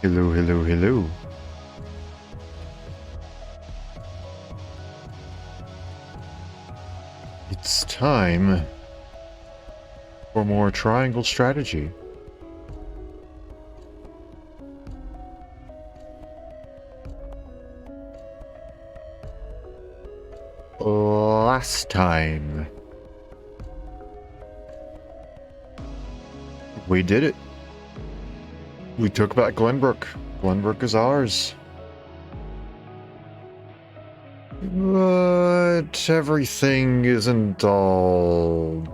Hello, hello, hello. It's time for more triangle strategy. Last time, we did it. We took back Glenbrook. Glenbrook is ours. But everything isn't all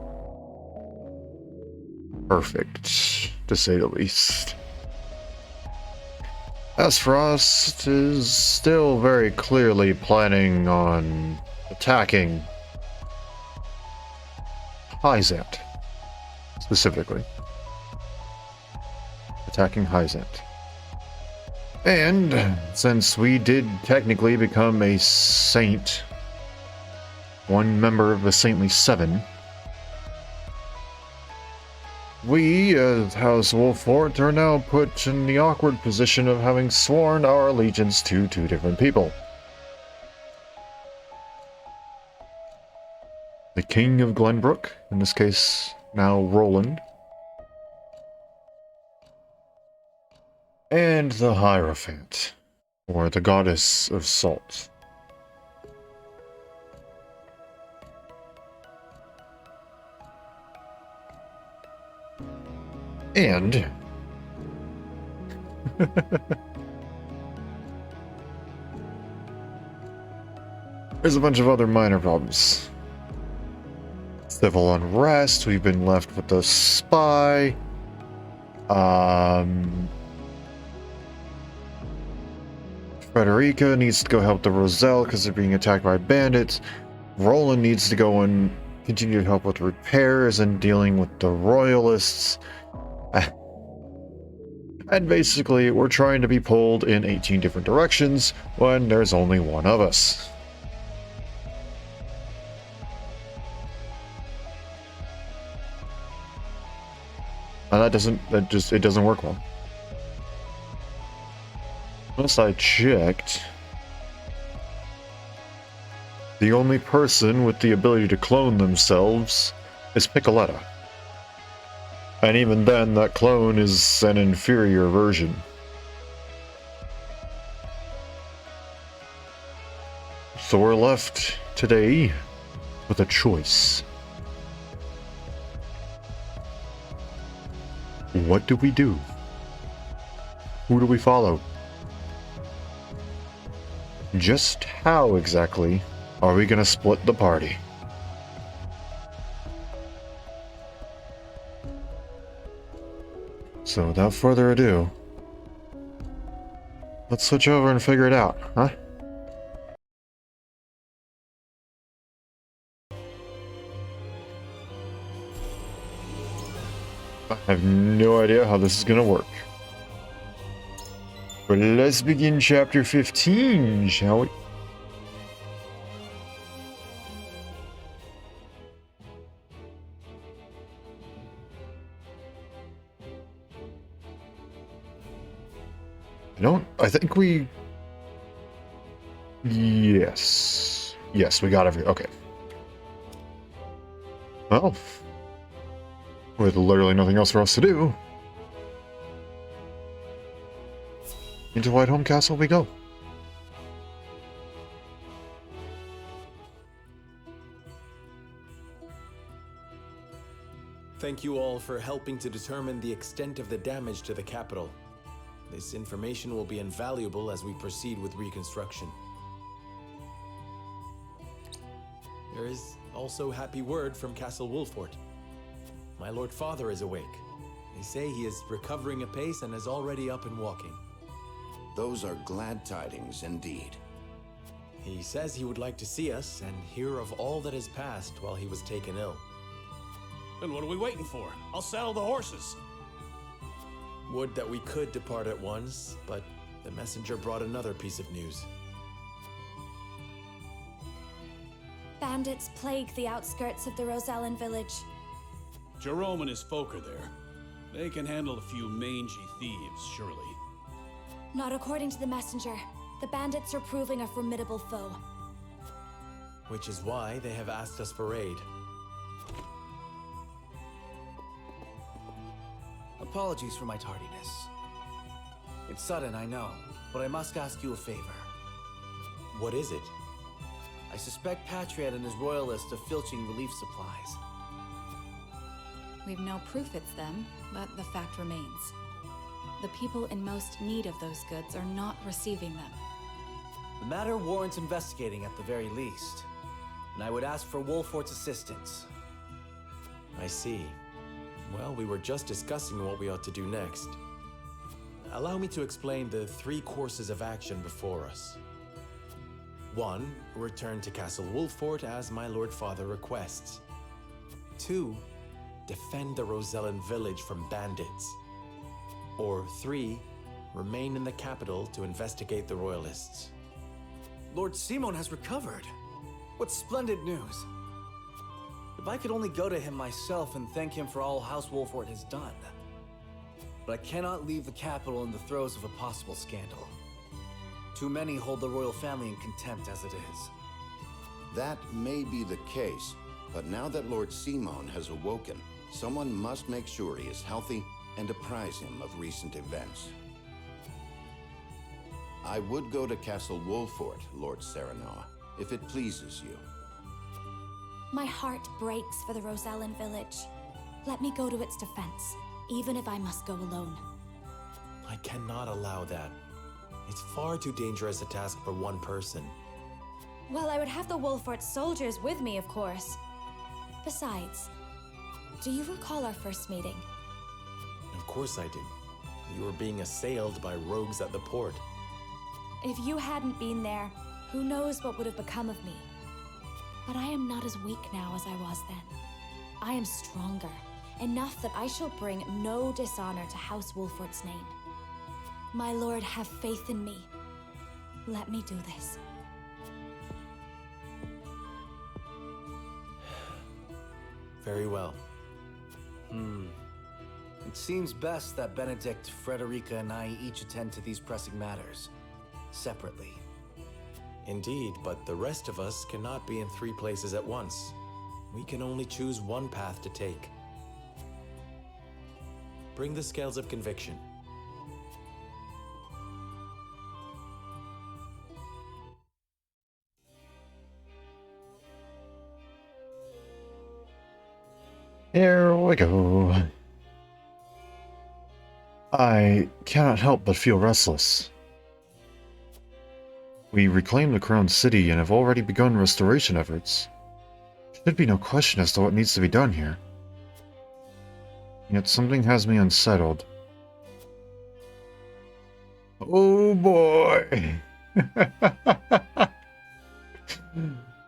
perfect, to say the least. Aesfrost is still very clearly planning on attacking Hyzant, specifically. Attacking Hyzant. And since we did technically become a saint, one member of the Saintly Seven, we, as House Wolffort, are now put in the awkward position of having sworn our allegiance to two different people. The King of Glenbrook, in this case now Roland, and the Hierophant, or the Goddess of Salt. And there's a bunch of other minor problems. Civil unrest, we've been left with a spy. Frederica needs to go help the Roselle because they're being attacked by bandits. Roland needs to go and continue to help with repairs and dealing with the royalists. And basically, we're trying to be pulled in 18 different directions when there's only one of us. And it doesn't work well. Unless I checked, the only person with the ability to clone themselves is Piccoletta. And even then, that clone is an inferior version. So we're left today with a choice. What do we do? Who do we follow? Just how exactly are we gonna split the party? So without further ado, let's switch over and figure it out, huh? I have no idea how this is gonna work. But let's begin chapter 15, shall we? I think we... Yes, we got okay. Well, with literally nothing else for us to do, into Whitehome Castle we go. Thank you all for helping to determine the extent of the damage to the capital. This information will be invaluable as we proceed with reconstruction. There is also happy word from Castle Wolffort. My Lord Father is awake. They say he is recovering apace and is already up and walking. Those are glad tidings indeed. He says he would like to see us and hear of all that has passed while he was taken ill. Then what are we waiting for? I'll saddle the horses. Would that we could depart at once, but the messenger brought another piece of news. Bandits plague the outskirts of the Rosellan village. Jerome and his folk are there. They can handle a few mangy thieves, surely. Not according to the messenger. The bandits are proving a formidable foe. Which is why they have asked us for aid. Apologies for my tardiness. It's sudden, I know, but I must ask you a favor. What is it? I suspect Patriot and his royalists of filching relief supplies. We've no proof it's them, but the fact remains. The people in most need of those goods are not receiving them. The matter warrants investigating at the very least, and I would ask for Wolfort's assistance. I see. Well, we were just discussing what we ought to do next. Allow me to explain the 3 courses of action before us. 1. Return to Castle Wolfort as my Lord Father requests. 2. Defend the Rosellan village from bandits. Or 3. Remain in the capital to investigate the royalists. Lord Simon has recovered. What splendid news. If I could only go to him myself and thank him for all House Wolfort has done. But I cannot leave the capital in the throes of a possible scandal. Too many hold the royal family in contempt as it is. That may be the case, but now that Lord Simon has awoken, someone must make sure he is healthy and apprise him of recent events. I would go to Castle Wolfort, Lord Serenoa, if it pleases you. My heart breaks for the Rosellan village. Let me go to its defense, even if I must go alone. I cannot allow that. It's far too dangerous a task for one person. Well, I would have the Wolfort soldiers with me, of course. Besides, do you recall our first meeting? Of course I do. You were being assailed by rogues at the port. If you hadn't been there, who knows what would have become of me. But I am not as weak now as I was then. I am stronger, enough that I shall bring no dishonor to House Wolfort's name. My lord, have faith in me. Let me do this. Very well. It seems best that Benedict, Frederica, and I each attend to these pressing matters, separately. Indeed, but the rest of us cannot be in 3 places at once. We can only choose one path to take. Bring the scales of conviction. Here we go. I cannot help but feel restless. We reclaimed the crown city and have already begun restoration efforts. Should be no question as to what needs to be done here. Yet something has me unsettled. Oh boy!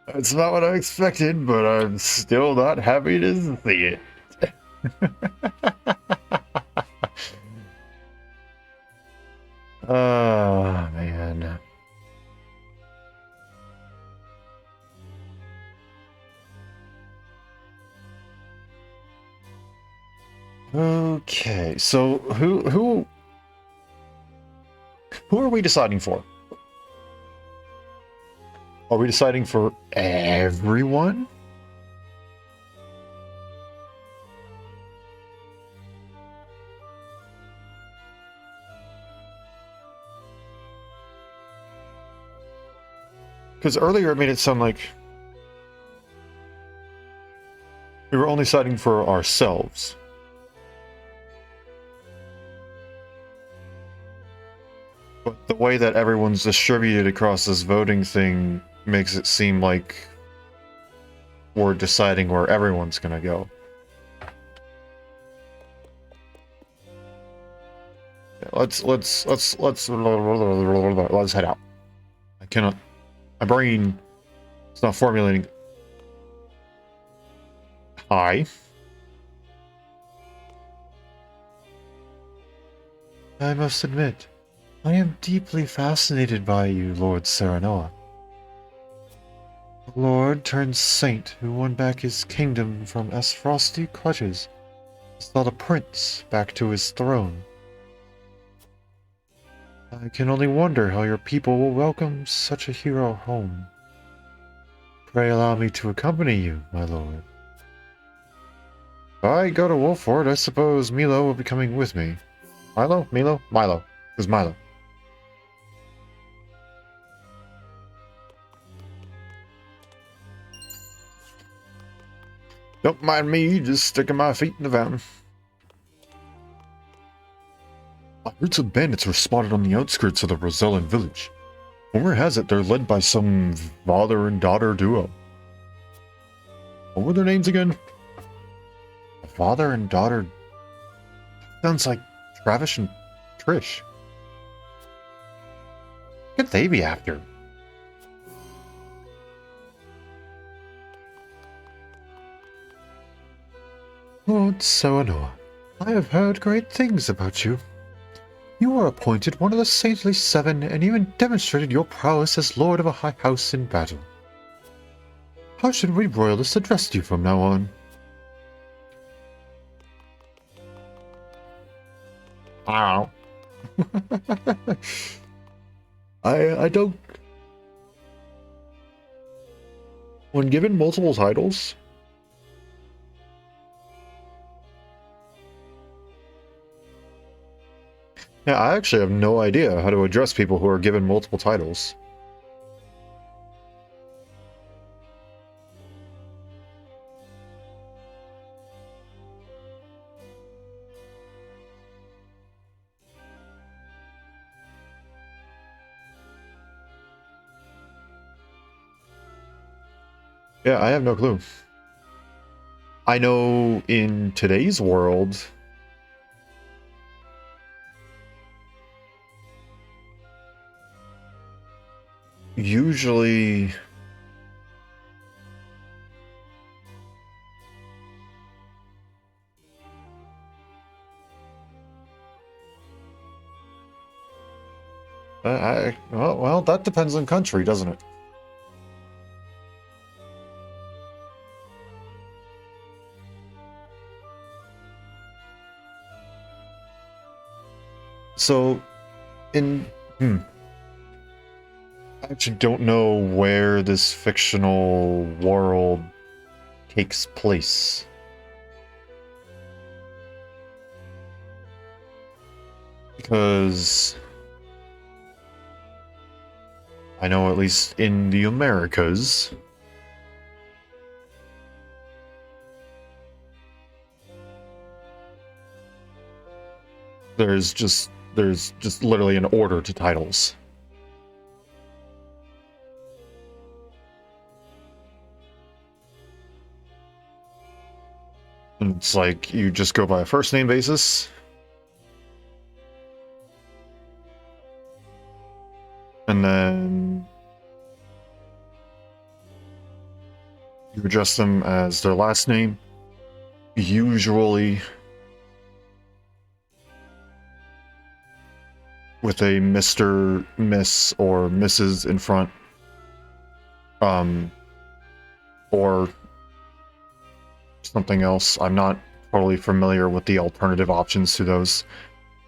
That's not what I expected, but I'm still not happy to see it. Oh, man. Okay, so who are we deciding for? Are we deciding for everyone? Because earlier it made it sound like we were only deciding for ourselves. But the way that everyone's distributed across this voting thing makes it seem like we're deciding where everyone's gonna go. Let's head out. I cannot. My brain is not formulating. Hi. I must admit, I am deeply fascinated by you, Lord Serenoa. A lord turned saint who won back his kingdom from Aesfrosty clutches, sought a prince back to his throne. I can only wonder how your people will welcome such a hero home. Pray allow me to accompany you, my lord. If I go to Wolford, I suppose Milo will be coming with me. Milo? Milo? Milo. Who's Milo? Don't mind me, just sticking my feet in the fountain. I heard some bandits were spotted on the outskirts of the Rosellan village. Rumor has it they're led by some father and daughter duo. What were their names again? Father and daughter... Sounds like Travis and Trish. What could they be after? Lord Soanoa, I have heard great things about you. You were appointed one of the Saintly Seven and even demonstrated your prowess as Lord of a high house in battle. How should we royalists address you from now on? I don't know. I don't... When given multiple titles... Yeah, I actually have no idea how to address people who are given multiple titles. Yeah, I have no clue. I know in today's world... Usually... well, that depends on country, doesn't it? So, I actually don't know where this fictional world takes place. Because I know at least in the Americas, there's just literally an order to titles. And it's like you just go by a first name basis. And then you address them as their last name, usually with a Mr., Miss, or Mrs. in front. Or something else. I'm not totally familiar with the alternative options to those,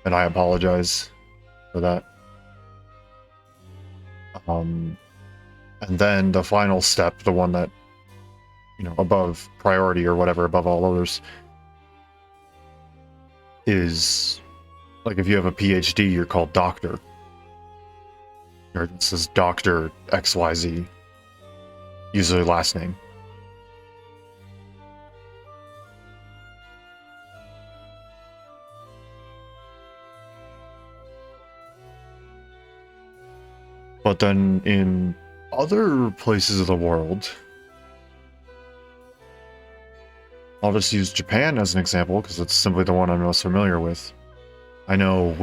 and I apologize for that. And then the final step, the one that, above priority or whatever, above all others, is, like, if you have a PhD, you're called doctor. Or it says Dr. XYZ, usually last name. But then in other places of the world, I'll just use Japan as an example because it's simply the one I'm most familiar with. I know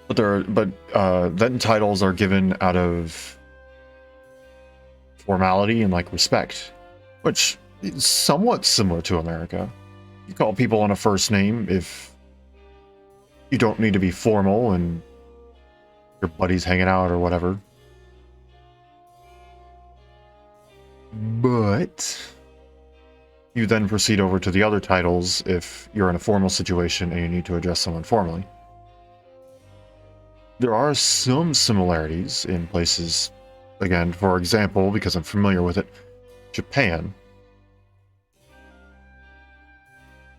then titles are given out of formality and like respect, which is somewhat similar to America. You call people on a first name if you don't need to be formal and your buddy's hanging out or whatever. But You then proceed over to the other titles if you're in a formal situation and you need to address someone formally. There are some similarities in places, again, for example, because I'm familiar with it, Japan.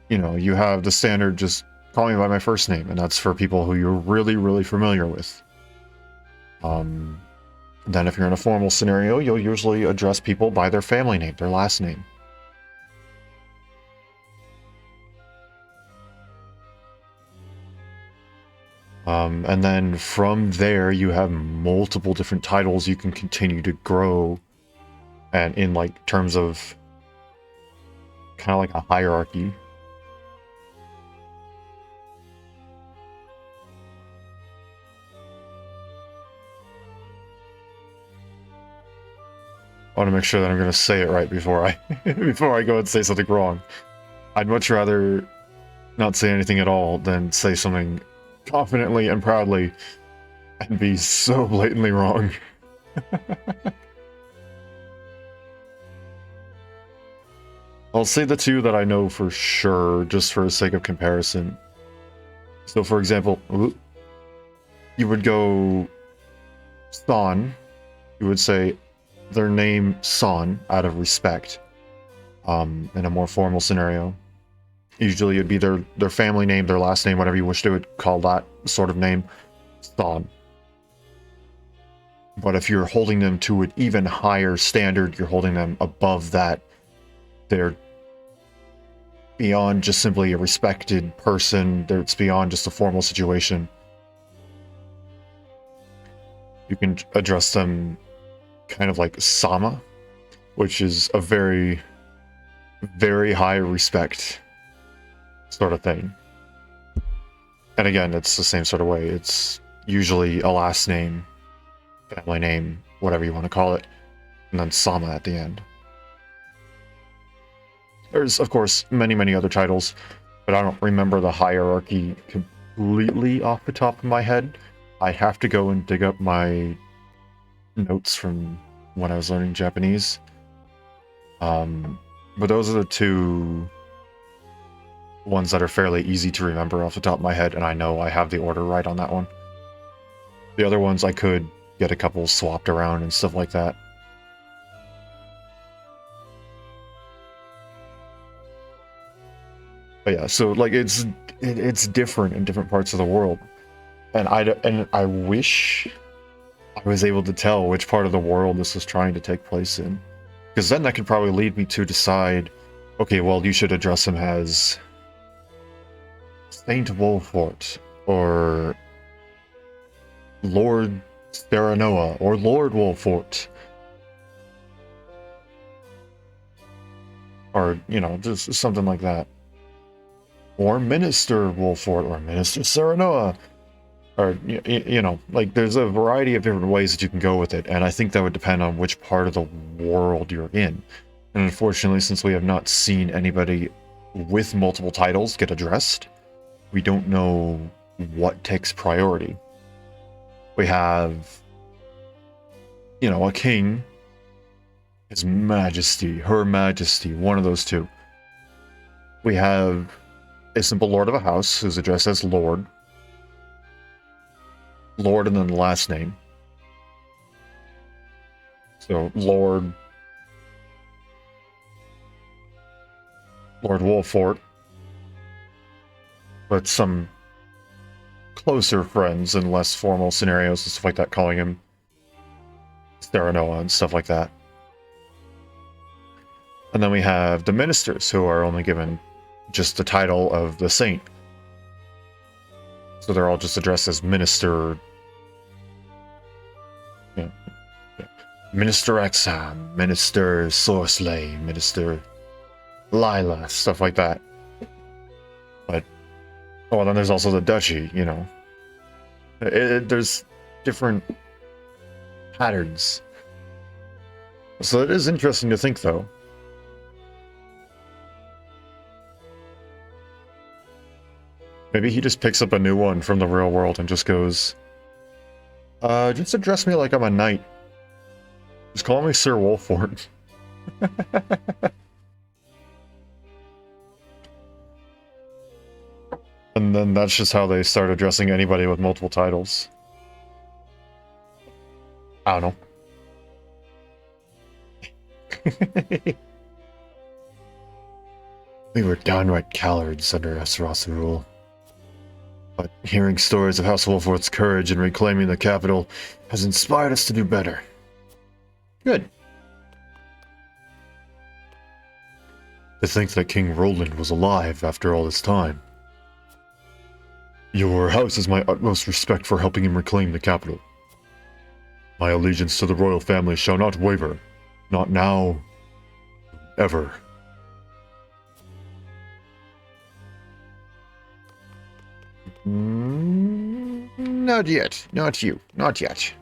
You know, you have the standard just call me by my first name, and that's for people who you're really, really familiar with. Then if you're in a formal scenario, you'll usually address people by their family name, their last name. And then from there, you have multiple different titles you can continue to grow, and in like terms of kind of like a hierarchy. I want to make sure that I'm going to say it right before I before I go and say something wrong. I'd much rather not say anything at all than say something confidently and proudly and be so blatantly wrong. I'll say the two that I know for sure, just for the sake of comparison. So, for example, you would go San. You would say their name San out of respect. In a more formal scenario. Usually it'd be their family name, their last name, whatever you wish to call that sort of name, San. But if you're holding them to an even higher standard, you're holding them above that. They're beyond just simply a respected person. It's beyond just a formal situation. You can address them kind of like Sama, which is a very, very high respect sort of thing. And again, it's the same sort of way. It's usually a last name, family name, whatever you want to call it, and then Sama at the end. There's, of course, many, many other titles, but I don't remember the hierarchy completely off the top of my head. I have to go and dig up my notes from when I was learning Japanese. But those are the two ones that are fairly easy to remember off the top of my head, and I know I have the order right on that one. The other ones I could get a couple swapped around and stuff like that. But yeah, so like it's different in different parts of the world, and I wish I was able to tell which part of the world this was trying to take place in, because then that could probably lead me to decide, okay, well, you should address him as Saint Wolfort, or Lord Serenoa, or Lord Wolfort, or, you know, just something like that. Or Minister Wolfort, or Minister Serenoa, or, you know, like, there's a variety of different ways that you can go with it, and I think that would depend on which part of the world you're in. And unfortunately, since we have not seen anybody with multiple titles get addressed, we don't know what takes priority. We have, you know, a king, His Majesty, Her Majesty, one of those two. We have a simple lord of a house who's addressed as Lord. Lord and then the last name. So Lord Wolfort. But some closer friends and less formal scenarios and stuff like that, calling him Serenoa and stuff like that. And then we have the ministers, who are only given just the title of the saint. So they're all just addressed as Minister... Yeah. Minister Exham, Minister Sorsley, Minister Lila, stuff like that. But, oh, then there's also the duchy, you know. There's different patterns. So it is interesting to think, though. Maybe he just picks up a new one from the real world and just goes, just address me like I'm a knight. Just call me Sir Wolfort. And then that's just how they start addressing anybody with multiple titles. I don't know. We were downright cowards under Aesfrost's rule. But hearing stories of House Wolfort's courage in reclaiming the capital has inspired us to do better. Good. To think that King Roland was alive after all this time. Your house has my utmost respect for helping him reclaim the capital. My allegiance to the royal family shall not waver. Not now. Ever. Not yet. Not you. Not yet.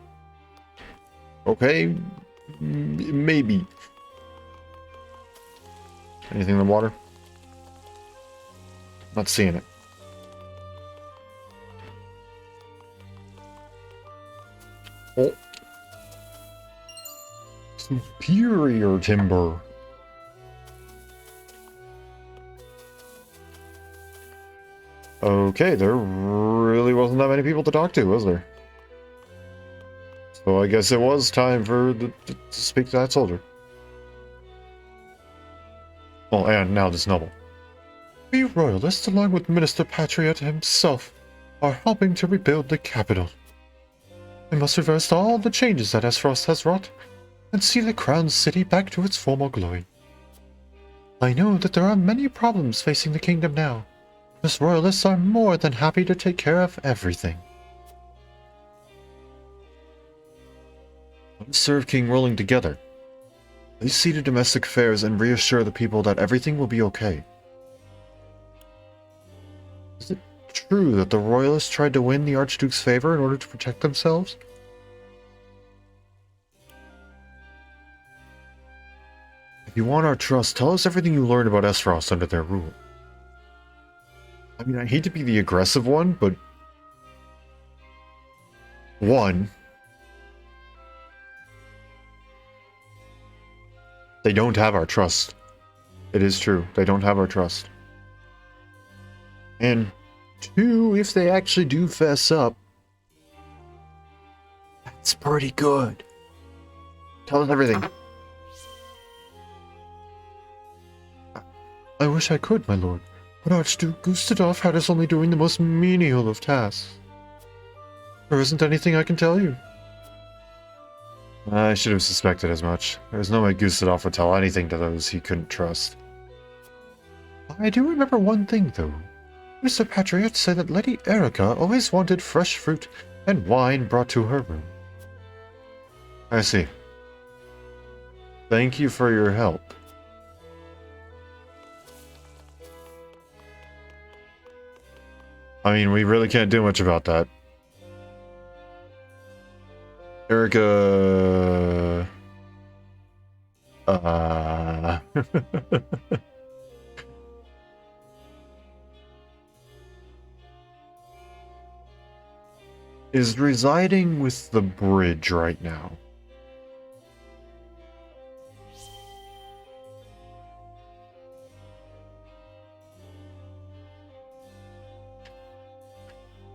Okay. Maybe. Anything in the water? Not seeing it. Oh. Superior timber. Okay, there really wasn't that many people to talk to, was there? So I guess it was time for to speak to that soldier. Oh, and now this noble. We royalists, along with Minister Patriot himself, are helping to rebuild the capital. We must reverse all the changes that Aesfrost has wrought, and see the crown city back to its former glory. I know that there are many problems facing the kingdom now. Us royalists are more than happy to take care of everything. Let us serve King Roland together. Please see to domestic affairs and reassure the people that everything will be okay. Is it true that the royalists tried to win the Archduke's favor in order to protect themselves? If you want our trust, tell us everything you learned about Aesfrost under their rule. I mean, I hate to be the aggressive one, but... One... They don't have our trust. It is true. They don't have our trust. And two, if they actually do fess up, that's pretty good. Tell us everything. I wish I could, my lord, but Archduke Gustadolf had us only doing the most menial of tasks. There isn't anything I can tell you. I should have suspected as much. There's no way Gustadolf would tell anything to those he couldn't trust. I do remember one thing, though. Mr. Patriot said that Lady Erica always wanted fresh fruit and wine brought to her room. I see. Thank you for your help. I mean, we really can't do much about that. Erica... is residing with the bridge right now.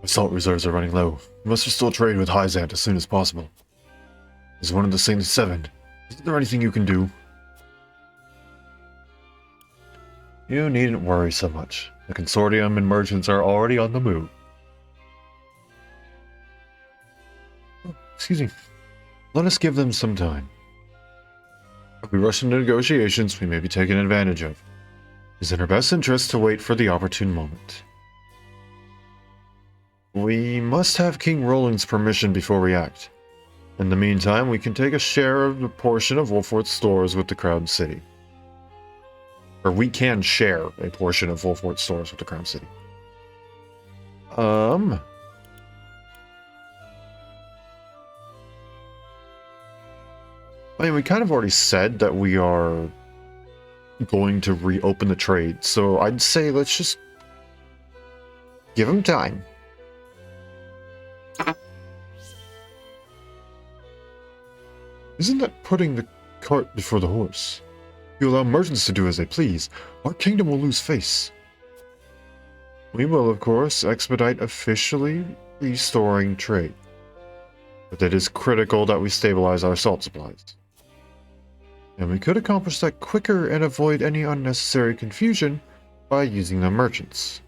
Salt reserves are running low. We must restore trade with Hyzant as soon as possible. Is one of the Saints 7? Is there anything you can do? You needn't worry so much. The consortium and merchants are already on the move. Oh, excuse me. Let us give them some time. If we rush into negotiations, we may be taken advantage of. It is in our best interest to wait for the opportune moment. We must have King Roland's permission before we act. In the meantime, we can take a share of the portion of Wolfort's stores with the Crown City. Or we can share a portion of Wolfort's stores with the Crown City. I mean, we kind of already said that we are going to reopen the trade, so I'd say let's just give him time. Isn't that putting the cart before the horse? If you allow merchants to do as they please, our kingdom will lose face. We will, of course, expedite officially restoring trade. But it is critical that we stabilize our salt supplies. And we could accomplish that quicker and avoid any unnecessary confusion by using the merchants.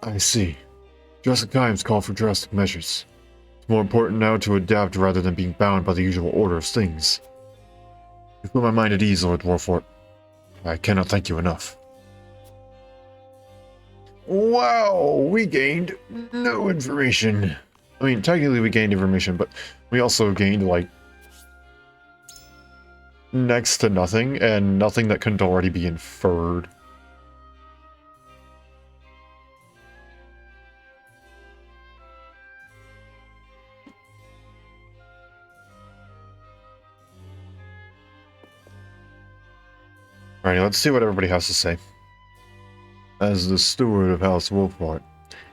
I see. Drastic times call for drastic measures. It's more important now to adapt rather than being bound by the usual order of things. You put my mind at ease, Lord Warfort. I cannot thank you enough. Wow, we gained no information. I mean, technically we gained information, but we also gained, like, next to nothing, and nothing that couldn't already be inferred. Alrighty, let's see what everybody has to say. As the steward of House Wolfheart,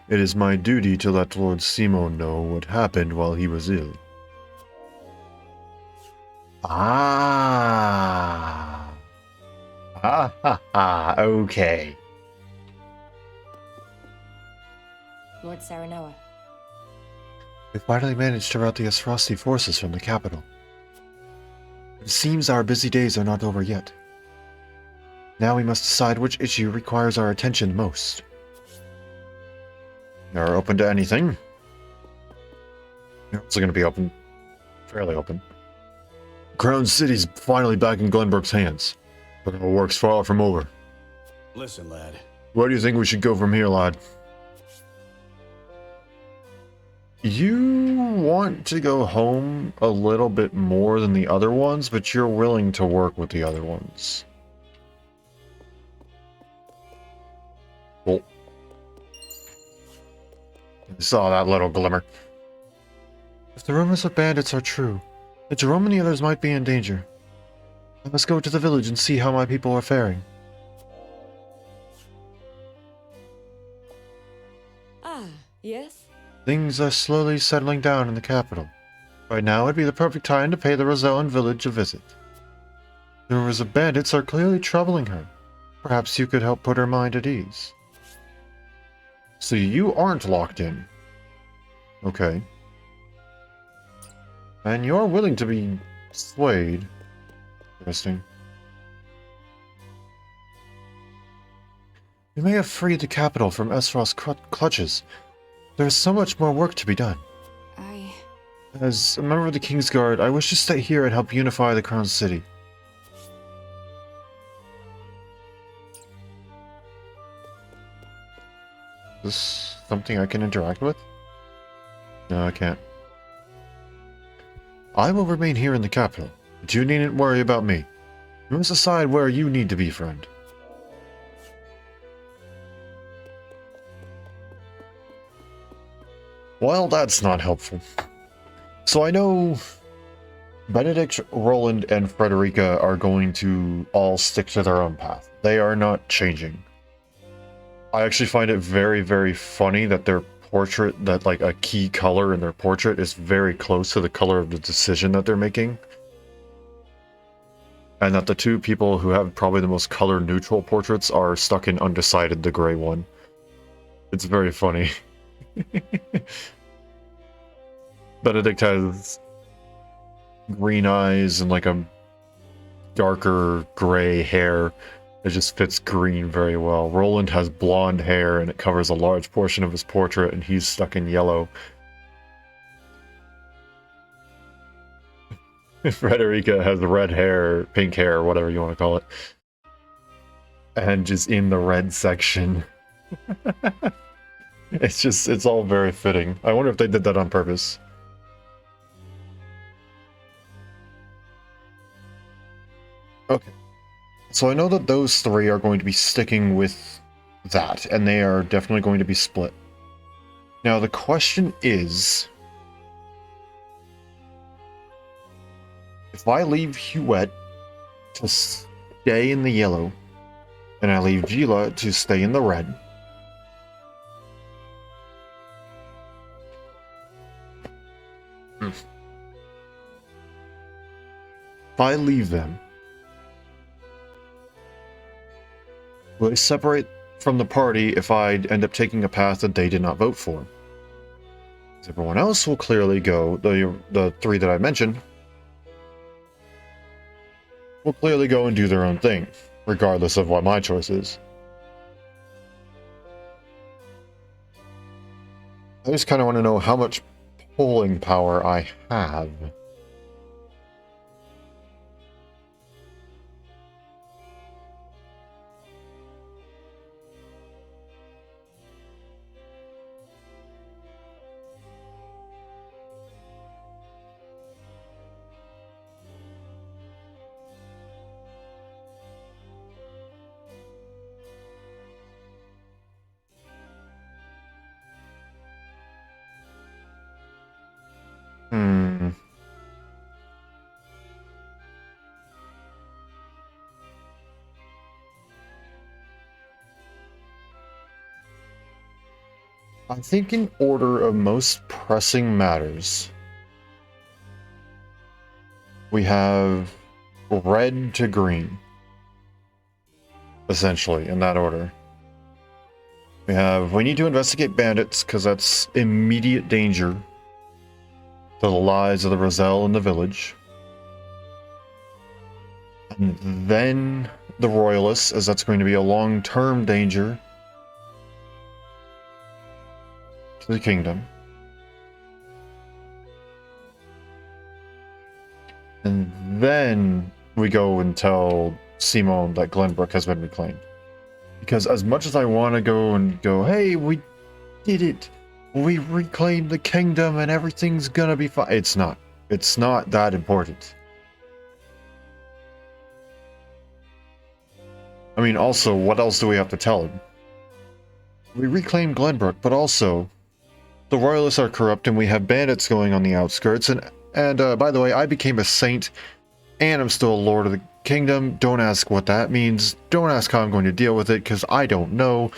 it is my duty to let Lord Simon know what happened while he was ill. Ah. Ah ha ha, okay. Lord Saranoa. We finally managed to rout the Aesfrosti forces from the capital. It seems our busy days are not over yet. Now we must decide which issue requires our attention most. You're open to anything. You're also going to be open. Fairly open. Crown City's finally back in Glenbrook's hands, but our work's far from over. Listen, lad. Where do you think we should go from here, lad? You want to go home a little bit more than the other ones, but you're willing to work with the other ones. Cool. I saw that little glimmer. If the rumors of bandits are true, then Jerome and the others might be in danger. I must go to the village and see how my people are faring. Ah, yes? Things are slowly settling down in the capital. Right now would be the perfect time to pay the Rosellan village a visit. The rumors of bandits are clearly troubling her. Perhaps you could help put her mind at ease. So you aren't locked in. Okay. And you're willing to be swayed. Interesting. You may have freed the capital from Aesfrost's clutches. There is so much more work to be done. As a member of the Kingsguard, I wish to stay here and help unify the Crown City. Is this something I can interact with? No, I can't. I will remain here in the capital, but you needn't worry about me. You must decide where you need to be, friend. Well, that's not helpful. So I know Benedict, Roland, and Frederica are going to all stick to their own path. They are not changing. I actually find it very, very funny that their portrait, that like a key color in their portrait is very close to the color of the decision that they're making. And that the two people who have probably the most color neutral portraits are stuck in undecided, the gray one. It's very funny. Benedict has green eyes and like a darker gray hair. It just fits green very well. Roland has blonde hair and it covers a large portion of his portrait and he's stuck in yellow. Frederica has red hair, pink hair, whatever you want to call it. And just in the red section. It's all very fitting. I wonder if they did that on purpose. Okay. So I know that those three are going to be sticking with that, and they are definitely going to be split. Now the question is, if I leave Huette to stay in the yellow, and I leave Gila to stay in the red, if I leave them, will I separate from the party if I end up taking a path that they did not vote for. Everyone else will clearly go, the three that I mentioned, will clearly go and do their own thing, regardless of what my choice is. I just kind of want to know how much polling power I have. I think in order of most pressing matters, we have red to green, essentially, in that order. We need to investigate bandits, because that's immediate danger to the lives of the Roselle and the village. And then the Royalists, as that's going to be a long-term danger to the kingdom. And then we go and tell Simon that Glenbrook has been reclaimed. Because as much as I want to go, hey, we did it. We reclaimed the kingdom and everything's gonna be fine. It's not. It's not that important. I mean, also, what else do we have to tell him? We reclaimed Glenbrook, but also, the Royalists are corrupt and we have bandits going on the outskirts. And by the way, I became a saint and I'm still a lord of the kingdom. Don't ask what that means. Don't ask how I'm going to deal with it, because I don't know.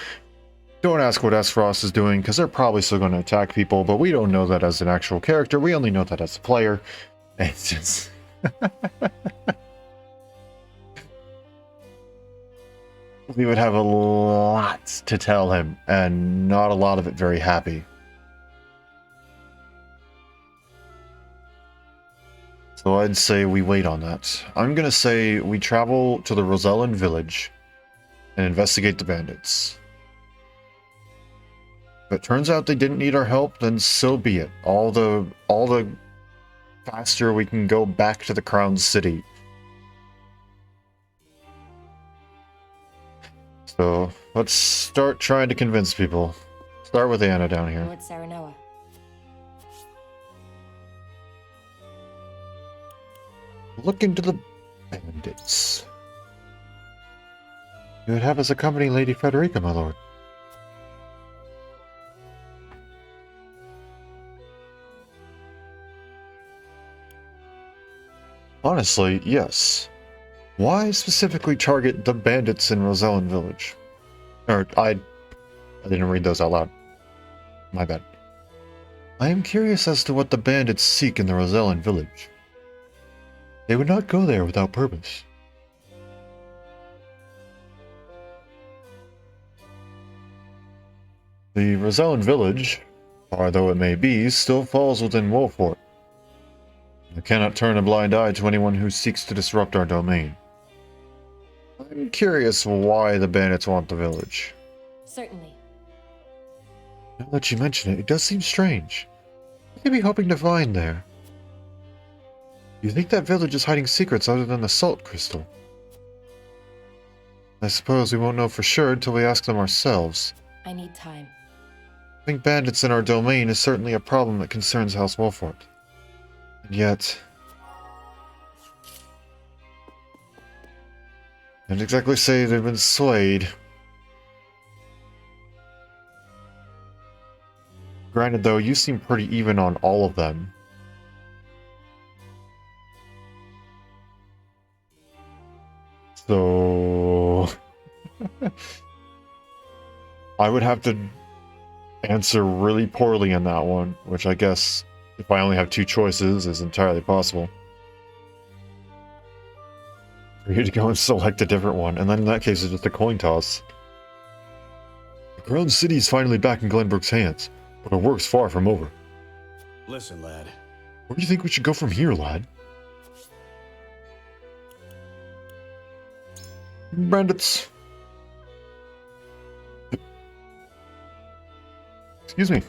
Don't ask what Aesfrost is doing, because they're probably still going to attack people, but we don't know that as an actual character. We only know that as a player. It's just... we would have a lot to tell him, and not a lot of it very happy. So I'd say we wait on that. I'm going to say we travel to the Rosellan village and investigate the bandits. If it turns out they didn't need our help, then so be it. All the faster we can go back to the Crown City. So let's start trying to convince people. Start with Anna down here. Lord Saranoa. Look into the bandits. You would have us accompany Lady Frederica, my lord. Honestly, yes. Why specifically target the bandits in Rosellan Village? Or, I didn't read those out loud. My bad. I am curious as to what the bandits seek in the Rosellan Village. They would not go there without purpose. The Rosellan Village, far though it may be, still falls within Wolfort. I cannot turn a blind eye to anyone who seeks to disrupt our domain. I'm curious why the bandits want the village. Certainly. Now that you mention it, it does seem strange. What could they be hoping to find there? You think that village is hiding secrets other than the salt crystal? I suppose we won't know for sure until we ask them ourselves. I need time. Having bandits in our domain is certainly a problem that concerns House Wolfort. And yet... I'd exactly say they've been swayed. Granted though, you seem pretty even on all of them. So... I would have to answer really poorly on that one, which I guess, if I only have two choices, is entirely possible. For you to go and select a different one, and then in that case it's just a coin toss. Crown City is finally back in Glenbrook's hands, but our work's far from over. Listen, lad. Where do you think we should go from here, lad? Bandits. Excuse me.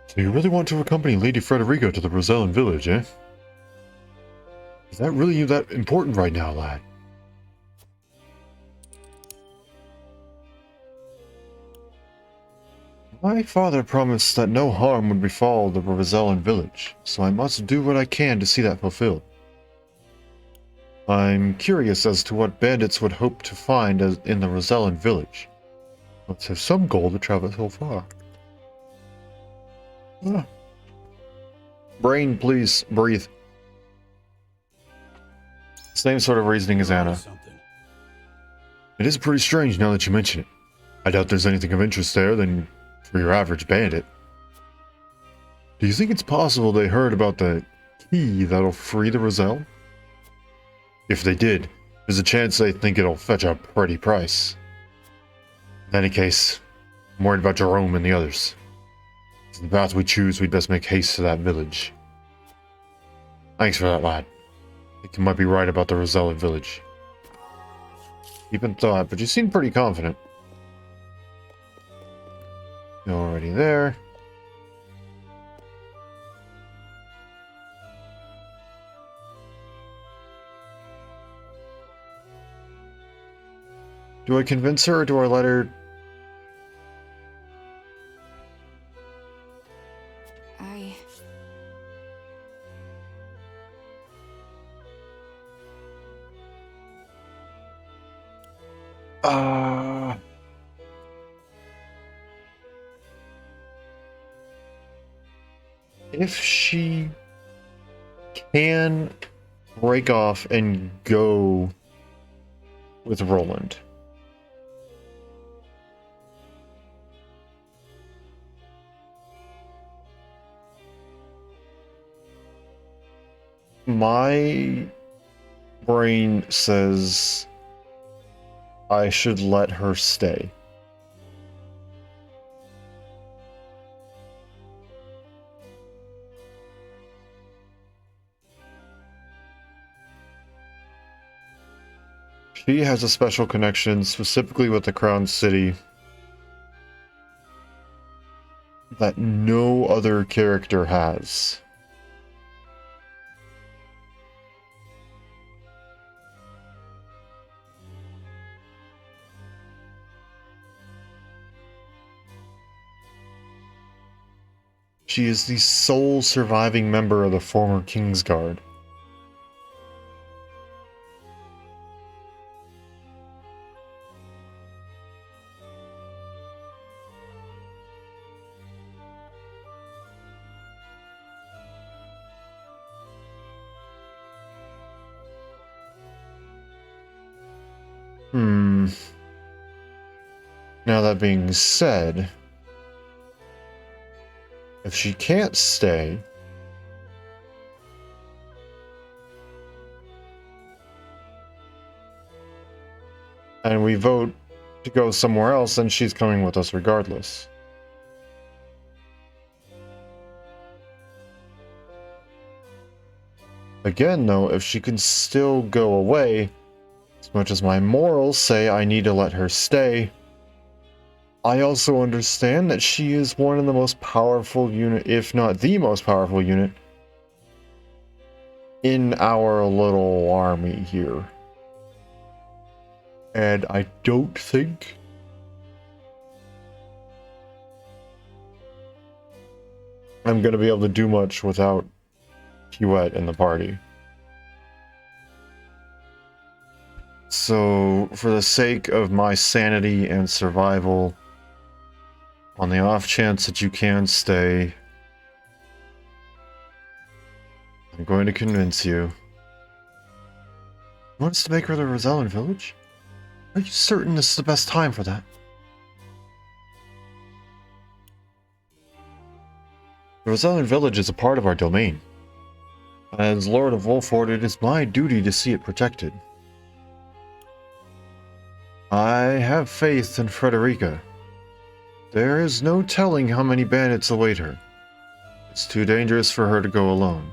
So you really want to accompany Lady Frederica to the Rosellan village, eh? Is that really that important right now, lad? My father promised that no harm would befall the Rosellan village, so I must do what I can to see that fulfilled. I'm curious as to what bandits would hope to find in the Rosellan village. Let's have some goal to travel so far. Ah. Brain, please, breathe. Same sort of reasoning as Anna. Something. It is pretty strange now that you mention it. I doubt there's anything of interest there than for your average bandit. Do you think it's possible they heard about the key that'll free the Roselle? If they did, there's a chance they think it'll fetch a pretty price. In any case, I'm worried about Jerome and the others. If the path we choose, we'd best make haste to that village. Thanks for that, lad. I think you might be right about the Rosella village. Keep in thought, but you seem pretty confident. You're already there. Do I convince her or do I let her? If she can break off and go with Roland. My brain says I should let her stay. She has a special connection specifically with the Crown City that no other character has. She is the sole surviving member of the former Kingsguard. Now that being said, if she can't stay, and we vote to go somewhere else, then she's coming with us regardless. Again, though, if she can still go away, as much as my morals say I need to let her stay, I also understand that she is one of the most powerful unit, if not the most powerful unit, in our little army here. And I don't think I'm going to be able to do much without Huette in the party. So, for the sake of my sanity and survival, on the off chance that you can stay, I'm going to convince you. You want us to make her the Rosellan village? Are you certain this is the best time for that? The Rosellan village is a part of our domain. As Lord of Wolford, it is my duty to see it protected. I have faith in Frederica. There is no telling how many bandits await her. It's too dangerous for her to go alone.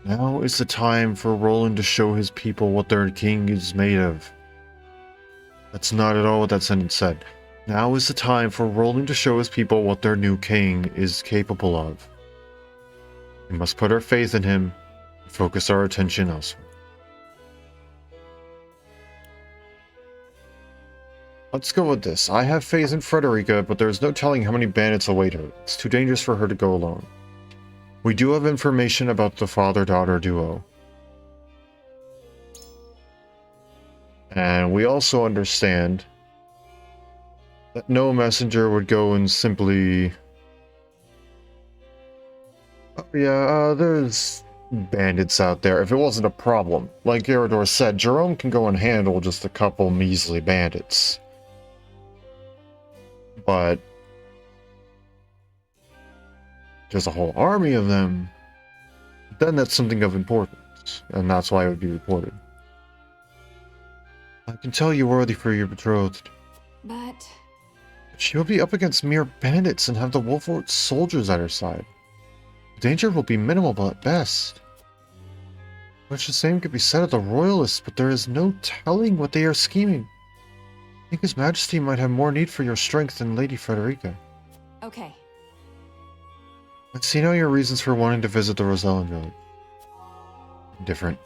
Now is the time for Roland to show his people what their king is made of. That's not at all what that sentence said. Now is the time for Roland to show his people what their new king is capable of. We must put our faith in him and focus our attention elsewhere. Let's go with this. I have faith in Frederica, but there is no telling how many bandits await her. It's too dangerous for her to go alone. We do have information about the father-daughter duo. And we also understand that no messenger would go and simply... Oh yeah, there's bandits out there. If it wasn't a problem, like Garador said, Jerome can go and handle just a couple measly bandits. But there's a whole army of them, then that's something of importance, and that's why it would be reported. I can tell you're worthy for your betrothed. But She will be up against mere bandits and have the Wolfort soldiers at her side. The danger will be minimal at best. Much the same could be said of the Royalists, but there is no telling what they are scheming. I think His Majesty might have more need for your strength than Lady Frederica. okay. I see now your reasons for wanting to visit the Rosellan village. Different.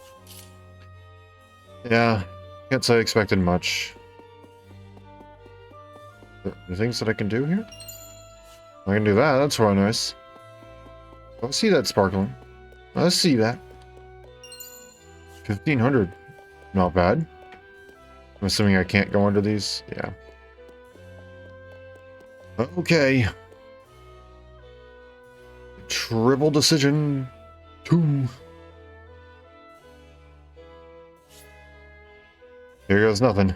Yeah, can't say I expected much. The things that I can do here? I can do that, that's really nice. I see that sparkling. I see that. 1500. Not bad. I'm assuming I can't go under these? Yeah. Okay. Triple decision. 2. Here goes nothing.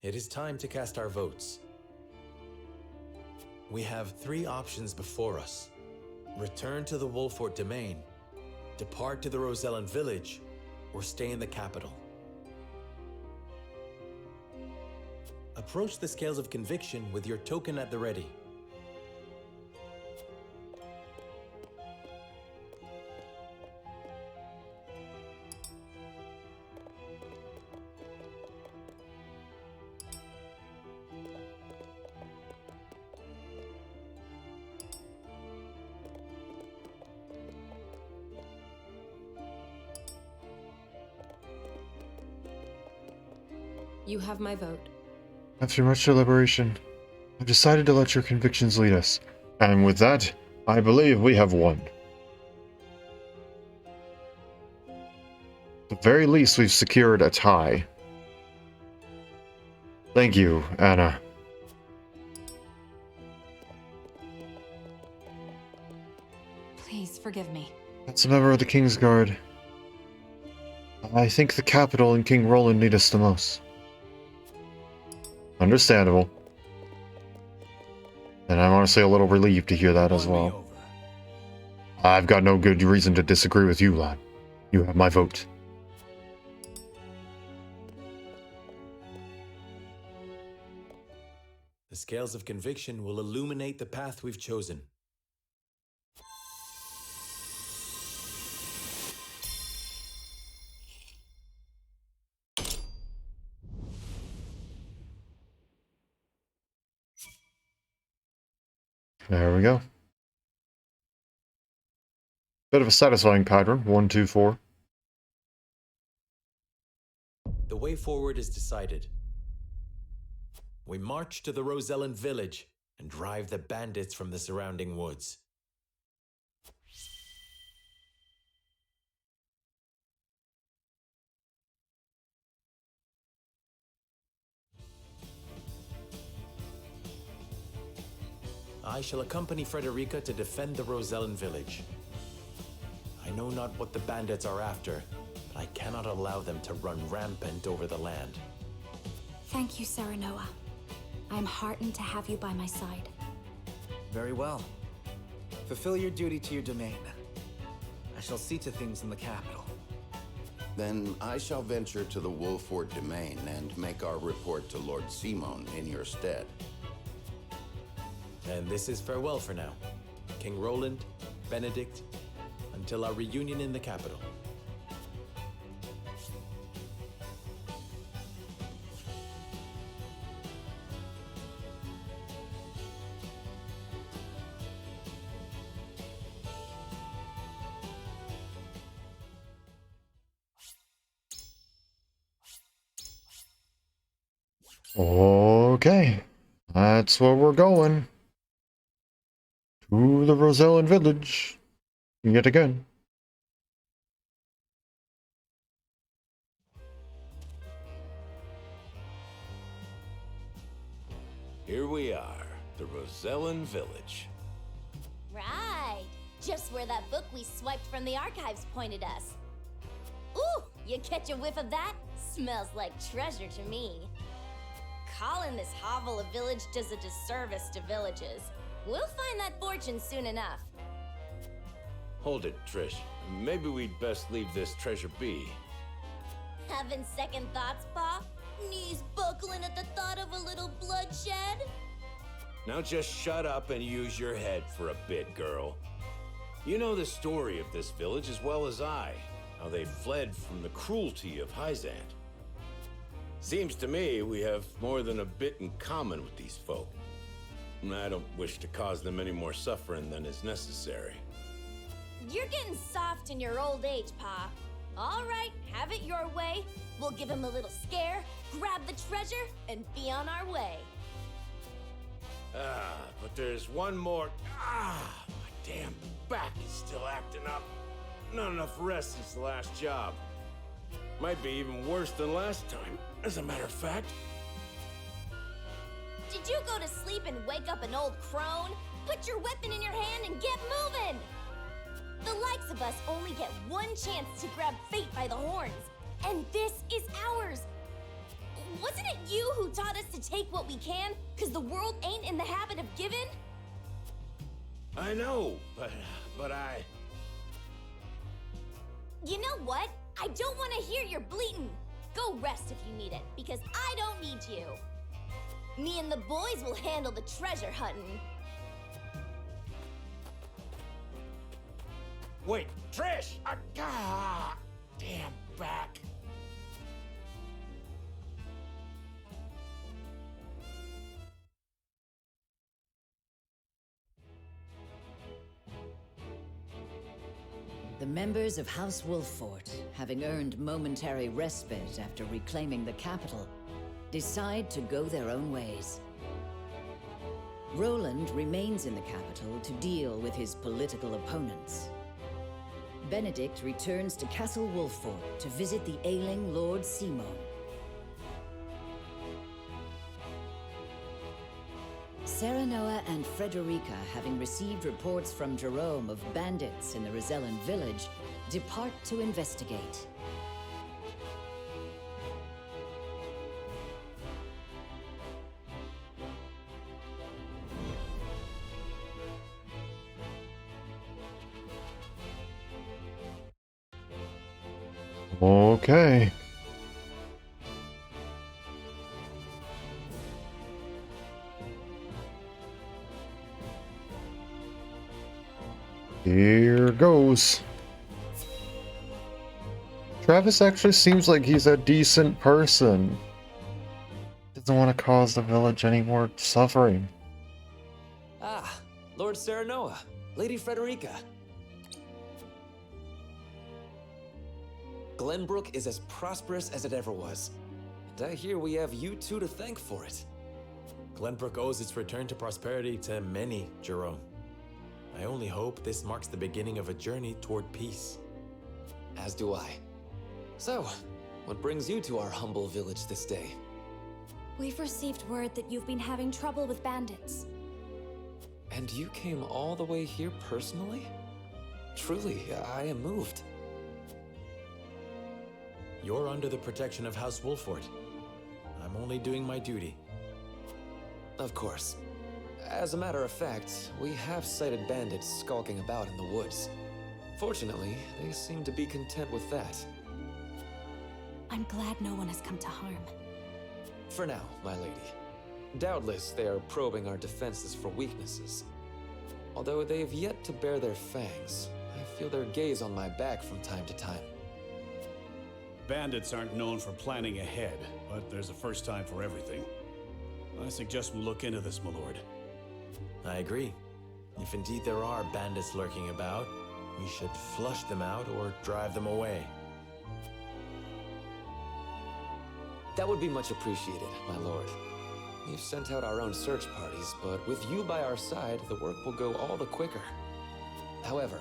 It is time to cast our votes. We have 3 options before us. Return to the Wolfort domain, depart to the Rosellan village, or stay in the capital. Approach the scales of conviction with your token at the ready. You have my vote. After much deliberation, I've decided to let your convictions lead us. And with that, I believe we have won. At the very least, we've secured a tie. Thank you, Anna. Please forgive me. As a member of the King's Guard, I think the capital and King Roland need us the most. Understandable. And I'm honestly a little relieved to hear that as Won me well. over. I've got no good reason to disagree with you, lad. You have my vote. The scales of conviction will illuminate the path we've chosen. There we go. Bit of a satisfying pattern. 1, 2, 4. The way forward is decided. We march to the Rosellan village and drive the bandits from the surrounding woods. I shall accompany Frederica to defend the Rosellan village. I know not what the bandits are after, but I cannot allow them to run rampant over the land. Thank you, Serenoa. I am heartened to have you by my side. Very well. Fulfill your duty to your domain. I shall see to things in the capital. Then I shall venture to the Wolford domain and make our report to Lord Simon in your stead. And this is farewell for now. King Roland, Benedict, until our reunion in the capital. Okay, that's where we're going. To the Rosellan village. Yet again. Here we are, the Rosellan village. Right. Just where that book we swiped from the archives pointed us. Ooh, you catch a whiff of that? Smells like treasure to me. Calling this hovel a village does a disservice to villages. We'll find that fortune soon enough. Hold it, Trish. Maybe we'd best leave this treasure be. Having second thoughts, Pa? Knees buckling at the thought of a little bloodshed? Now just shut up and use your head for a bit, girl. You know the story of this village as well as I. How they fled from the cruelty of Hyzant. Seems to me we have more than a bit in common with these folk. And I don't wish to cause them any more suffering than is necessary. You're getting soft in your old age, Pa. All right, have it your way. We'll give him a little scare, grab the treasure, and be on our way. But there's one more. My damn back is still acting up. Not enough rest since the last job. Might be even worse than last time, as a matter of fact. Did you go to sleep and wake up an old crone? Put your weapon in your hand and get moving! The likes of us only get one chance to grab fate by the horns, and this is ours! Wasn't it you who taught us to take what we can, cause the world ain't in the habit of giving? I know, but I... You know what? I don't want to hear your bleating. Go rest if you need it, because I don't need you. Me and the boys will handle the treasure hunting. Wait, Trish! Damn back. The members of House Wolffort, having earned momentary respite after reclaiming the capital, decide to go their own ways. Roland remains in the capital to deal with his political opponents. Benedict returns to Castle Wolffort to visit the ailing Lord Simon. Serenoa and Frederica, having received reports from Jerome of bandits in the Rosellan village, depart to investigate. Okay. Here goes. Travis actually seems like he's a decent person. Doesn't want to cause the village any more suffering. Ah, Lord Serenoa, Lady Frederica. Glenbrook is as prosperous as it ever was. And I hear we have you two to thank for it. Glenbrook owes its return to prosperity to many, Jerome. I only hope this marks the beginning of a journey toward peace. As do I. So, what brings you to our humble village this day? We've received word that you've been having trouble with bandits. And you came all the way here personally? Truly, I am moved. You're under the protection of House Wolffort. I'm only doing my duty. Of course. As a matter of fact, we have sighted bandits skulking about in the woods. Fortunately, they seem to be content with that. I'm glad no one has come to harm. For now, my lady. Doubtless they are probing our defenses for weaknesses. Although they've yet to bare their fangs, I feel their gaze on my back from time to time. Bandits aren't known for planning ahead, but there's a first time for everything. I suggest we look into this, my lord. I agree. If indeed there are bandits lurking about, we should flush them out or drive them away. That would be much appreciated, my lord. We've sent out our own search parties, but with you by our side, the work will go all the quicker. However,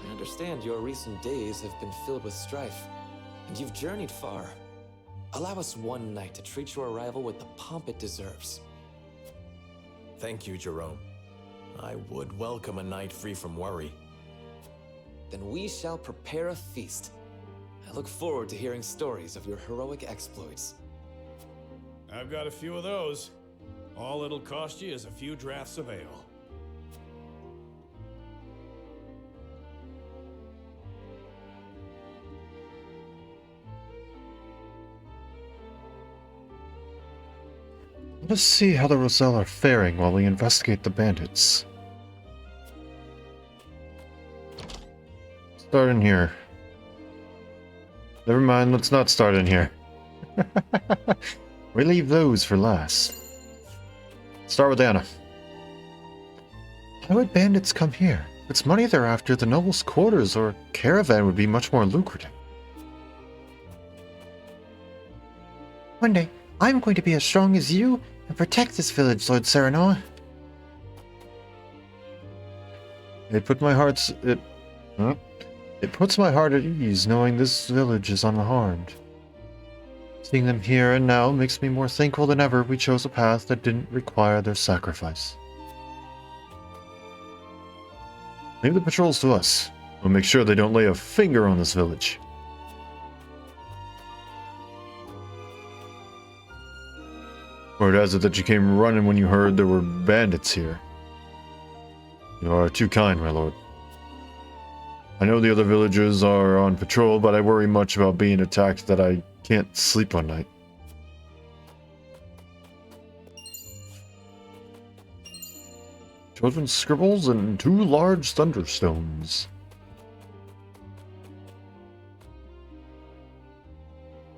I understand your recent days have been filled with strife, and you've journeyed far. Allow us one night to treat your arrival with the pomp it deserves. Thank you, Jerome. I would welcome a night free from worry. Then we shall prepare a feast. I look forward to hearing stories of your heroic exploits. I've got a few of those. All it'll cost you is a few draughts of ale. Let us see how the Roselle are faring while we investigate the bandits. Start in here. Never mind, let's not start in here. We leave those for last. Start with Anna. Why would bandits come here? If it's money they're after, the noble's quarters or caravan would be much more lucrative. One day, I'm going to be as strong as you and protect this village, Lord Serenoa. It puts my heart at ease knowing this village is unharmed. Seeing them here and now makes me more thankful than ever we chose a path that didn't require their sacrifice. Leave the patrols to us. We'll make sure they don't lay a finger on this village. Word has it that you came running when you heard there were bandits here. You are too kind, my lord. I know the other villagers are on patrol, but I worry much about being attacked that I can't sleep one night. Children's scribbles and 2 large thunderstones.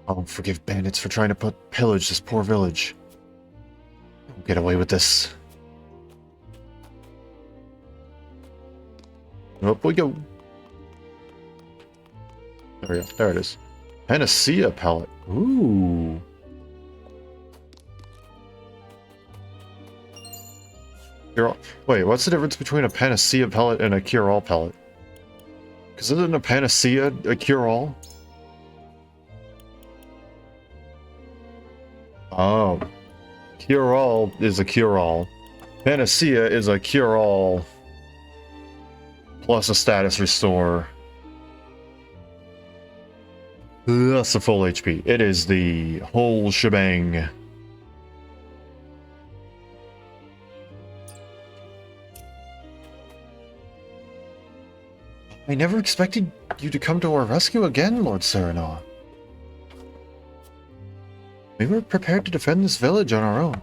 I won't forgive bandits for trying to pillage this poor village. We'll get away with this. Up we go. There we go. There it is. Panacea pellet. Ooh. Wait, what's the difference between a panacea pellet and a cure-all pellet? Because isn't a panacea a cure-all? Oh. Cure-all is a cure-all. Panacea is a cure-all plus a status restore. That's a full HP. It is the whole shebang. I never expected you to come to our rescue again, Lord Serenoa. We were prepared to defend this village on our own.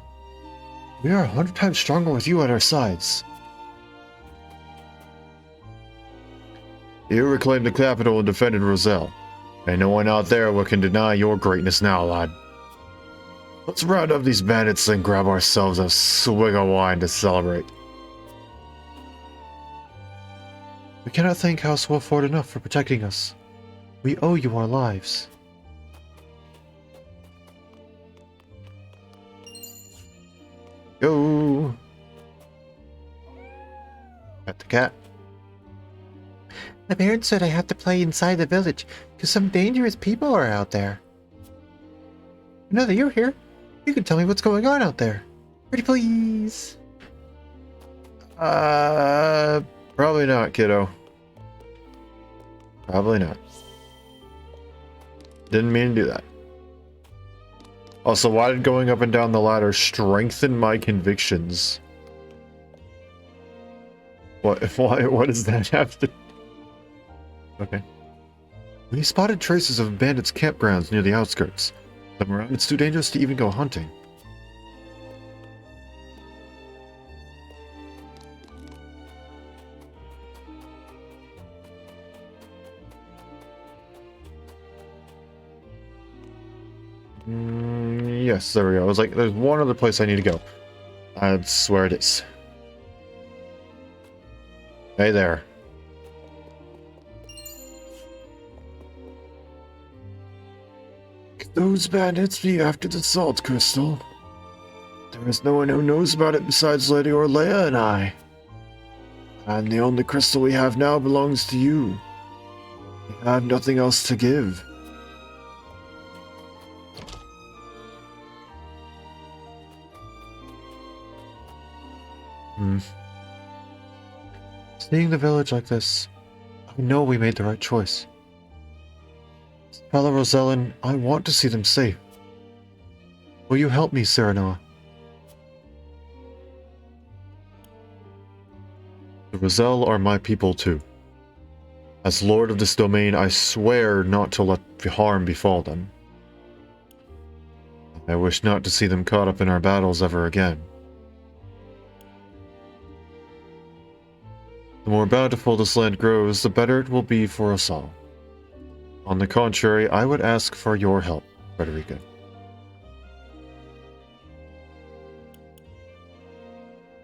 We are 100 times stronger with you at our sides. You reclaimed the capital and defended Roselle. And no one out there can deny your greatness now, lad. Let's round up these bandits and grab ourselves a swig of wine to celebrate. We cannot thank House Wolford enough for protecting us. We owe you our lives. Go! Pet the cat. My parents said I have to play inside the village because some dangerous people are out there. Now that you're here, you can tell me what's going on out there. Pretty please. Probably not, kiddo. Probably not. Didn't mean to do that. Also, why did going up and down the ladder strengthen my convictions? What does that have to... Okay. We spotted traces of bandits' campgrounds near the outskirts. Them around, it's too dangerous to even go hunting. Yes, there we go. I was like, there's one other place I need to go. That's where it is. Hey there. Could those bandits be after the salt crystal? There is no one who knows about it besides Lady Orlea and I. And the only crystal we have now belongs to you. We have nothing else to give. Seeing the village like this, I know we made the right choice. Fellow Rosellan, I want to see them safe. Will you help me, Serenoa? The Roselle are my people too. As lord of this domain, I swear not to let harm befall them. I wish not to see them caught up in our battles ever again. The more bountiful this land grows, the better it will be for us all. On the contrary, I would ask for your help, Frederica.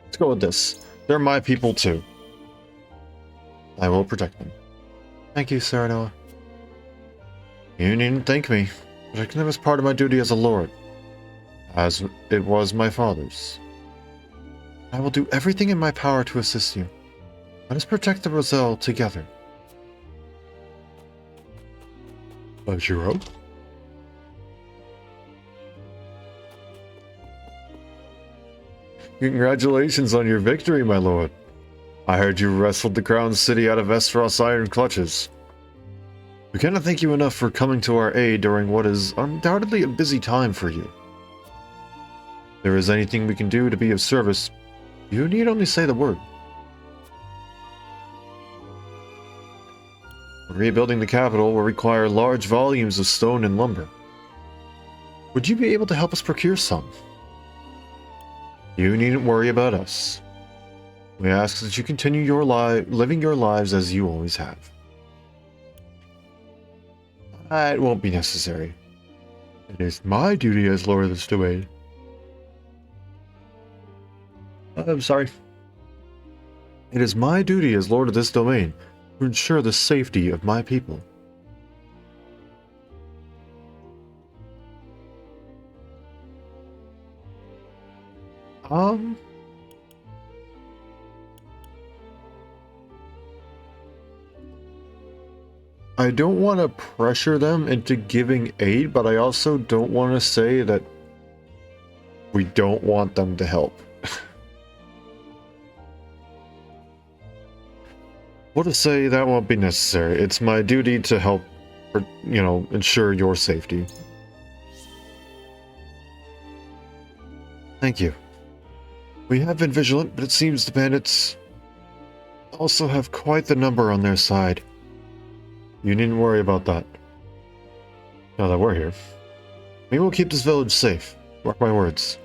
Let's go with this. They're my people too. I will protect them. Thank you, Serenoa. You needn't thank me. Protecting them is part of my duty as a lord, as it was my father's. I will do everything in my power to assist you. Let us protect the Roselle together. Jiro? Congratulations on your victory, my lord. I heard you wrestled the Crown City out of Aesfrost's iron clutches. We cannot thank you enough for coming to our aid during what is undoubtedly a busy time for you. If there is anything we can do to be of service, you need only say the word. Rebuilding the capital will require large volumes of stone and lumber. Would you be able to help us procure some? You needn't worry about us. We ask that you continue living your lives as you always have. It won't be necessary. It is my duty as Lord of this domain. I'm sorry. It is my duty as Lord of this domain to ensure the safety of my people. I don't want to pressure them into giving aid, but I also don't want to say that we don't want them to help. We'll just say that won't be necessary. It's my duty to help, ensure your safety. Thank you. We have been vigilant, but it seems the bandits also have quite the number on their side. You needn't worry about that. Now that we're here, we will keep this village safe. Mark my words.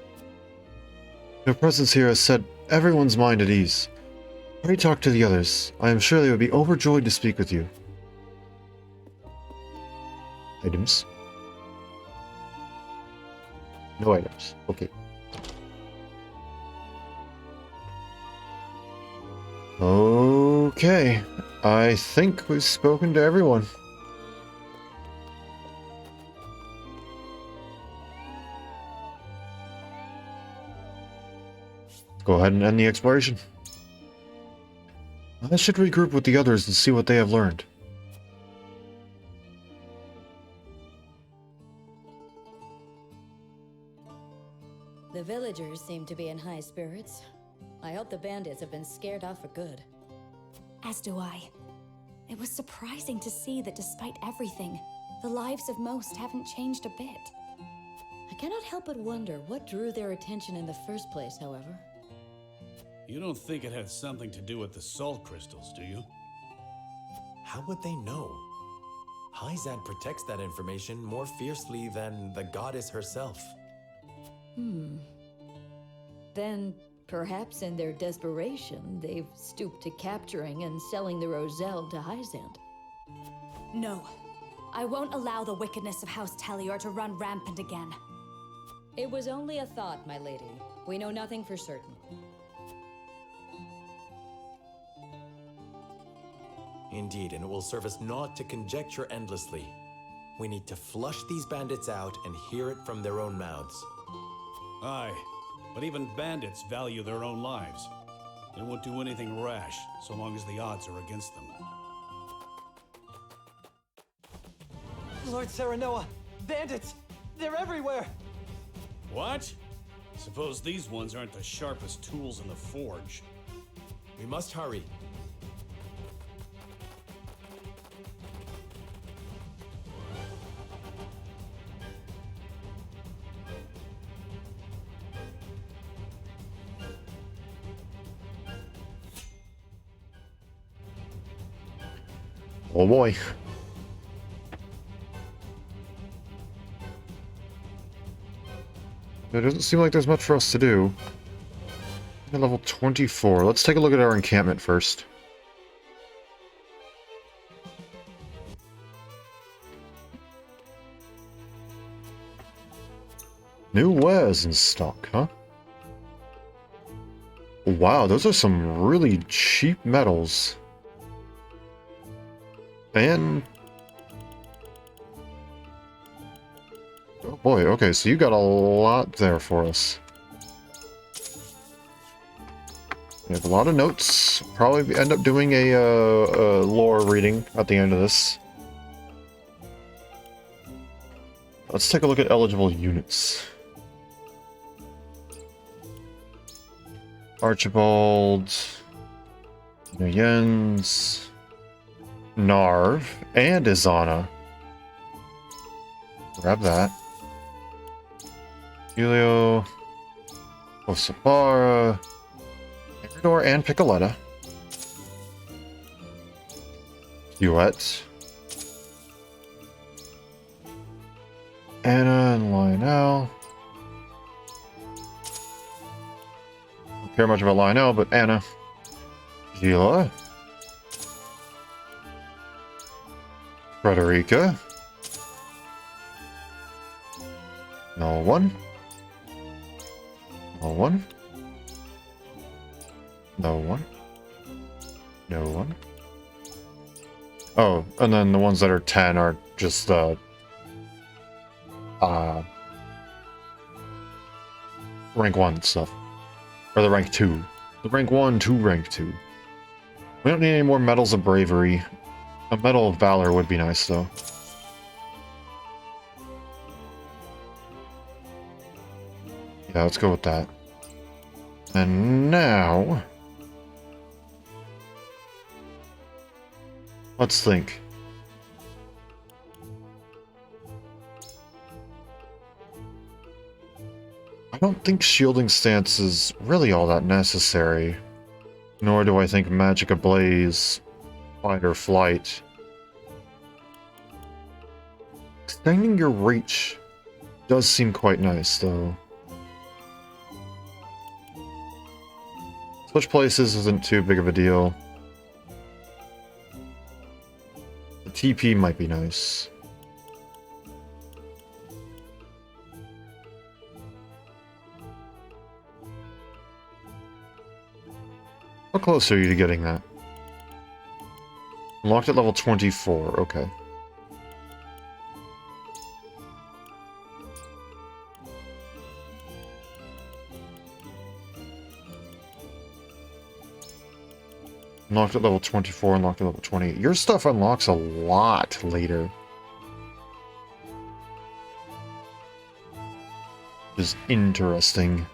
Your presence here has set everyone's mind at ease. Pray talk to the others. I am sure they would be overjoyed to speak with you. Items? No items. Okay. Okay. I think we've spoken to everyone. Go ahead and end the exploration. I should regroup with the others and see what they have learned. The villagers seem to be in high spirits. I hope the bandits have been scared off for good. As do I. It was surprising to see that despite everything, the lives of most haven't changed a bit. I cannot help but wonder what drew their attention in the first place, however. You don't think it had something to do with the salt crystals, do you? How would they know? Hyzad protects that information more fiercely than the goddess herself. Then, perhaps in their desperation, they've stooped to capturing and selling the Roselle to Hyzand. No. I won't allow the wickedness of House Telior to run rampant again. It was only a thought, my lady. We know nothing for certain. Indeed, and it will serve us not to conjecture endlessly. We need to flush these bandits out and hear it from their own mouths. Aye, but even bandits value their own lives. They won't do anything rash, so long as the odds are against them. Lord Serenoa! Bandits! They're everywhere! What? Suppose these ones aren't the sharpest tools in the forge. We must hurry. Oh boy. It doesn't seem like there's much for us to do. At level 24. Let's take a look at our encampment first. New wares in stock, huh? Wow, those are some really cheap metals. And... oh boy, okay, so you got a lot there for us. We have a lot of notes. Probably end up doing a lore reading at the end of this. Let's take a look at eligible units. Archibald, Jens, Narv, and Izana. Grab that. Helio, Osabara, Eridor, and Piccoletta. Duet. Anna and Lionel. Don't care much about Lionel, but Anna. Gila. Frederica. No one. No one. No one. No one. Oh, and then the ones that are 10 are just the rank 1 stuff. Or the rank 2. The rank 1 to rank 2. We don't need any more medals of bravery. A medal of valor would be nice, though. Yeah, let's go with that. And now... let's think. I don't think shielding stance is really all that necessary. Nor do I think magic ablaze, fight or flight. Extending your reach does seem quite nice, though. Switch places isn't too big of a deal. The TP might be nice. How close are you to getting that? Unlocked at level 24, okay. Unlocked at level 24, unlocked at level 28. Your stuff unlocks a lot later. Which is interesting.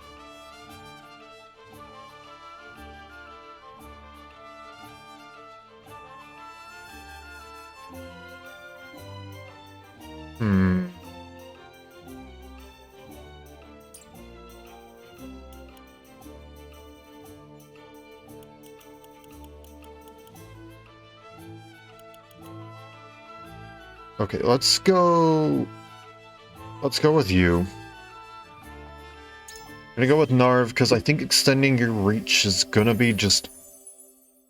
Okay, let's go. Let's go with you. I'm gonna go with Narv because I think extending your reach is gonna be just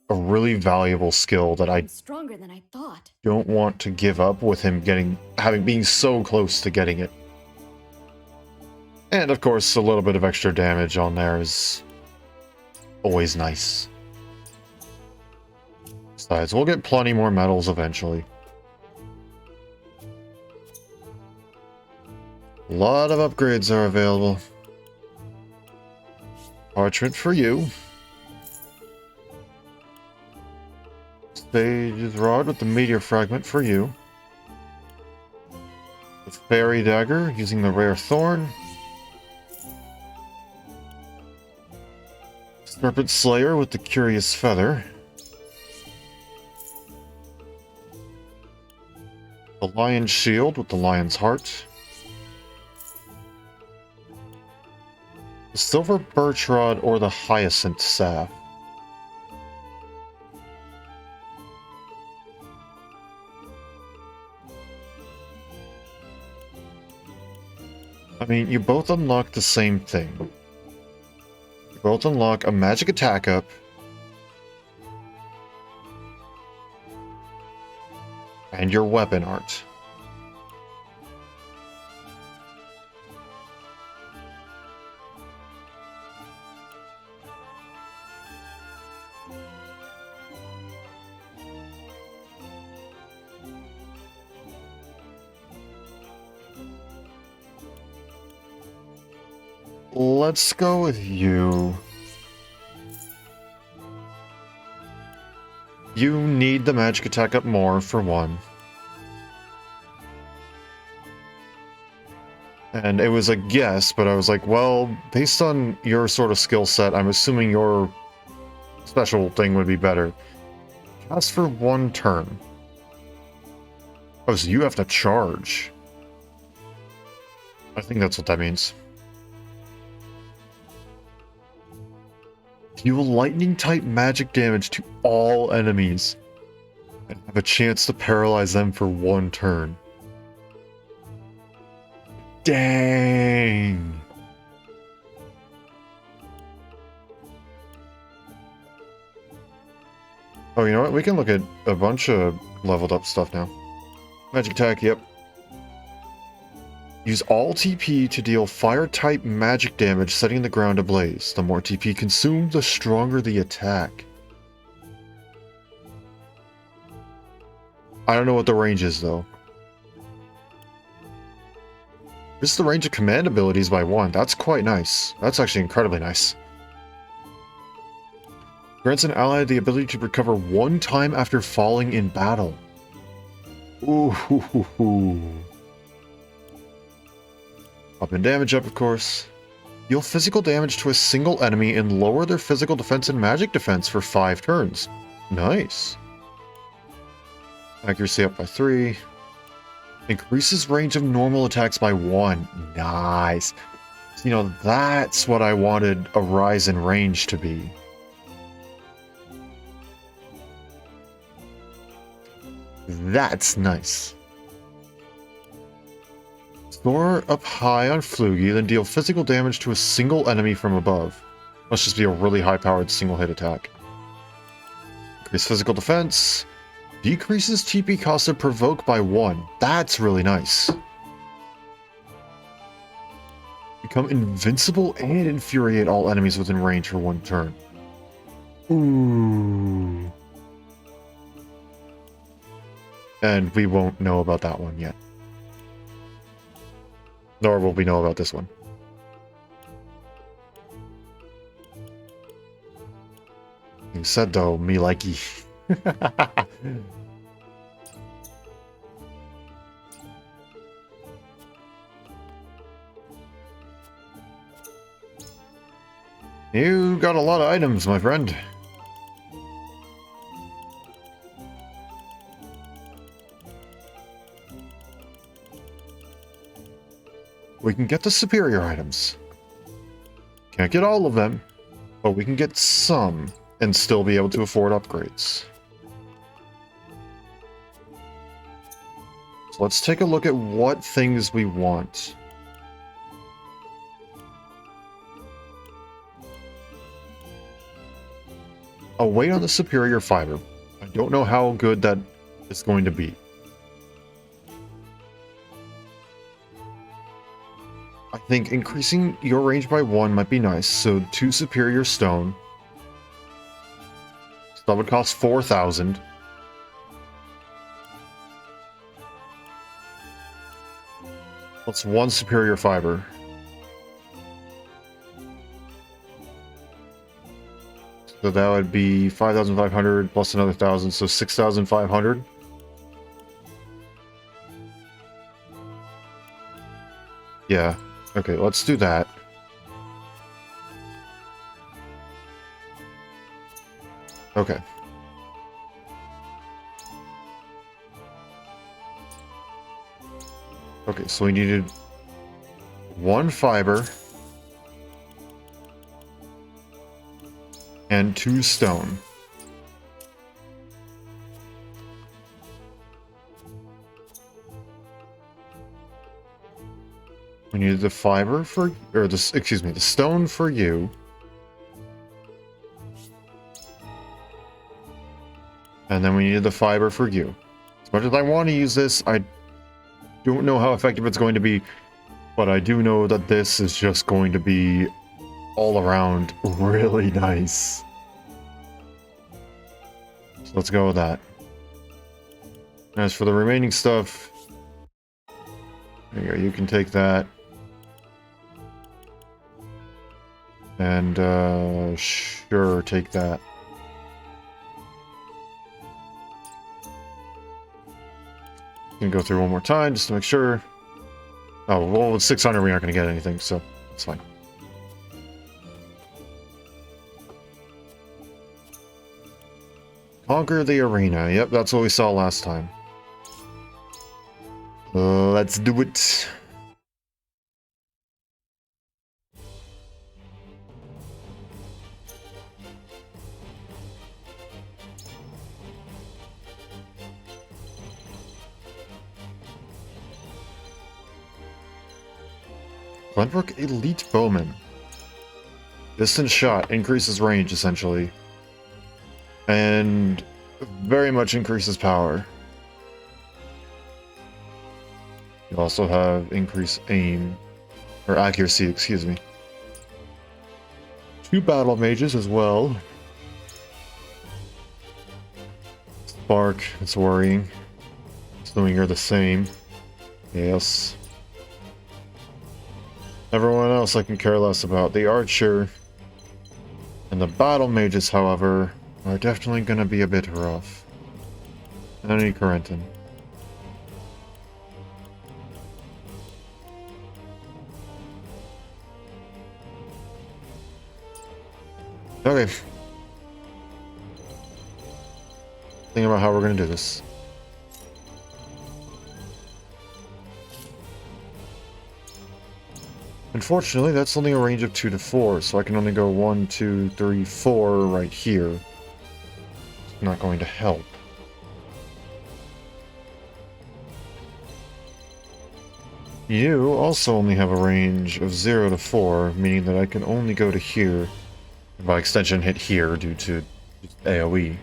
a really valuable skill that I Stronger than I thought. don't want to give up with him being so close to getting it. And of course, a little bit of extra damage on there is always nice. Besides, we'll get plenty more medals eventually. A lot of upgrades are available. Parchment for you. Sage's Rod with the Meteor Fragment for you. The Fairy Dagger using the Rare Thorn. Serpent Slayer with the Curious Feather. The Lion's Shield with the Lion's Heart. The Silver Birch Rod or the Hyacinth Staff. I mean, you both unlock the same thing. You both unlock a magic attack up. And your weapon art. Let's go with you. You need the magic attack up more, for one. And it was a guess, but I was like, well, based on your sort of skill set, I'm assuming your special thing would be better. Just for one turn. Oh, so you have to charge. I think that's what that means. Deal lightning type magic damage to all enemies and have a chance to paralyze them for one turn. Dang! Oh, you know what? We can look at a bunch of leveled up stuff now. Magic attack, yep. Use all TP to deal fire-type magic damage, setting the ground ablaze. The more TP consumed, the stronger the attack. I don't know what the range is, though. This is the range of command abilities by 1. That's quite nice. That's actually incredibly nice. Grants an ally the ability to recover 1 time after falling in battle. Ooh, hoo, hoo, hoo. Up and damage up, of course. Deal physical damage to a single enemy and lower their physical defense and magic defense for 5 turns. Nice. Accuracy up by 3. Increases range of normal attacks by 1. Nice. You know, that's what I wanted a rise in range to be. That's nice. Soar up high on Flugy, then deal physical damage to a single enemy from above. Must just be a really high-powered single-hit attack. Increase physical defense. Decreases TP cost of Provoke by 1. That's really nice. Become invincible and infuriate all enemies within range for 1 turn. Ooh. And we won't know about that one yet. Nor will we know about this one. You said though, me likey. You got a lot of items, my friend. We can get the superior items. Can't get all of them, but we can get some and still be able to afford upgrades. So let's take a look at what things we want. A weight on the superior fiber. I don't know how good that is going to be. I think increasing your range by 1 might be nice, so 2 superior stone. So that would cost 4,000. That's 1 superior fiber. So that would be 5,500 plus another 1,000, so 6,500. Yeah. Okay, let's do that. Okay. Okay, so we needed 1 fiber and 2 stone. We needed the fiber for, or the, excuse me, the stone for you. And then we needed the fiber for you. As much as I want to use this, I don't know how effective it's going to be, but I do know that this is just going to be all around really nice. So let's go with that. As for the remaining stuff, there you go, you can take that. And, sure, take that. Gonna go through one more time just to make sure. Oh, well, with 600 we aren't gonna get anything, so it's fine. Conquer the arena. Yep, that's what we saw last time. Let's do it. Glenbrook Elite Bowman. Distant shot increases range, essentially. And very much increases power. You also have increased aim, or accuracy, excuse me. 2 battle mages as well. Spark, it's worrying. Assuming you're the same. Yes. Everyone else I can care less about. The archer and the battle mages, however, are definitely going to be a bit rough. Any Corentin. Okay. Think about how we're going to do this. Unfortunately, that's only a range of 2 to 4, so I can only go 1, 2, 3, 4 right here. It's not going to help. You also only have a range of 0 to 4, meaning that I can only go to here, and by extension hit here due to AoE.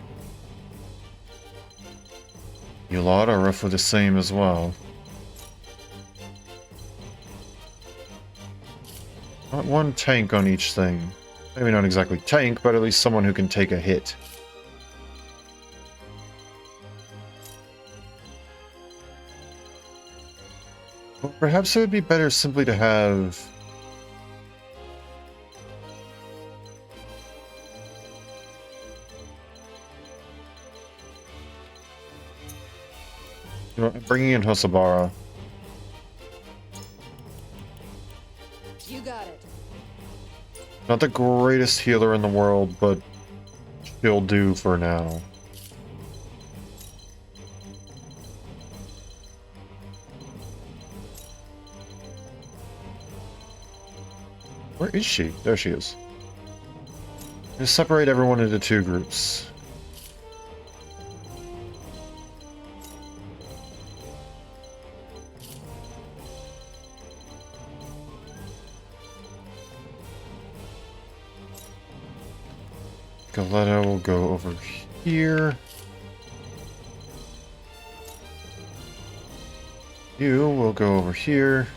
You lot are roughly the same as well. Not one tank on each thing. Maybe not exactly tank, but at least someone who can take a hit. Well, perhaps it would be better simply to have... You know, bringing in Hosabara. You got it. Not the greatest healer in the world, but she'll do for now. Where is she? There she is. Just separate everyone into 2 groups. Galetta will go over here. You will go over here.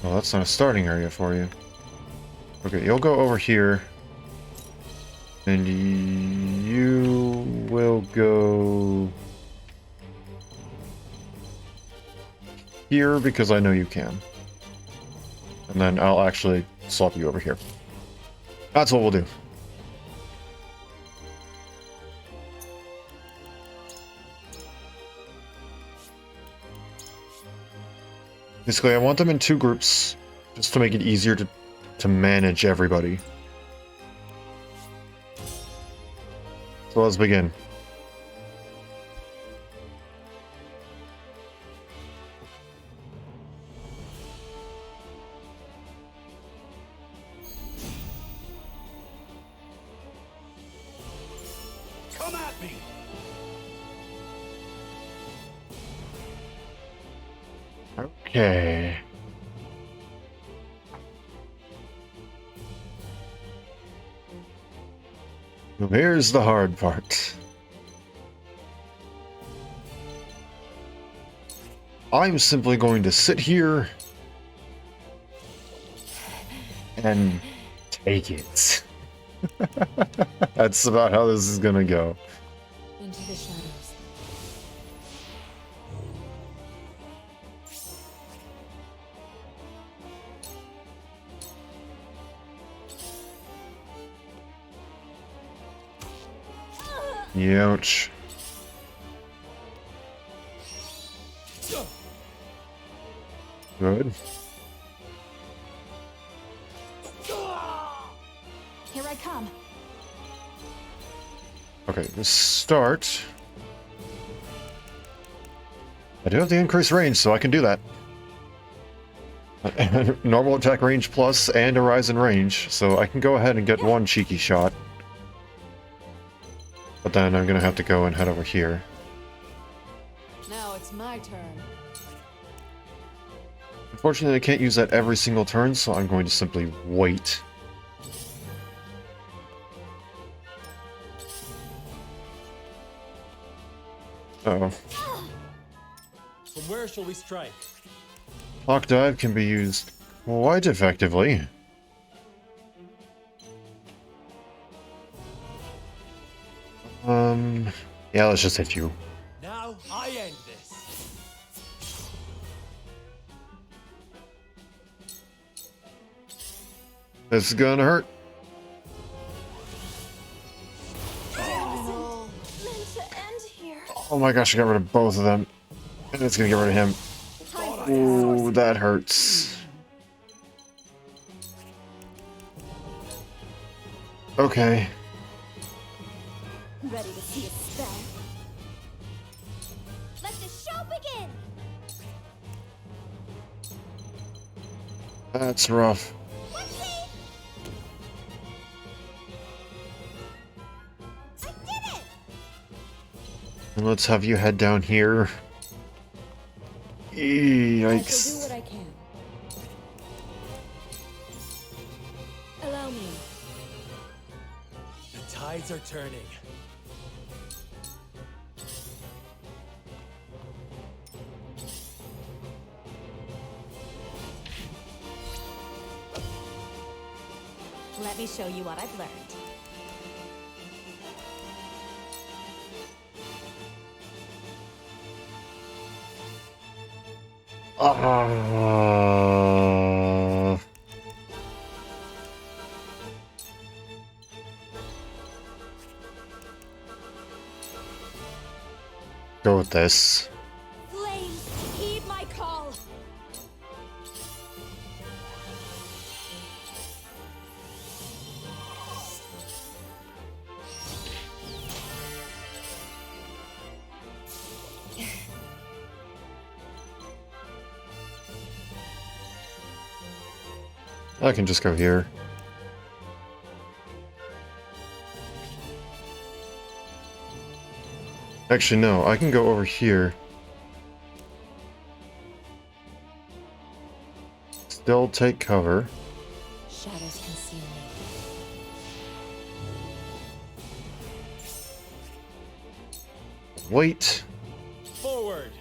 Well, that's not a starting area for you. Okay, you'll go over here. And you will go here because I know you can. And then I'll actually swap you over here. That's what we'll do. Basically, I want them in 2 groups, just to make it easier to manage everybody. So let's begin. Come at me! Okay. So here's the hard part. I'm simply going to sit here and take it. That's about how this is gonna go. Into the shadows. Ouch. Good. Here I come. Okay, to start. I do have the increased range, so I can do that. Normal attack range plus and a rise in range, so I can go ahead and get one cheeky shot. But then I'm gonna have to go and head over here. Now it's my turn. Unfortunately, I can't use that every single turn, so I'm going to simply wait. Uh-oh. From where shall we strike? Lock dive can be used quite effectively. Yeah, let's just hit you. Now I end this. This is gonna hurt. Meant to end here. Oh my gosh, I got rid of both of them. And it's gonna get rid of him. Ooh, that hurts. Okay. Ready to see a spell? Let the show begin! That's rough. Whoopsie! I did it! And let's have you head down here. I shall do Yikes. what I can. Allow me. The tides are turning. Let me show you what I've learned. Go with this. Flames, heed my call! I can just go here. Actually, no, I can go over here. Still take cover. Shadows conceal me. wait. Forward.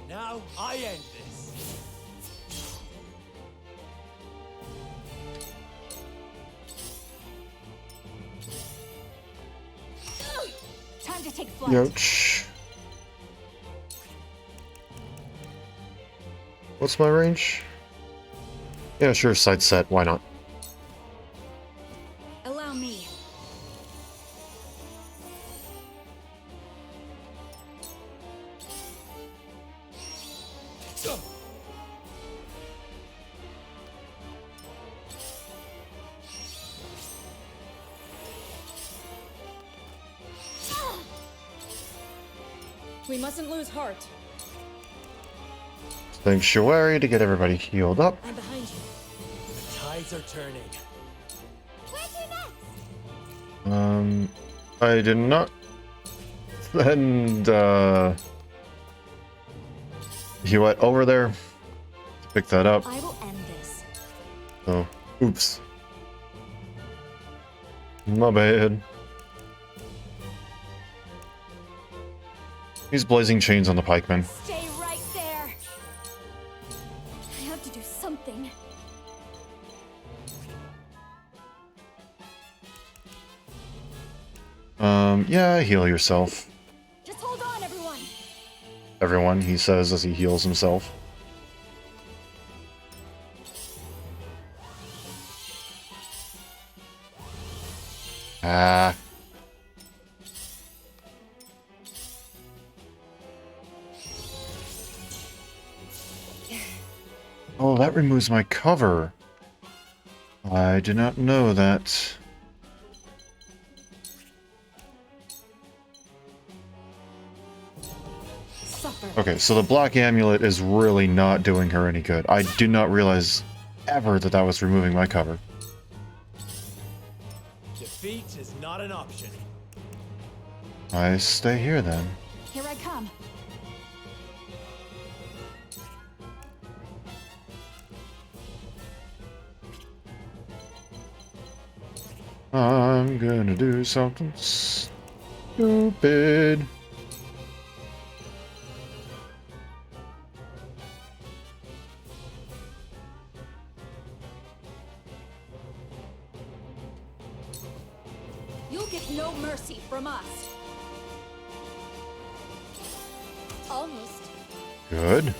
Now I end this. Time to take flight. Ouch. What's my range? Yeah, sure, side set, why not? Allow me. We mustn't lose heart. Sanctuary to get everybody healed up. I'm behind you. The tides are turning. Where's your next? I did not send, he went over there to pick that up. I will end this. So, oops. My bad. He's blazing chains on the pikemen. Stay right there. I have to do something. Yeah, heal yourself. Just hold on, everyone. Everyone, he says as he heals himself. Ah. Oh, that removes my cover. I did not know that. Okay, so the black amulet is really not doing her any good. I did not realize ever that that was removing my cover. Defeat is not an option. I stay here then. Here I come. I'm gonna do something stupid. You'll get no mercy from us. Almost. Good.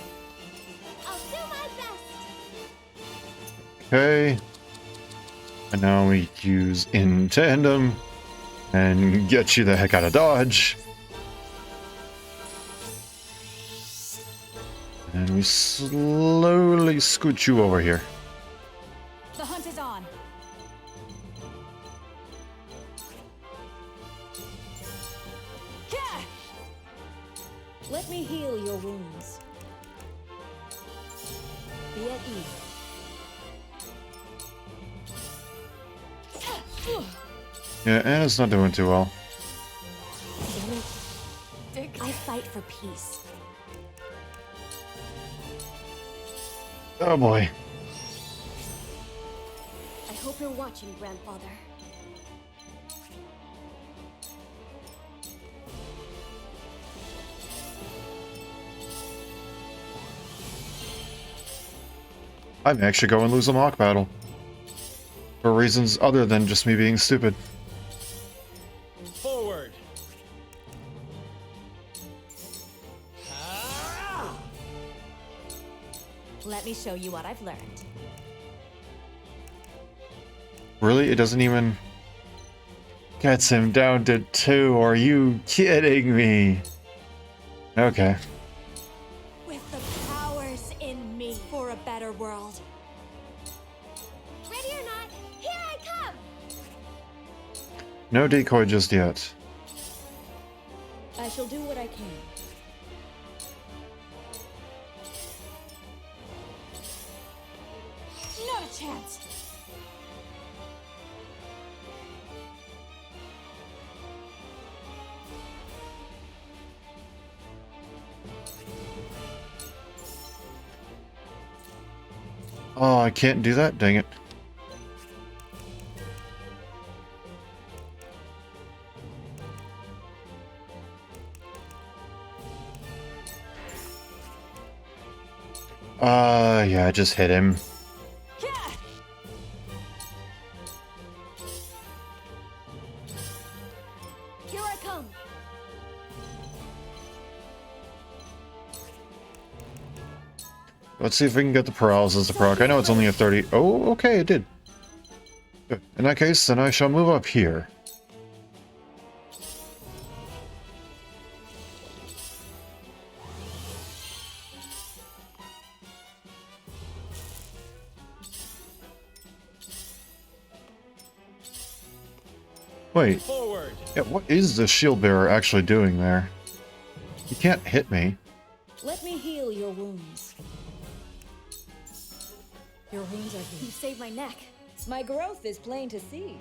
I'll do my best. Okay. And now we use in tandem and get you the heck out of dodge. And we slowly scoot you over here. The hunt is on. Yeah! Let me heal your wounds. Be at ease. Yeah, Anna's not doing too well. I fight for peace. Oh boy. I hope you're watching, Grandfather. I may actually go and lose a mock battle. For reasons other than just me being stupid. Forward. Let me show you what I've learned. Really? It doesn't even... Gets him down to 2. Are you kidding me? Okay. With the powers in me for a better world. Ready or not, here I come! No decoy just yet. I shall do what I can. Not a chance. Oh, I can't do that? Dang it. Yeah, I just hit him. Here I come. Let's see if we can get the paralysis to proc. I know it's only a 30. Oh, okay, it did. Good. In that case, then I shall move up here. Wait. Forward. Yeah, what is the shield bearer actually doing there? He can't hit me. Let me heal your wounds. Your wounds are You healed. saved my neck. My growth is plain to see.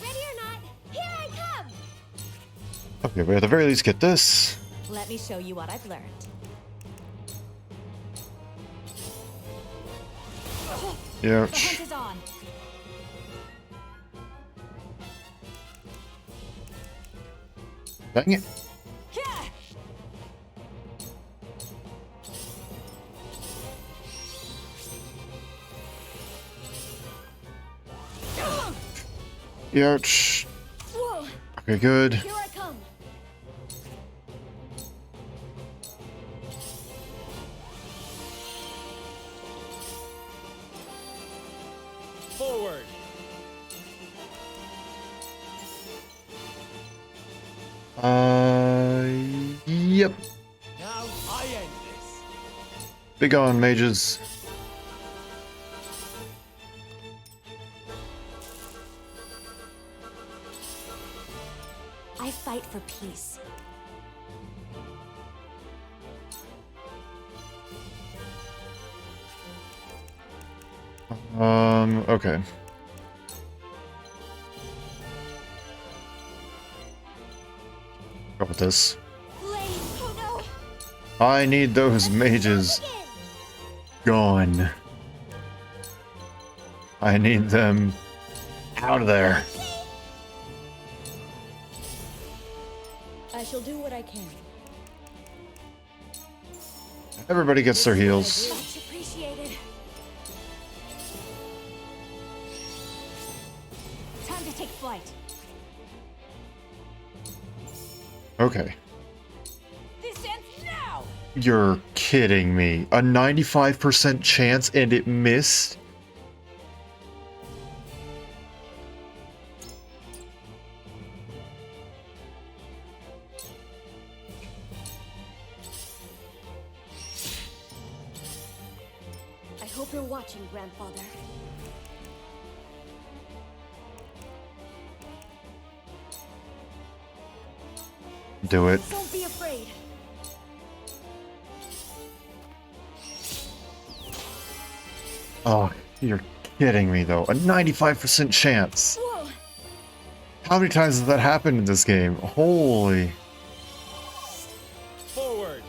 Ready or not, here I come. Okay, but at the very least get this. Let me show you what I've learned. The Ouch. hunt is on. Dang it. Ouch. Whoa, Okay, good. here I come. Forward. Yep. Now I end this. Big on, mages. I fight for peace. Okay. Go with this. Blade, oh I need those mages gone. I need them out of there. I shall do what I can. Everybody gets their heals. Much appreciated. Time to take flight. Okay. This ends now. You're kidding me. A 95% chance and it missed? I hope you're watching, Grandfather. Do it. Don't be afraid. Oh, you're kidding me though. A 95% chance. Whoa. How many times has that happened in this game? Holy. Forward.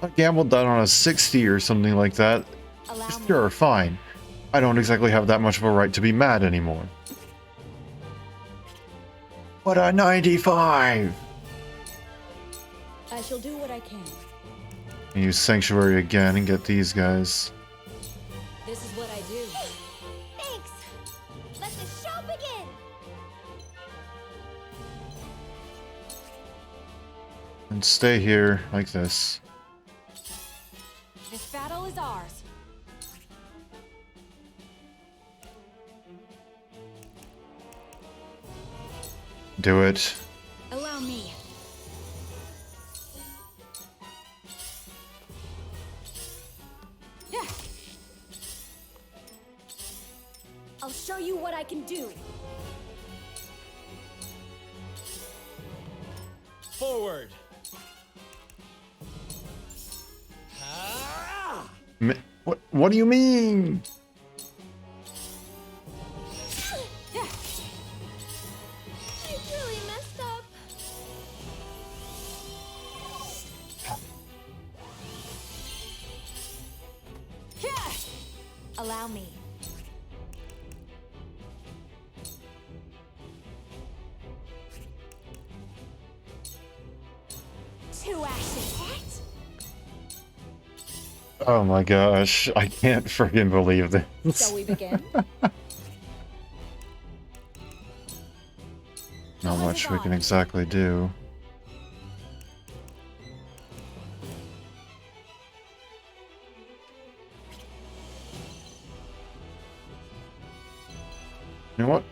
I gambled that on a 60 or something like that. Sure, fine. I don't exactly have that much of a right to be mad anymore. But a 95! I shall do what I can. Use Sanctuary again and get these guys. This is what I do. Thanks. Let the show begin. And stay here like this. This battle is ours. Do it. Allow me. Yeah. I'll show you what I can do. Forward. What do you mean? I really messed up. Allow me. to ashes. What? Oh my gosh, I can't friggin' believe this. Shall we begin? Not much we can exactly do. You know what?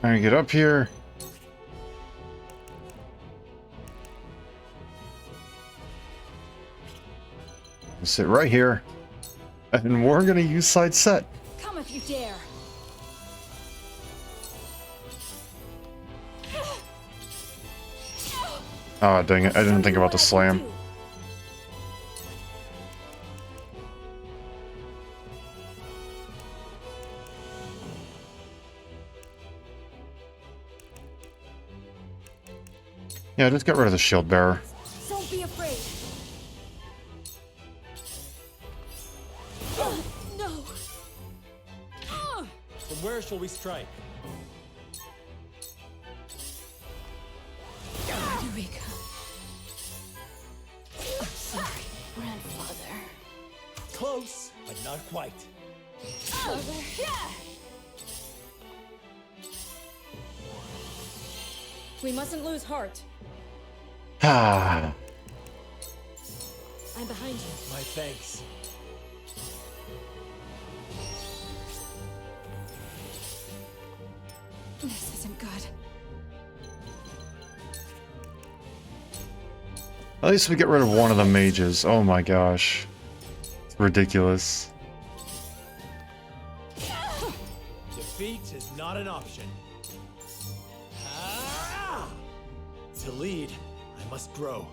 I'm gonna get up here. We'll sit right here. And we're gonna use side set. Come if you dare. Oh, dang it. I didn't think about the slam. Yeah, just get rid of the shield bearer. Don't be afraid. No. From where shall we strike? Eureka. I'm sorry, grandfather. Close, but not quite. We mustn't lose heart. Ah. I'm behind you. My thanks. This isn't good. At least we get rid of one of the mages. Oh my gosh. It's ridiculous. Defeat is not an option. Ah! To lead, I must grow.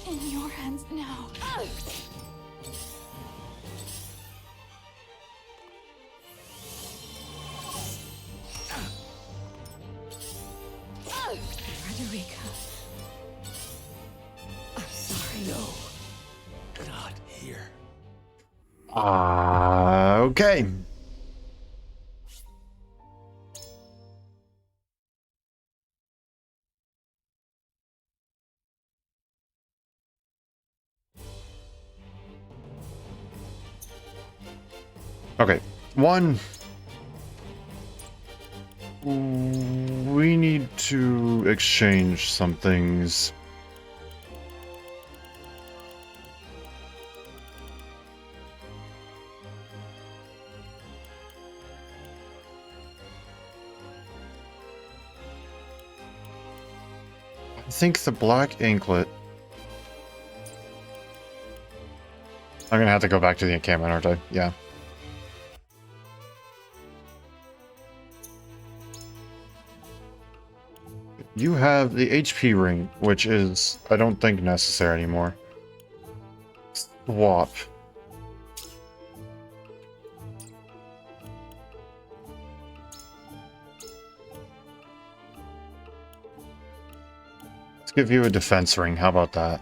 In your hands now. Frederica. I'm sorry. No, not here. Okay. Okay. One. We need to exchange some things. I think the black anklet. I'm gonna have to go back to the encampment, aren't I? Yeah. You have the HP ring, which is, I don't think, necessary anymore. Swap. Let's give you a defense ring. How about that?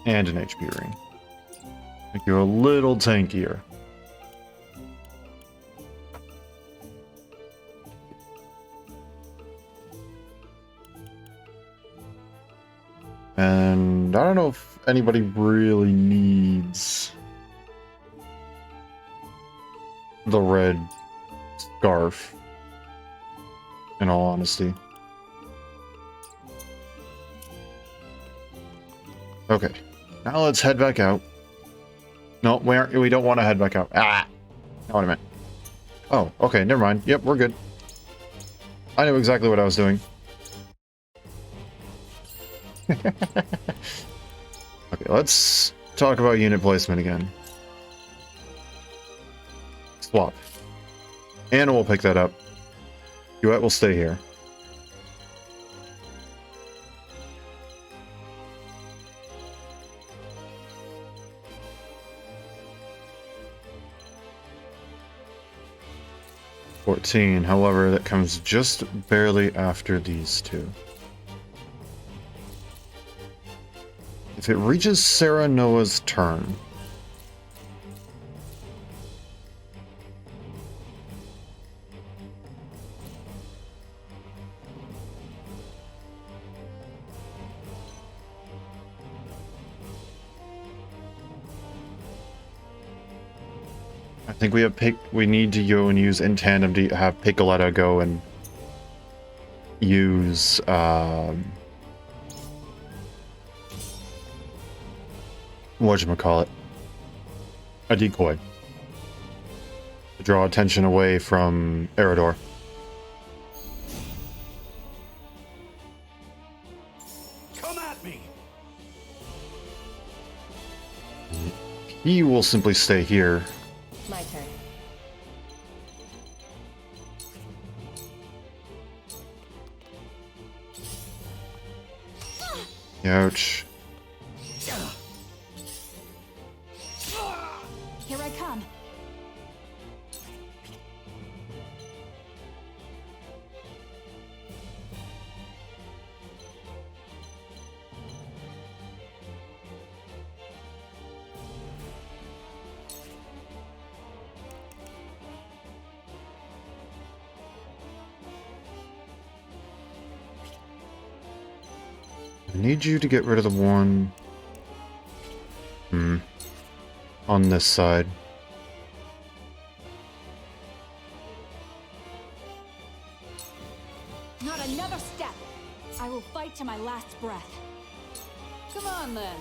And an HP ring. Make you a little tankier. And I don't know if anybody really needs the red scarf, in all honesty. Okay, now let's head back out. No, we don't want to head back out. Ah! Not what I meant. Oh, okay, never mind. Yep, we're good. I knew exactly what I was doing. Okay, let's talk about unit placement again. Swap. Anna will pick that up. Duet will stay here. However, that comes just barely after these two. If it reaches Sarah Noah's turn, I think we need to go and use in tandem to have Piccoletta go and use whatchamacallit, a decoy to draw attention away from Eridor. Come at me. He will simply stay here. My turn. Ouch. Here I come. I need you to get rid of the one on this side. Not another step. I will fight to my last breath. Come on then.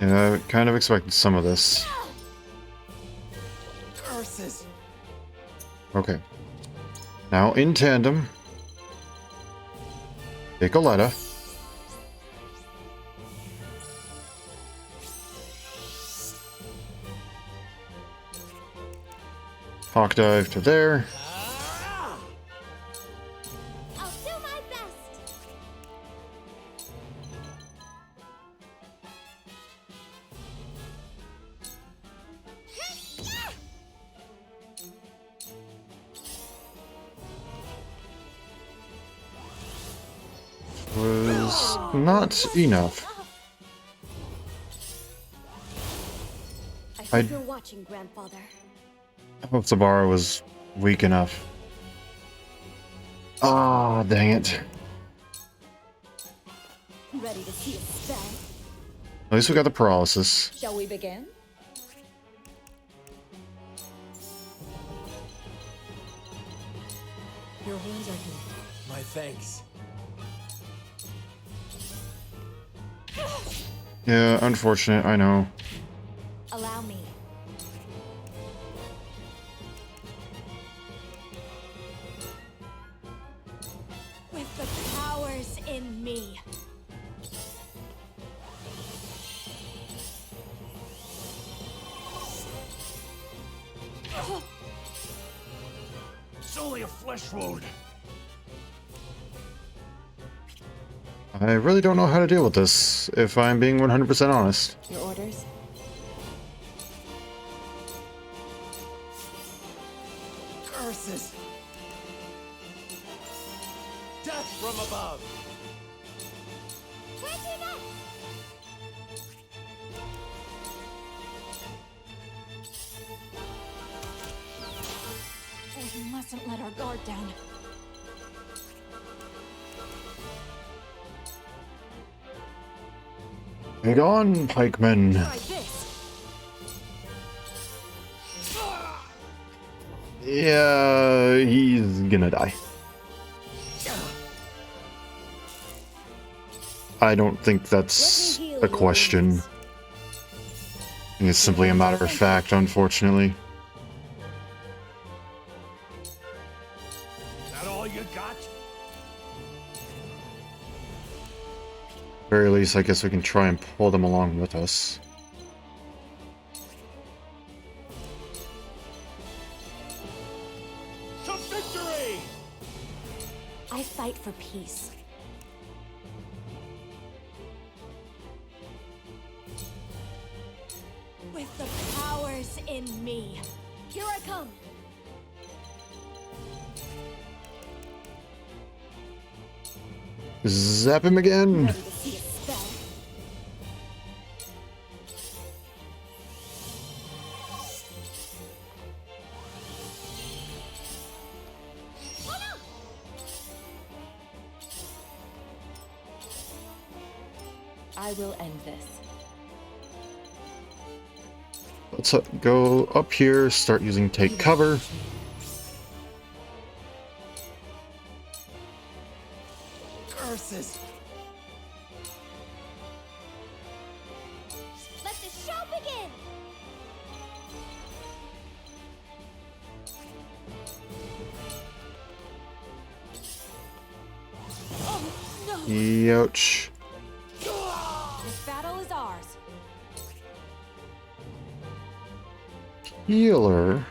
Yeah, I kind of expected some of this. Curses. Okay. Now in tandem, Piccoletta. Hawk dive to there. I'll do my best. Was not enough. I I- hope you're watching, Grandfather. I hope Sabara was weak enough. Ah, dang it. Ready to see a spell? At least we got the paralysis. Shall we begin? Your wounds are healed. My thanks. Yeah, unfortunate, I know. Allow me. With the powers in me. It's only a flesh wound. I really don't know how to deal with this, if I'm being 100% honest. Your orders? Curses. Death from above. Where's your neck? We mustn't let our guard down. Hang on, pikemen. Try this. Yeah, he's gonna die. I don't think that's a question. I think it's simply a matter of fact, unfortunately. That all you got? Very least, I guess we can try and pull them along with us. To victory! I fight for peace. With the powers in me. Here I come. Zap him again! Ready to see a spell? I will end this. Let's go up here, start using take cover. Curses! Let the show begin! Oh, no! Youch. This battle is ours. Healer.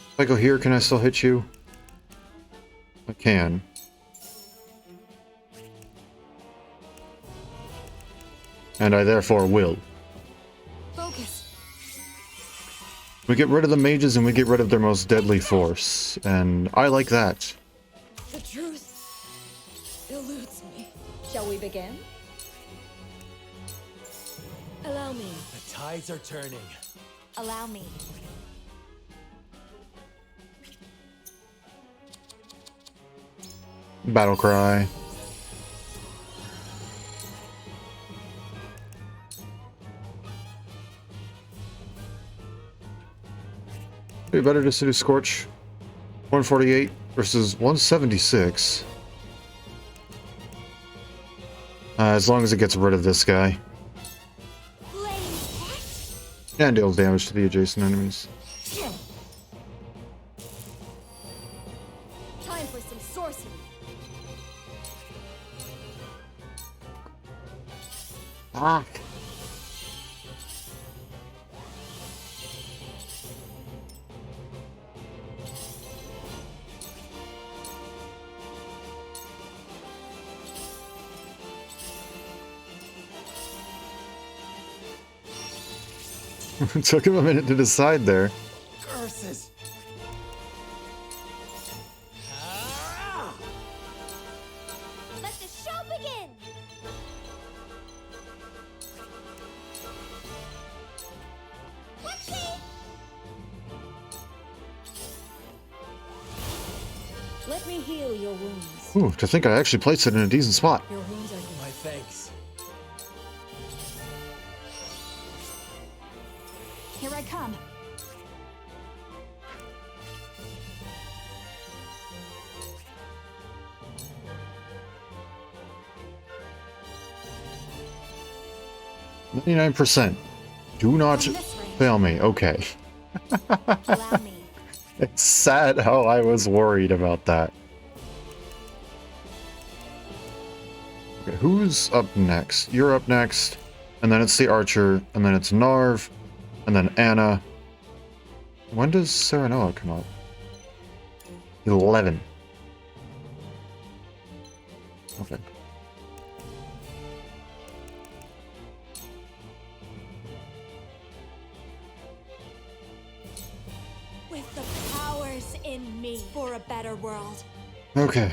If I go here, can I still hit you? I can. And I therefore will. Focus. We get rid of the mages and we get rid of their most deadly force. And I like that. The truth eludes me. Shall we begin? Allow me. The tides are turning. Allow me. Battle cry. Be better just to do Scorch. 148 versus 176. As long as it gets rid of this guy. And deals damage to the adjacent enemies. Time for some sorcery. Ah. It took him a minute to decide there. Curses! Let the show begin! Whoopsie! Let me heal your wounds. Ooh, to think I actually placed it in a decent spot. Your wounds are My thanks. Here I come. %. Do not fail me. Okay. Allow me. It's sad how I was worried about that. Okay, who's up next? You're up next, and then it's the archer, and then it's Narv, and then Anna. When does Serenoa come up? 11. Okay. With the powers in me for a better world. Okay.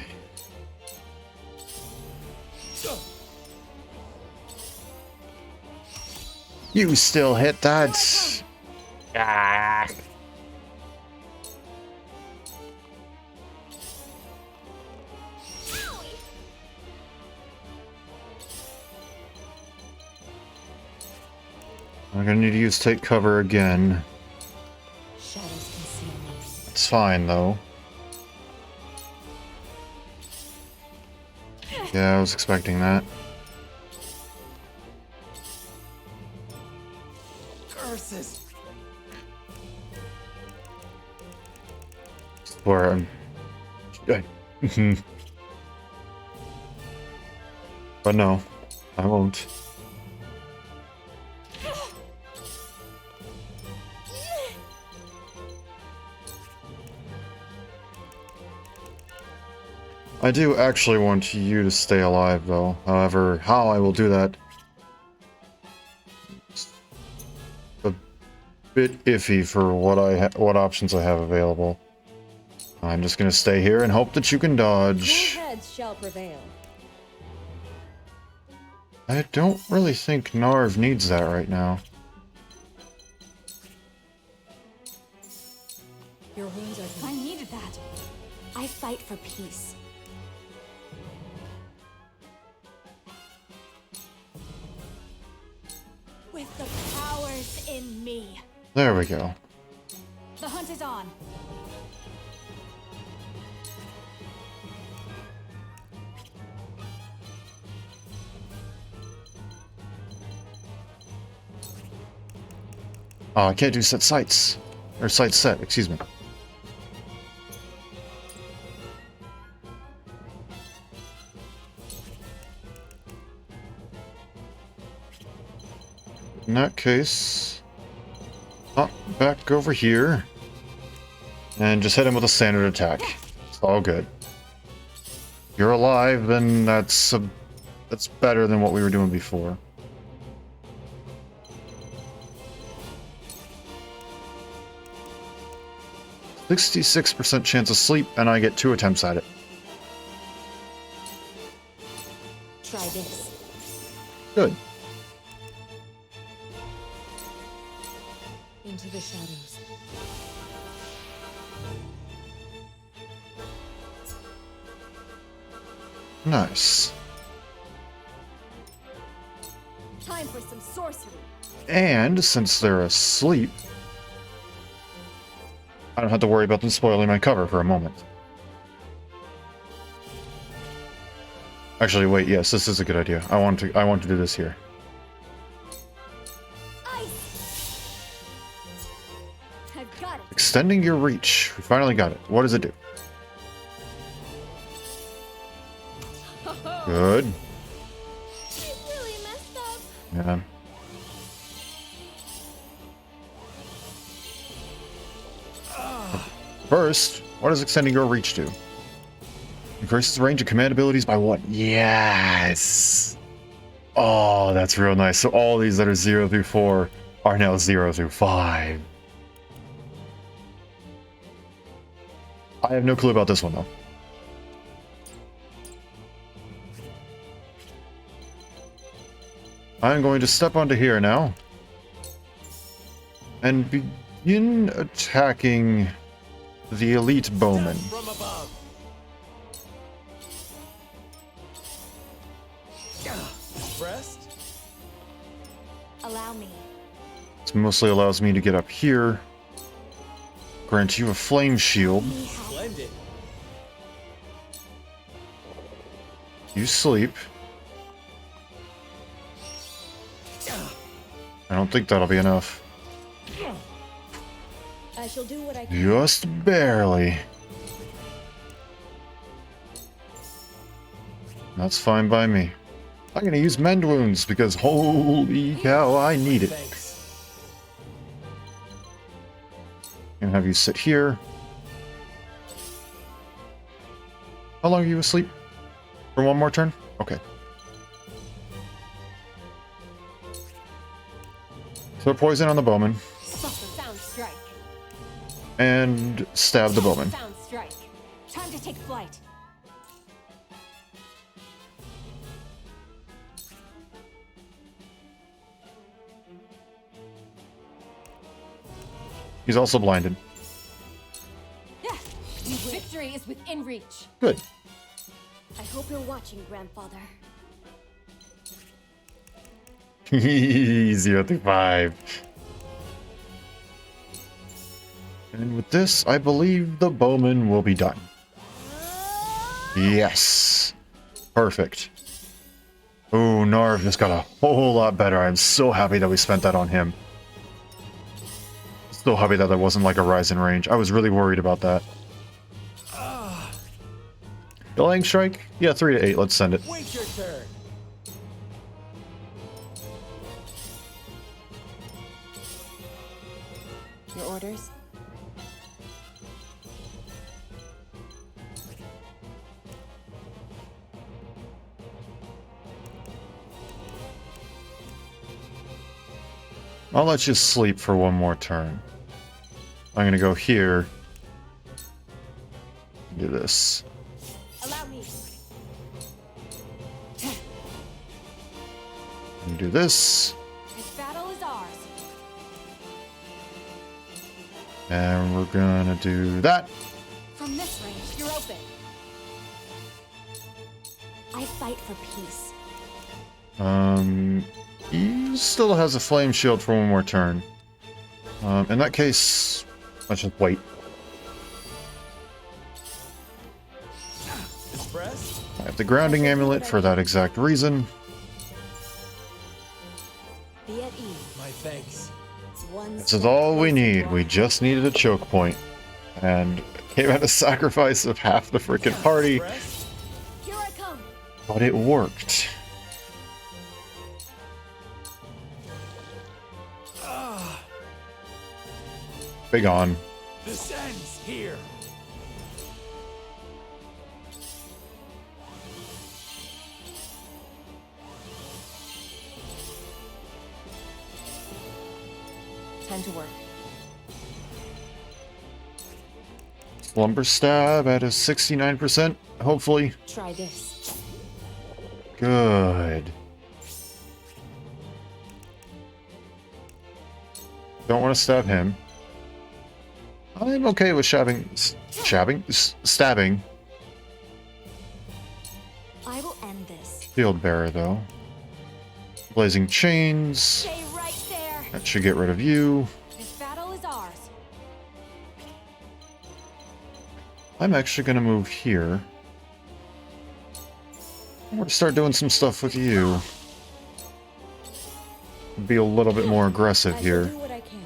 You still hit that. Ah. I'm gonna need to use take cover again. It's fine though. Yeah, I was expecting that. Curses! Where I'm... But no, I won't. I do actually want you to stay alive, though. However, how I will do that is a bit iffy for what options I have available. I'm just gonna stay here and hope that you can dodge. Your heads shall prevail. I don't really think Narv needs that right now. Your wounds are... I needed that. I fight for peace. With the powers in me. There we go. The hunt is on. Oh, I can't do set sights. Or sight set, excuse me. In that case, hop back over here and just hit him with a standard attack. It's all good. If you're alive, then that's better than what we were doing before. %66% chance of sleep, and I get 2 attempts at it. Try this. Good. Into the shadows. Nice. Time for some sorcery. And since they're asleep, I don't have to worry about them spoiling my cover for a moment. Actually, wait, yes, this is a good idea. I want to do this here. I've got it. Extending your reach. We finally got it. What does it do? Good. I really messed up. Yeah. First, what does extending your reach do? Increases the range of command abilities by 1. Yes! Oh, that's real nice. So all these that are 0 through 4 are now 0 through 5. I have no clue about this one, though. I'm going to step onto here now and begin attacking the elite bowman. From above. Rest? Allow me. This mostly allows me to get up here. Grant you a flame shield. Splendid. You sleep. I don't think that'll be enough. I shall do what I can. Just barely. That's fine by me. I'm gonna use mend wounds because holy cow, I need it. Thanks. Gonna have you sit here. How long are you asleep? For one more turn? Okay. So poison on the bowman. Sound strike. And stab the bowman. Sound strike. Time to take flight. He's also blinded. Victory is within reach. Good. I hope you're watching, Grandfather. 0 through 5. And with this, I believe the bowman will be done. Yes. Perfect. Oh, Narv just got a whole lot better. I'm so happy that we spent that on him. So happy that wasn't like a rise in range. I was really worried about that. Delaying strike? Yeah, 3 to 8. Let's send it. Wait your turn. Your orders? I'll let you sleep for one more turn. I'm gonna go here. Do this. Allow me. And do this. This battle is ours. And we're gonna do that. From this range, you're open. I fight for peace. He still has a flame shield for one more turn. In that case, let's just wait. I have the grounding amulet for that exact reason. Be at ease. My thanks. This is all we need. We just needed a choke point. And it came at a sacrifice of half the freaking party. Here I come. But it worked. Big on. This ends here. Time to work. Slumber stab at a 69%, hopefully. Try this. Good. Don't want to stab him. I'm okay with stabbing. I will end this. Field bearer, though. Blazing chains. Stay right there. That should get rid of you. This battle is ours. I'm actually going to move here. I'm going to start doing some stuff with you. Be a little bit more aggressive here. Do what I can.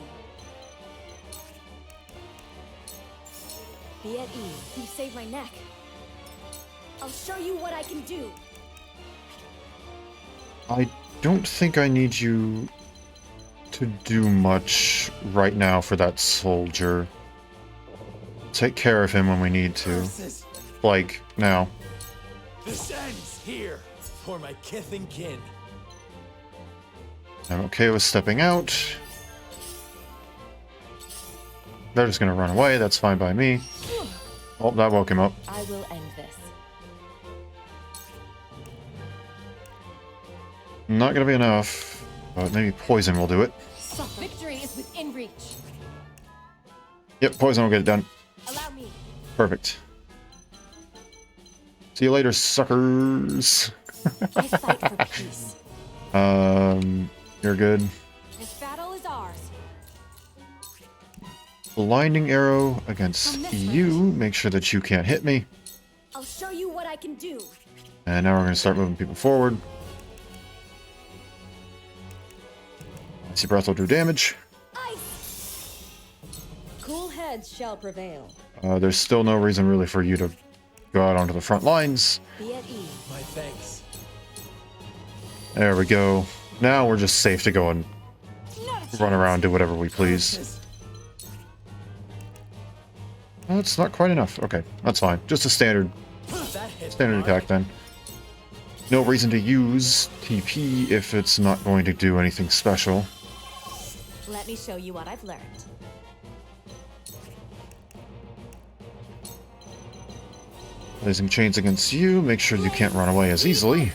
Be at ease. You saved my neck. I'll show you what I can do. I don't think I need you to do much right now for that soldier. Take care of him when we need to. Like, now. This ends here for my kith and kin. I'm okay with stepping out. They're just gonna run away, that's fine by me. Oh, that woke him up. I will end this. Not gonna be enough, but maybe poison will do it. Victory is within reach. Yep, poison will get it done. Allow me. Perfect. See you later, suckers. I fight for peace. You're good. This battle is ours. Blinding arrow against you. Make sure that you can't hit me. I'll show you what I can do. And now we're going to start moving people forward. Icy breath will do damage. Cool heads shall prevail. There's still no reason really for you to go out onto the front lines. Be at ease. My thanks. There we go. Now we're just safe to go and run around, do whatever we please. That's not quite enough. Okay, that's fine. Just a standard attack then. No reason to use TP if it's not going to do anything special. Let me show you what I've learned. Blazing chains against you. Make sure you can't run away as easily.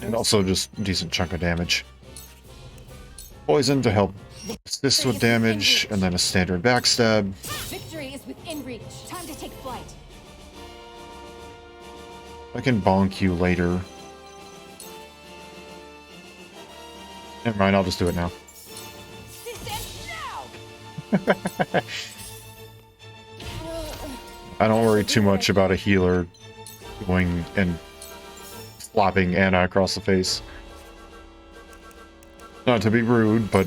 And also just a decent chunk of damage. Poison to help assist with damage, and then a standard backstab. Victory is within reach. Time to take flight. I can bonk you later. Never mind, I'll just do it now. I don't worry too much about a healer going and slapping Anna across the face. Not to be rude, but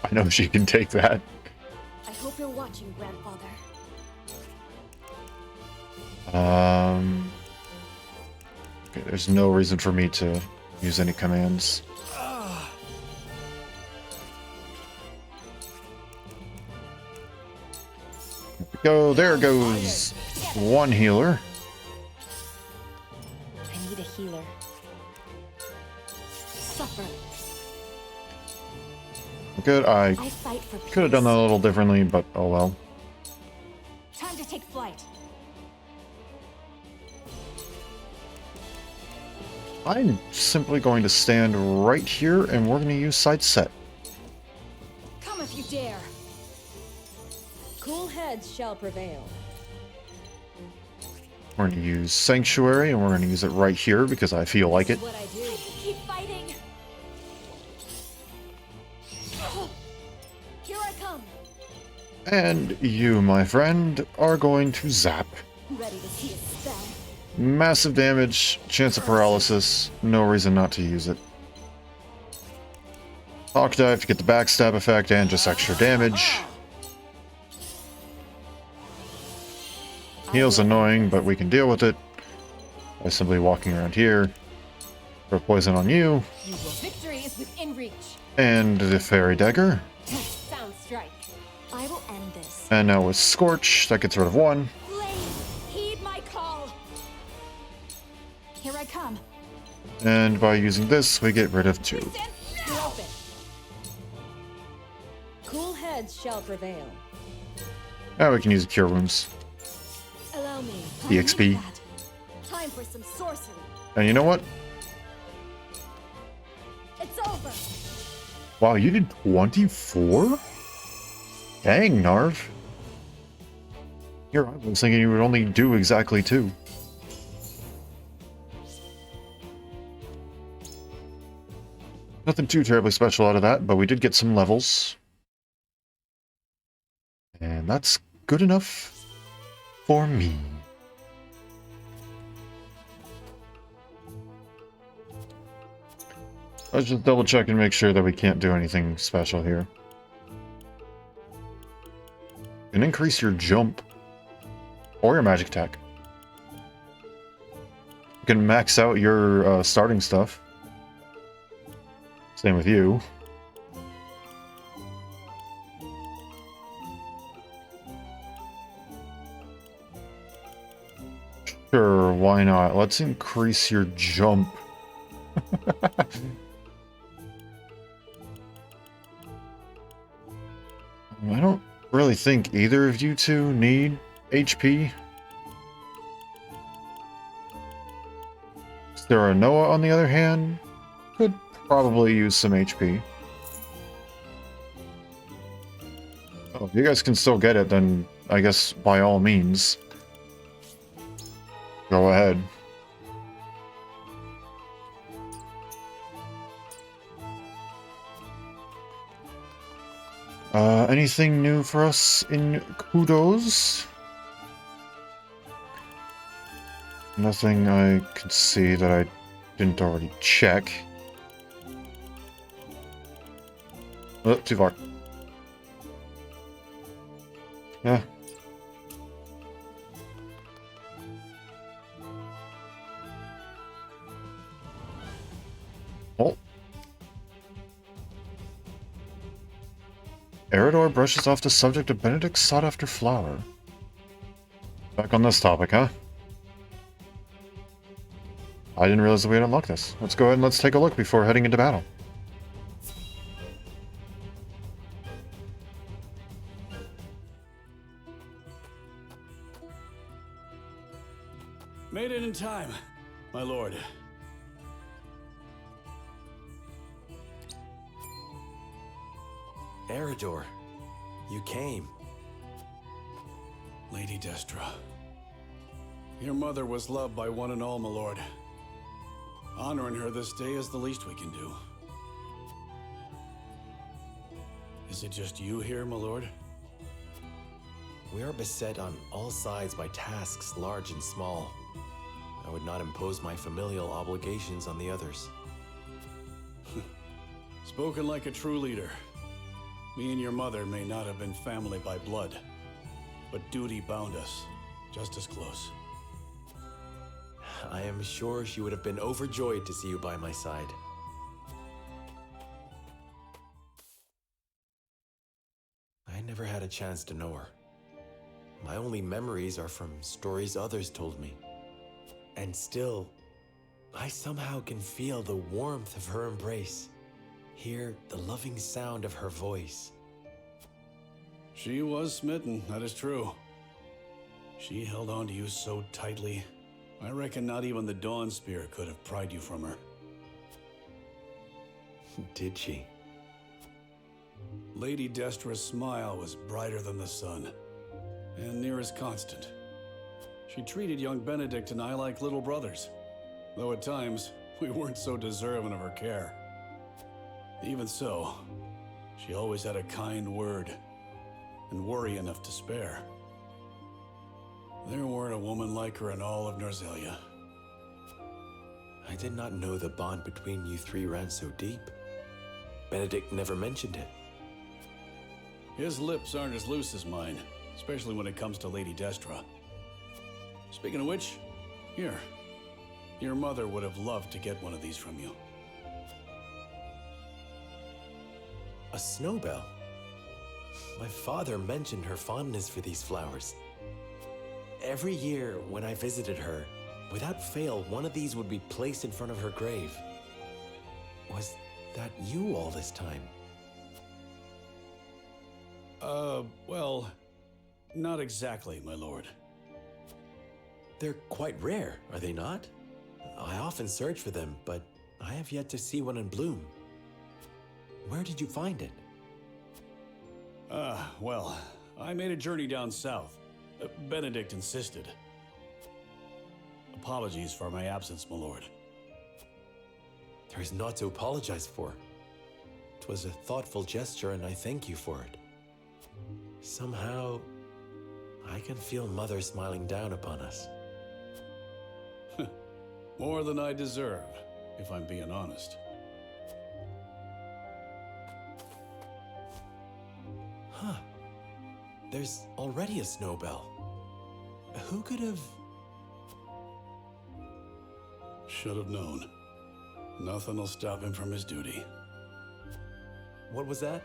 I know she can take that. I hope you're watching, Grandfather. Okay, there's no reason for me to use any commands. There we go, there goes one healer. I need a healer. Suffer. Good, I fight for peace. could have done that a little differently, but oh well. Time to take flight. I'm simply going to stand right here and we're going to use side set. Come if you dare. Cool heads shall prevail. We're going to use Sanctuary and we're going to use it right here because I feel like it. What I do. Keep fighting. Here I come. And you, my friend, are going to zap. Ready to see a spell. Massive damage, chance of paralysis, no reason not to use it. Hawk Dive to get the backstab effect and just extra damage. Heal's annoying, but we can deal with it by simply walking around here. Throw poison on you. Victory is within reach. And the Fairy Dagger. Sound strike. I will end this. And now with Scorch, that gets rid of one. Heed my call. Here I come. And by using this, we get rid of two. You're open. Cool heads shall prevail. Now we can use Cure Wounds. Allow me. EXP. Time for some sorcery. And you know what? It's over. Wow, you did 24? Dang, Narv. Here, I was thinking you would only do exactly 2. Nothing too terribly special out of that, but we did get some levels. And that's good enough for me. Let's just double check and make sure that we can't do anything special here. You can increase your jump or your magic attack. You can max out your starting stuff. Same with you. Sure, why not? Let's increase your jump. I don't really think either of you two need HP. Sarah Noah, on the other hand, could probably use some HP. Oh, if you guys can still get it, then I guess by all means, go ahead. Anything new for us in Kudos? Nothing I could see that I didn't already check. Oh, too far. Yeah. Oh. Eridor brushes off the subject of Benedict's sought-after flower. Back on this topic, huh? I didn't realize that we had unlocked this. Let's go ahead and let's take a look before heading into battle. Made it in time, my lord. Eridor, you came. Lady Destra. Your mother was loved by one and all, my lord. Honoring her this day is the least we can do. Is it just you here, my lord? We are beset on all sides by tasks large and small. I would not impose my familial obligations on the others. Spoken like a true leader. Me and your mother may not have been family by blood, but duty bound us just as close. I am sure she would have been overjoyed to see you by my side. I never had a chance to know her. My only memories are from stories others told me. And still, I somehow can feel the warmth of her embrace, hear the loving sound of her voice. She was smitten, that is true. She held on to you so tightly, I reckon not even the Dawn Spear could have pried you from her. Did she? Lady Destra's smile was brighter than the sun, and near as constant. She treated young Benedict and I like little brothers, though at times we weren't so deserving of her care. Even so, she always had a kind word, and worry enough to spare. There weren't a woman like her in all of Narzelia. I did not know the bond between you three ran so deep. Benedict never mentioned it. His lips aren't as loose as mine, especially when it comes to Lady Destra. Speaking of which, here. Your mother would have loved to get one of these from you. A snowbell? My father mentioned her fondness for these flowers. Every year when I visited her, without fail, one of these would be placed in front of her grave. Was that you all this time? Well, not exactly, my lord. They're quite rare, are they not? I often search for them, but I have yet to see one in bloom. Where did you find it? Well, I made a journey down south. Benedict insisted. Apologies for my absence, my lord. There is naught to apologize for. It was a thoughtful gesture, and I thank you for it. Somehow, I can feel Mother smiling down upon us. More than I deserve, if I'm being honest. Huh. There's already a snowbell. Who could have... Should have known. Nothing will stop him from his duty. What was that?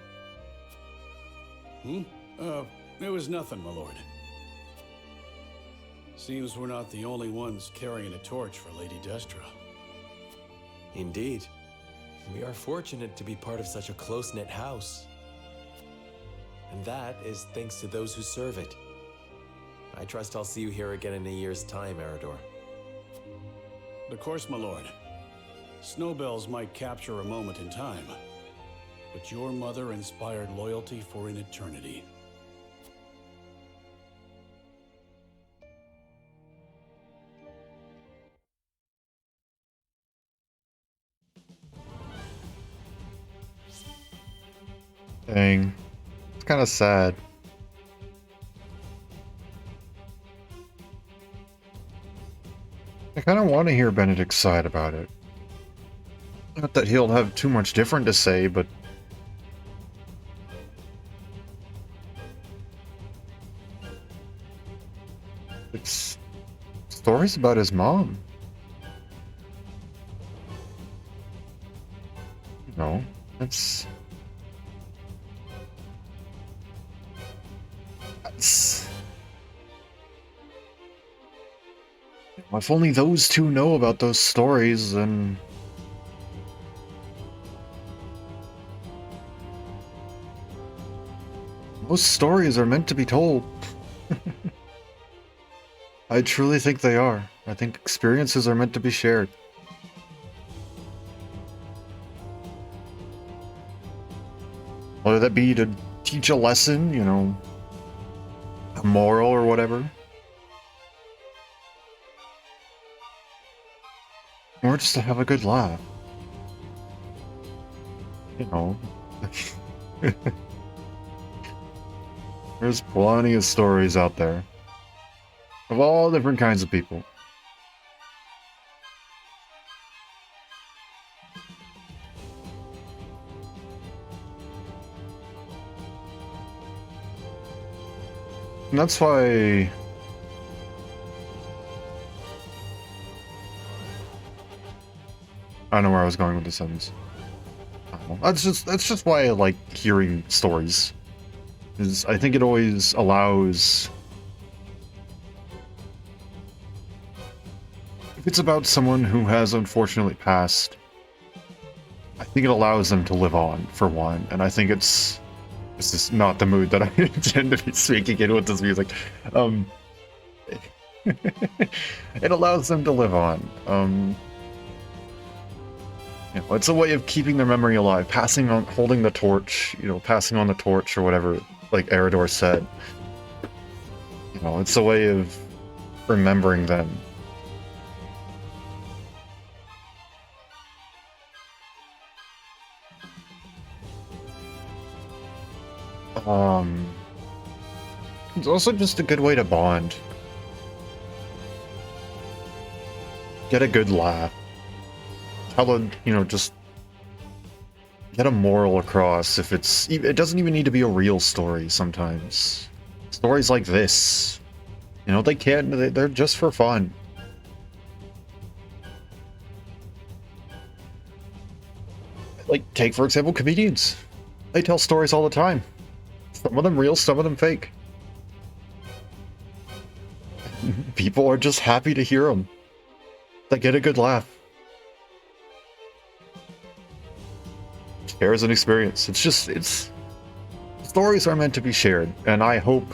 It was nothing, my lord. Seems we're not the only ones carrying a torch for Lady Destra. Indeed. We are fortunate to be part of such a close-knit house. And that is thanks to those who serve it. I trust I'll see you here again in a year's time, Eridor. Of course, my lord. Snowbells might capture a moment in time, but your mother inspired loyalty for an eternity. Dang. It's kind of sad. I kind of want to hear Benedict's side about it. Not that he'll have too much different to say, but... it's... stories about his mom. No, it's... if only those two know about those stories, then... most stories are meant to be told. I truly think they are. I think experiences are meant to be shared. Whether that be to teach a lesson, you know, a moral or whatever. Or just to have a good laugh. You know. There's plenty of stories out there. Of all different kinds of people. And that's why... I don't know where I was going with this sentence. I don't know. That's just why I like hearing stories. Is I think it always allows... if it's about someone who has unfortunately passed, I think it allows them to live on, for one. And I think it's... this is not the mood that I intend to be speaking in with this music. It allows them to live on. You know, it's a way of keeping their memory alive, passing on, holding the torch, you know, passing on the torch or whatever, like Eridor said. You know, it's a way of remembering them. It's also just a good way to bond. Get a good laugh. Tell a, you know, just get a moral across. If it's, it doesn't even need to be a real story sometimes. Stories like this, you know, they're just for fun. Like, take for example comedians. They tell stories all the time. Some of them real, some of them fake. People are just happy to hear them. They get a good laugh. Share as an experience. Stories are meant to be shared, and I hope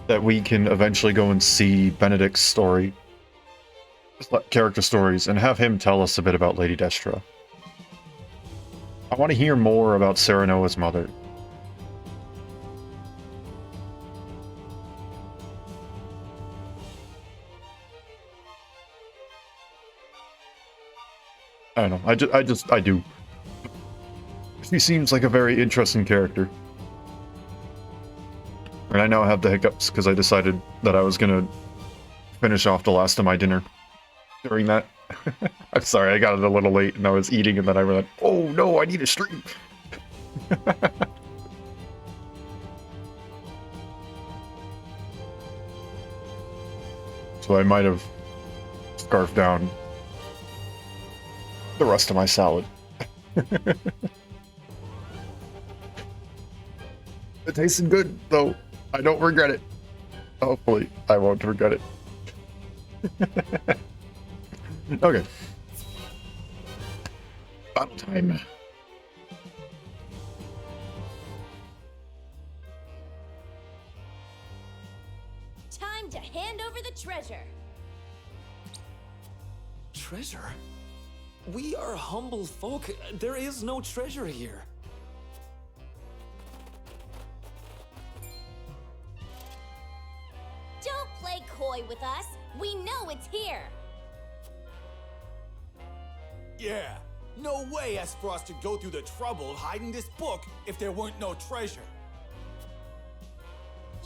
that we can eventually go and see Benedict's story, character stories, and have him tell us a bit about Lady Destra. I want to hear more about Serenoa's mother. I don't know. I do. She seems like a very interesting character. And I now have the hiccups because I decided that I was gonna finish off the last of my dinner during that. I'm sorry, I got it a little late and I was eating and then I went, oh no, I need a stream. So I might have scarfed down the rest of my salad. It tasted good, though. I don't regret it. Hopefully, I won't regret it. Okay. Battle time. Time to hand over the treasure. Treasure? We are humble folk. There is no treasure here. Don't play coy with us. We know it's here. Yeah, no way Aesfrost would go through the trouble of hiding this book if there weren't no treasure.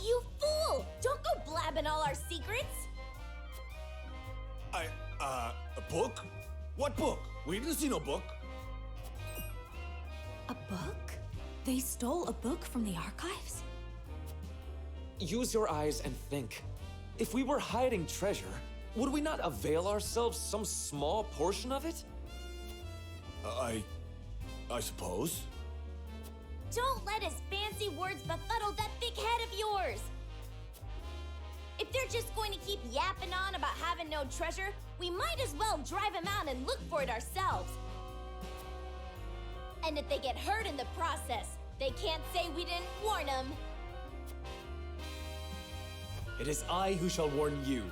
You fool! Don't go blabbing all our secrets. A book? What book? We didn't see no book. A book? They stole a book from the archives? Use your eyes and think. If we were hiding treasure, would we not avail ourselves some small portion of it? I suppose. Don't let his fancy words befuddle that big head of yours. If they're just going to keep yapping on about having no treasure, we might as well drive him out and look for it ourselves. And if they get hurt in the process, they can't say we didn't warn them. It is I who shall warn you.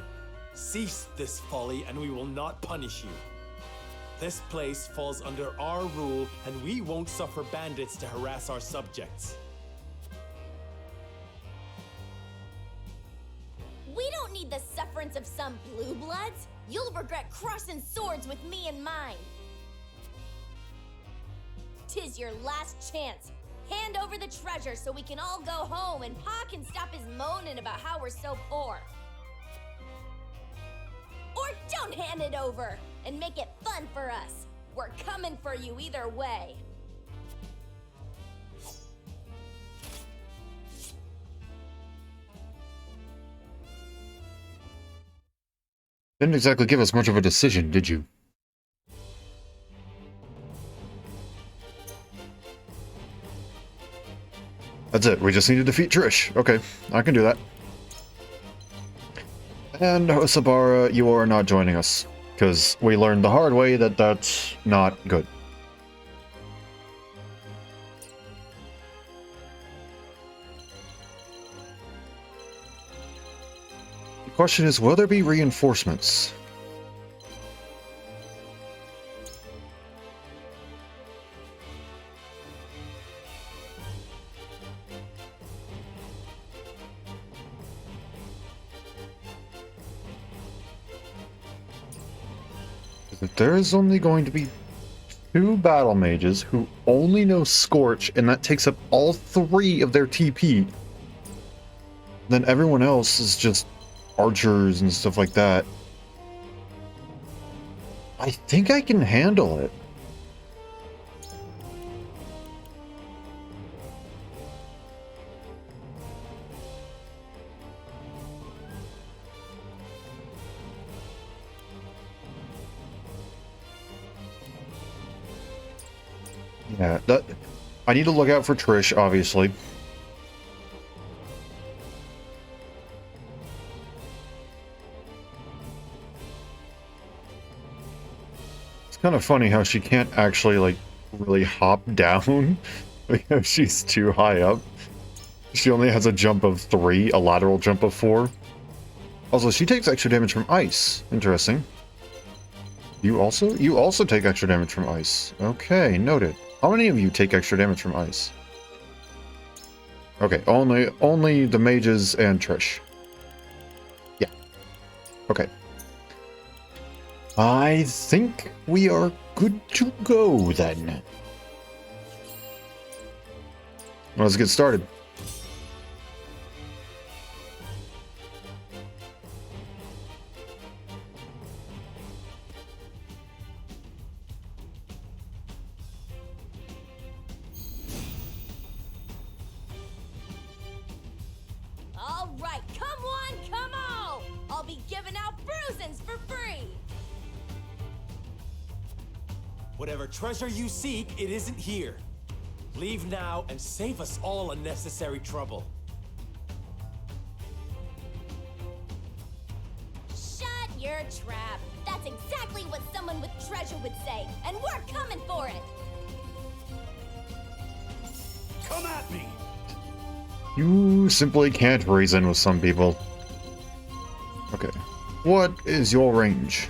Cease this folly and we will not punish you. This place falls under our rule and we won't suffer bandits to harass our subjects. We don't need the sufferance of some blue bloods. You'll regret crossing swords with me in mind. 'Tis your last chance. Hand over the treasure so we can all go home and Pa can stop his moaning about how we're so poor. Or don't hand it over and make it fun for us. We're coming for you either way. Didn't exactly give us much of a decision, did you? That's it, we just need to defeat Trish. Okay, I can do that. And Hosabara, you are not joining us, because we learned the hard way that that's not good. Question is, will there be reinforcements? If there is only going to be 2 battle mages who only know Scorch, and that takes up all 3 of their TP, then everyone else is just archers and stuff like that. I think I can handle it. Yeah, that I need to look out for Trish, obviously. It's kind of funny how she can't actually, like, really hop down because she's too high up. She only has a jump of 3, a lateral jump of 4. Also, she takes extra damage from ice. Interesting. You also take extra damage from ice. Okay, noted. How many of you take extra damage from ice? Okay, only the mages and Trish. Yeah. Okay. I think we are good to go then. Let's get started. All right, come on, come on! I'll be giving out bruisings for free! Whatever treasure you seek, it isn't here. Leave now and save us all unnecessary trouble. Shut your trap! That's exactly what someone with treasure would say, and we're coming for it! Come at me! You simply can't reason with some people. Okay. What is your range?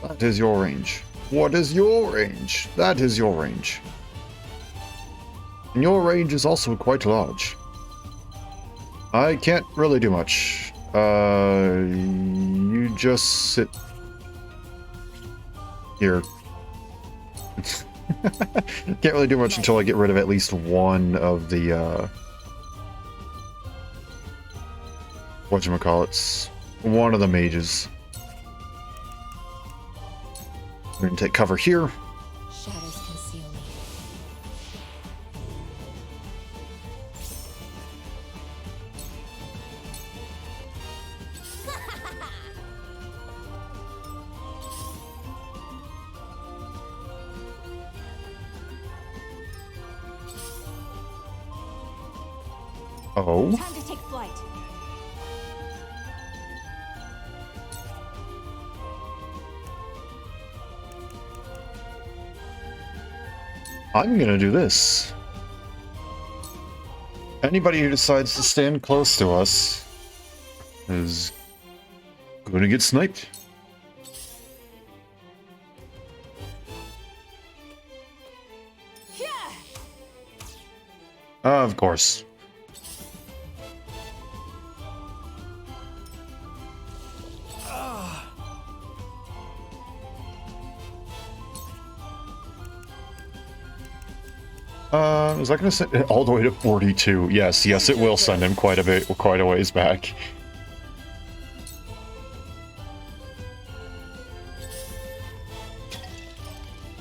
That is your range. What is your range? That is your range. And your range is also quite large. I can't really do much. You just sit here. Can't really do much until I get rid of at least one of the, whatchamacallits. One of the mages. We're gonna take cover here. Shadows conceal me. Oh. Time to take flight. I'm gonna do this. Anybody who decides to stand close to us is gonna get sniped. Of course. Is that going to send it all the way to 42? Yes, it will send him quite a ways back.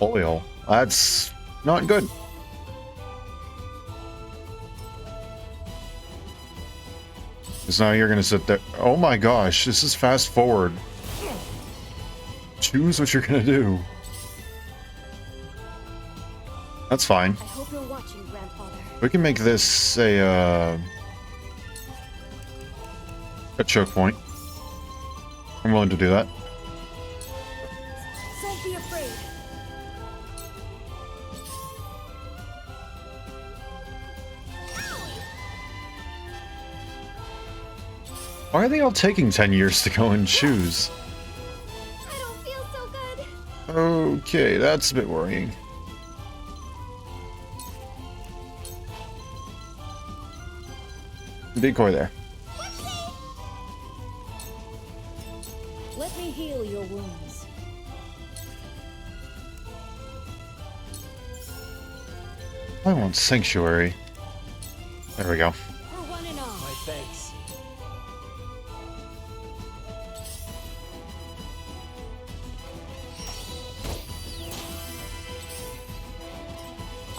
Oil. That's not good. Because now you're going to sit there. Oh my gosh, this is fast forward. Choose what you're going to do. That's fine. I hope you're watching, Grandfather. We can make this a choke point. I'm willing to do that. Don't be afraid. Why are they all taking 10 years to go and choose? I don't feel so good. Okay, that's a bit worrying. Decoy there. Let me heal your wounds. I want Sanctuary. There we go. For one and all. My thanks.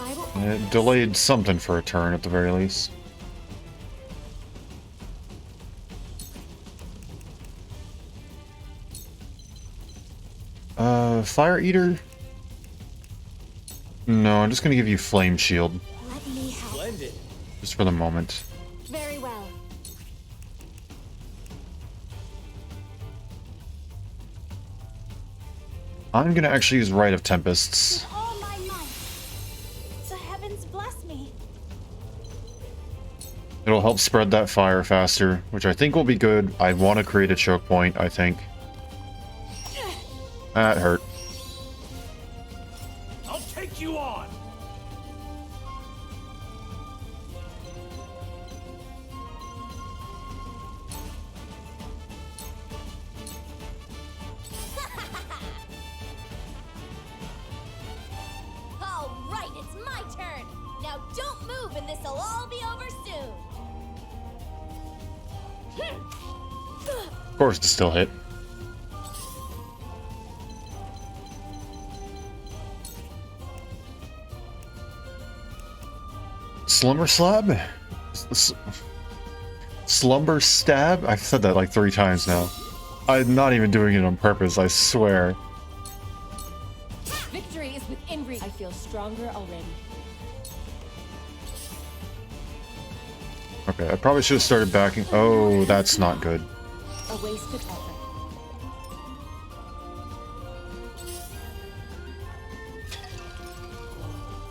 I will. It delayed something for a turn at the very least. Fire Eater? No, I'm just gonna give you Flame Shield. Let me help. Splendid. Just for the moment. Very well. I'm gonna actually use Rite of Tempests. With all my might. The heavens bless me. It'll help spread that fire faster, which I think will be good. I want to create a choke point, I think. That hurt. I'll take you on. All right, it's my turn. Now don't move and this'll all be over soon. Of course, to still hit. Slumber Slab? Slumber Stab? I've said that like 3 times now. I'm not even doing it on purpose, I swear. Victory is within reach. I feel stronger already. Okay, I probably should have started backing. Oh, that's not good. A wasted effort.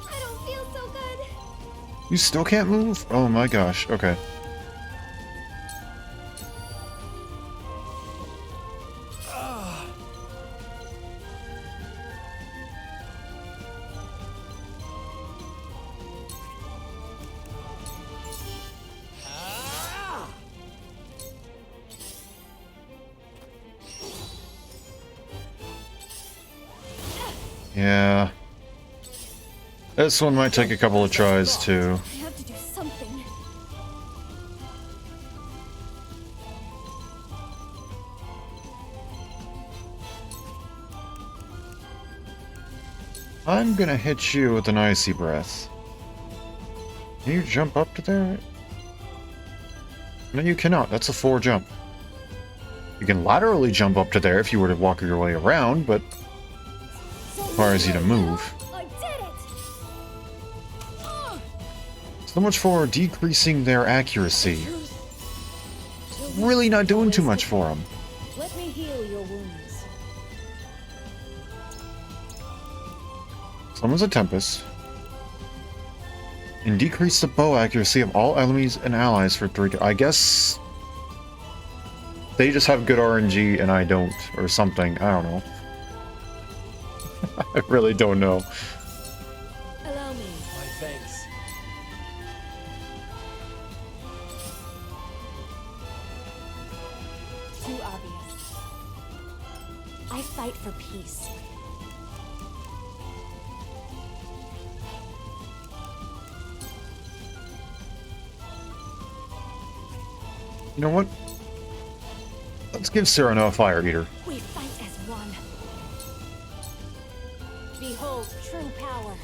I don't feel so good. You still can't move? Oh my gosh, okay. Yeah. This one might take a couple of tries too. I have to do something. I'm gonna hit you with an Icy Breath. Can you jump up to there? No, you cannot. That's a 4 jump. You can laterally jump up to there if you were to walk your way around, but requires you to move. I did it. So much for decreasing their accuracy. Really not doing too much for them. Let me heal your wounds. Summons a Tempest. And decrease the bow accuracy of all enemies and allies for 3. I guess they just have good RNG and I don't, or something. I don't know. I really don't know. Allow me. My thanks. Too obvious. I fight for peace. You know what? Let's give Cyrano a Fire Eater. We fight as one. Behold true power.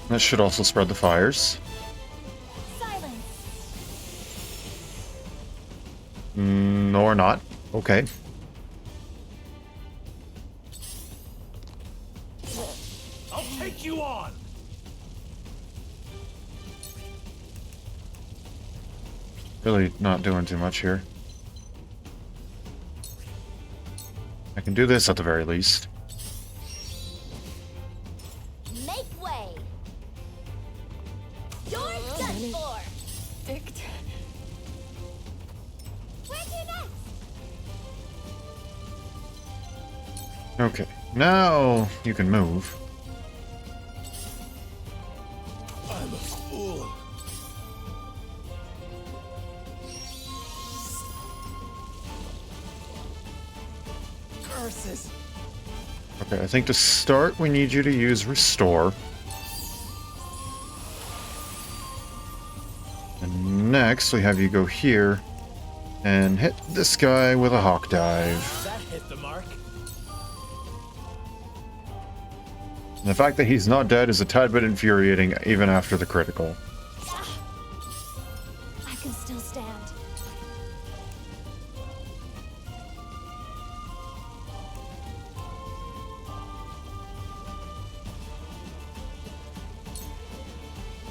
That should also spread the fires. Silence. Or not. Okay. I'll take you on. Really not doing too much here. I can do this at the very least. Make way! You're done for! Dict. Where's your next? Okay, now you can move. I'm a fool. Curses. Okay, I think to start we need you to use Restore. And next we have you go here and hit this guy with a Hawk Dive. That hit the mark. And the fact that he's not dead is a tad bit infuriating even after the critical. I can still stand.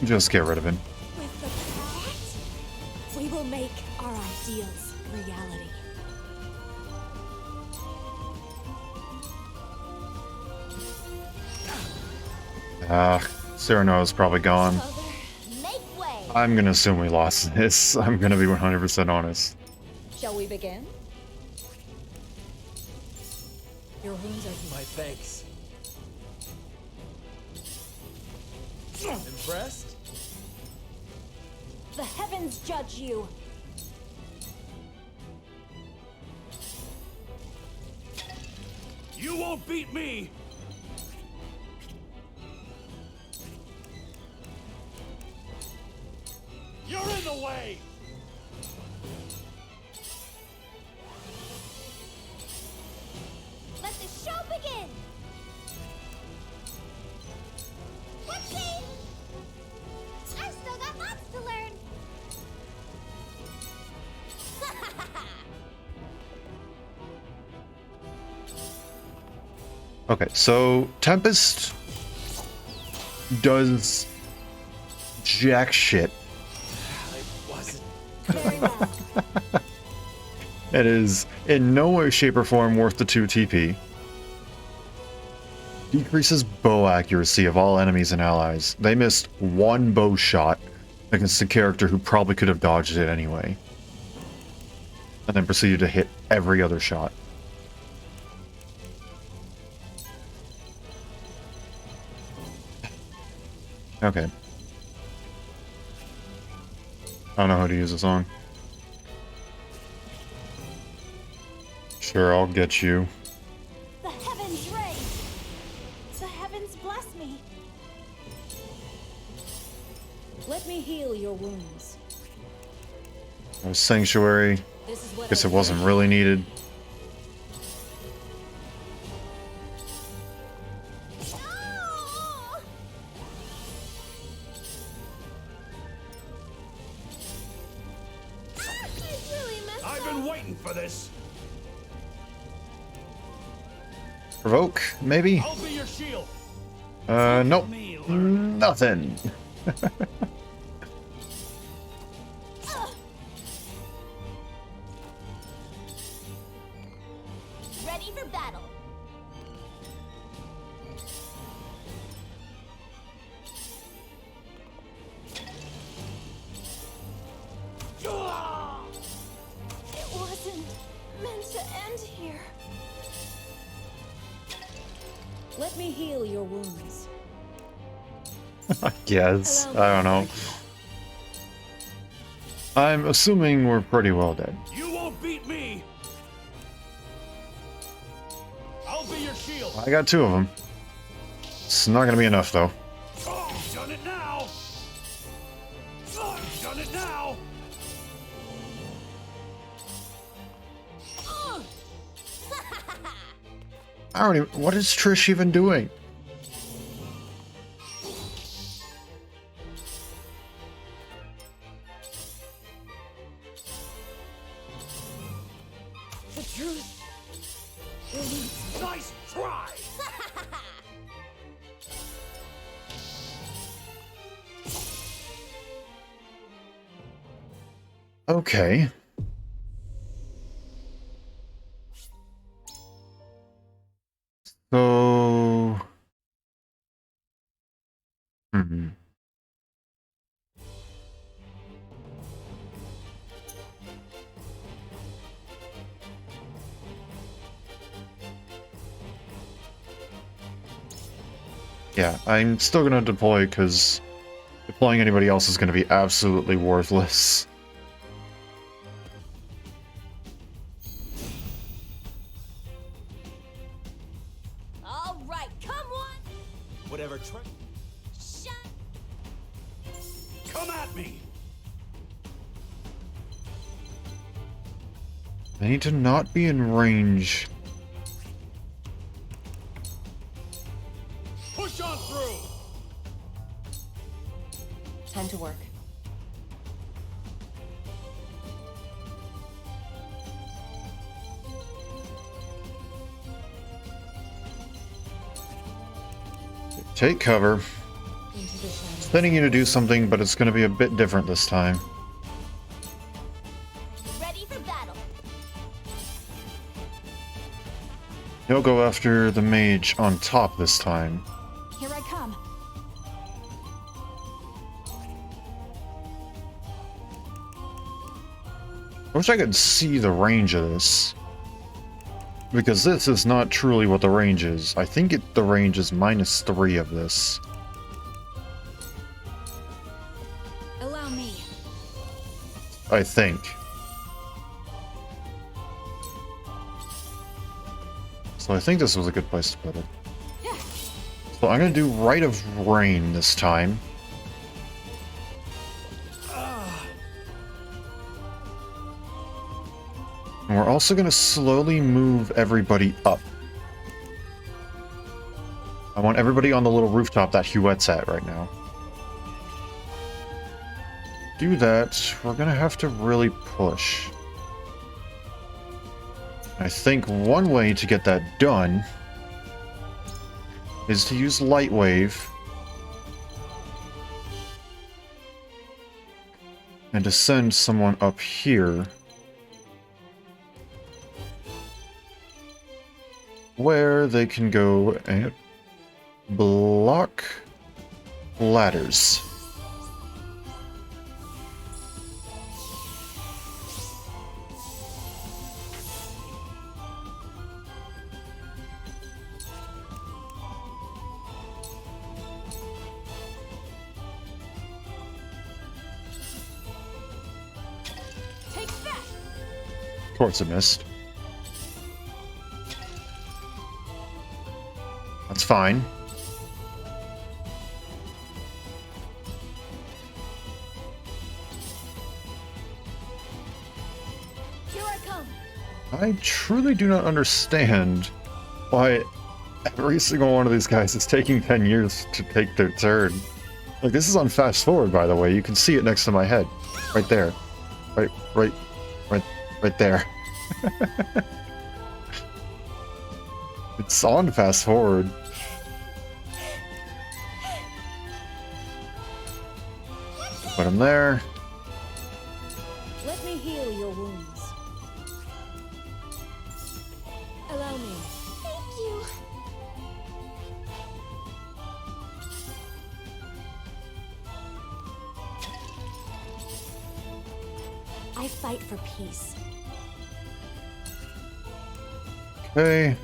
Just get rid of him. With the cat, we will make our ideals reality. Cyrano's probably gone. Make way! I'm gonna assume we lost this. I'm gonna be 100% honest. Shall we begin? Your wounds are My thanks. Impressed? The heavens judge you. You won't beat me! You're in the way! Let the show begin! Whoopsie! I've still got lots to learn! Okay, so Tempest does jack shit. I wasn't. Very well. It is in no way, shape, or form worth the 2 TP. Decreases bow accuracy of all enemies and allies. They missed 1 bow shot against a character who probably could have dodged it anyway. And then proceeded to hit every other shot. Okay. I don't know how to use a song. Sure, I'll get you. The heavens raise. The heavens bless me. Let me heal your wounds. Sanctuary. This is what Guess I it wasn't really needed. I've been waiting for this. Provoke, maybe? I'll be your shield. Nope. Nothing. Ready for battle. It wasn't meant to end here. Let me heal your wounds. I guess. I don't know. I'm assuming we're pretty well dead. You won't beat me. I'll be your shield. I got 2 of them. It's not gonna be enough, though. Oh, you've done it now. Oh, you've done it now. I don't even... What is Trish even doing? The truth. Nice try. Okay. Hmm. Yeah, I'm still gonna deploy because deploying anybody else is gonna be absolutely worthless. All right, come on. Whatever. Shut. Come at me! I need to not be in range. Push on through! Time to work. Take cover. Sending you to do something, but it's going to be a bit different this time. Ready for battle. You'll go after the mage on top this time. Here I come. I wish I could see the range of this. Because this is not truly what the range is. I think the range is -3 of this. Allow me. I think. So I think this was a good place to put it. So I'm going to do Rite of Rain this time. And we're also going to slowly move everybody up. I want everybody on the little rooftop that Huette's at right now. Do that, we're going to have to really push. I think one way to get that done is to use Light Wave and to send someone up here where they can go and block ladders. Of course it missed. That's fine. Here I come. I truly do not understand why every single one of these guys is taking 10 years to take their turn. Like, this is on fast forward, by the way. You can see it next to my head. Right there. Right there. It's on fast forward. Put him there. Let me heal your wounds. Allow me. Thank you. I fight for peace. Okay.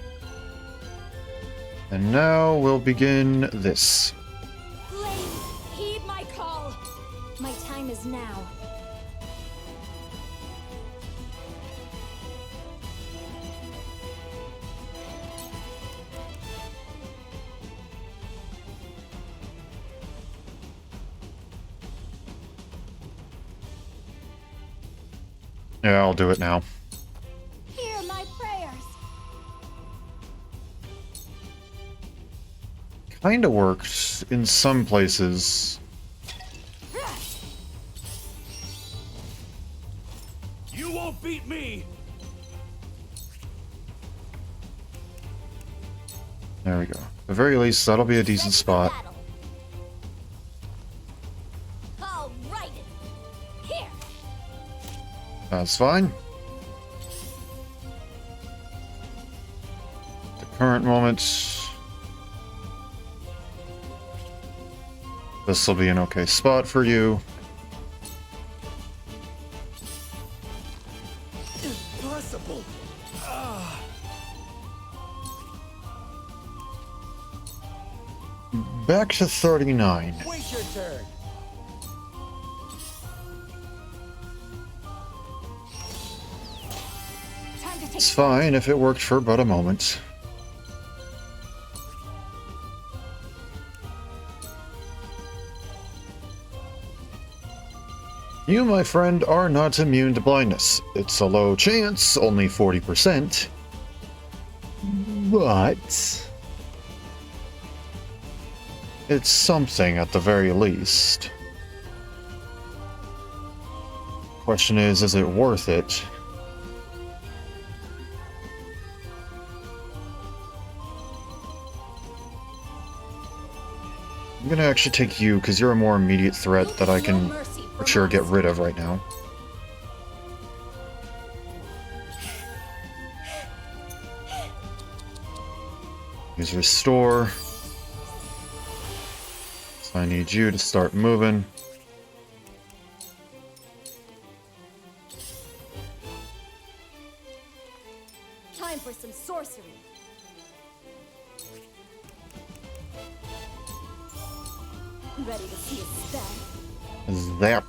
And now we'll begin this. Blade, heed my call. My time is now. Yeah, I'll do it now. Hear my prayers. Kinda worked in some places. You won't beat me! There we go. At the very least, that'll be a decent spot. All right. Here. That's fine. At the current moment, This will be an okay spot for you. Impossible! Back to 39. Wait your turn! It's fine if it worked for but a moment. You, my friend, are not immune to blindness. It's a low chance, only 40%. But it's something at the very least. Question is it worth it? I'm gonna actually take you, because you're a more immediate threat that I can for sure get rid of right now. Use restore. So I need you to start moving. Time for some sorcery. Ready to see a spell? Zap.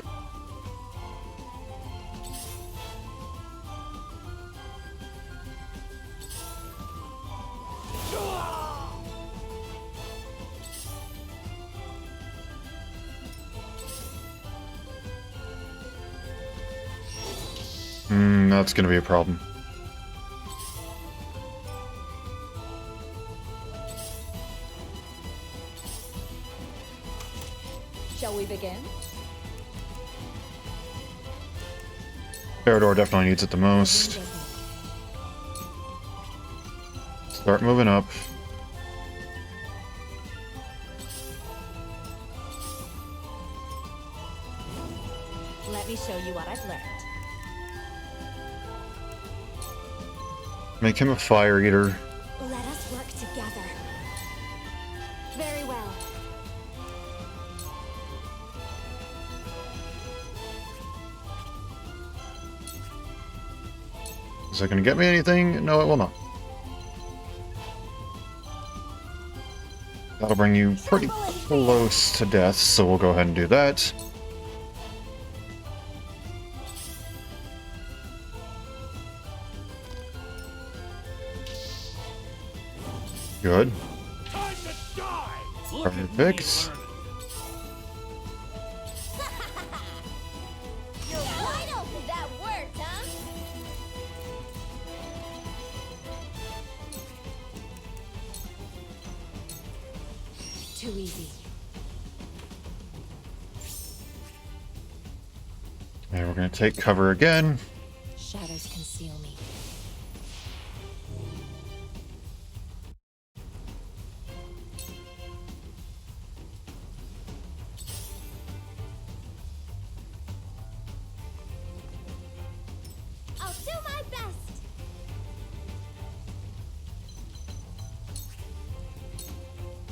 That's gonna be a problem. Shall we begin? Parador definitely needs it the most. Start moving up. Let me show you what I've learned. Make him a fire eater. Let us work together. Very well. Is that gonna get me anything? No, it will not. That'll bring you pretty close to death, so we'll go ahead and do that. Good. Perfect. You're wide open. That worked, huh? Too easy. And we're gonna take cover again. Shadows conceal me. I'll do my best.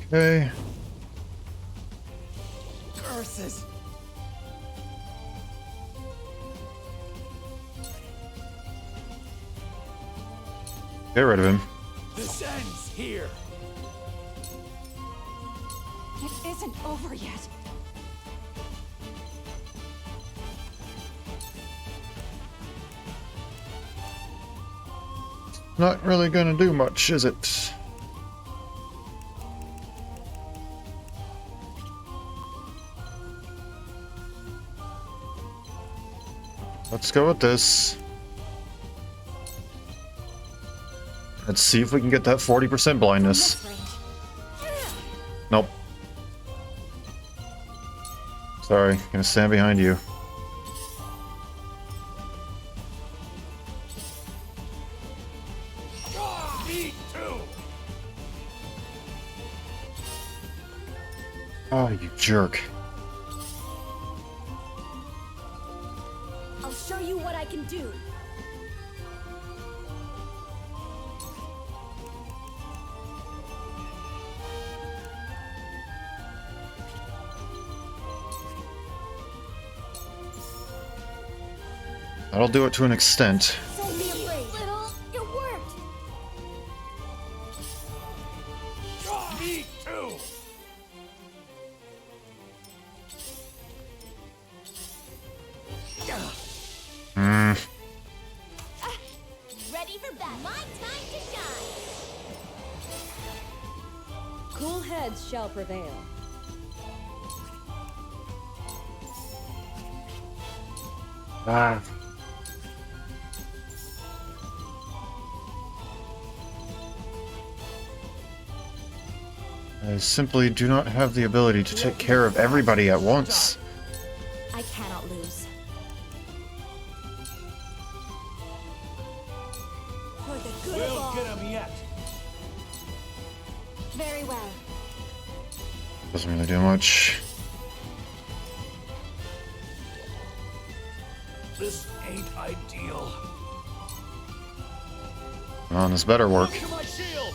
Okay. Curses! Get rid of him. This ends here! It isn't over yet. Not really gonna do much, is it? Let's go with this. Let's see if we can get that 40% blindness. Nope. Sorry, gonna stand behind you. Me too! Oh, you jerk. I'll show you what I can do. That'll do it to an extent. Don't be afraid. Little, it worked. Me too. Hmm. Ready for battle. My time to shine. Cool heads shall prevail. Ah. I simply do not have the ability to take care of everybody at once. I cannot lose. For the good of We'll all. get him yet. Very well. Doesn't really do much. This ain't ideal. Come on, this better work. To my shield.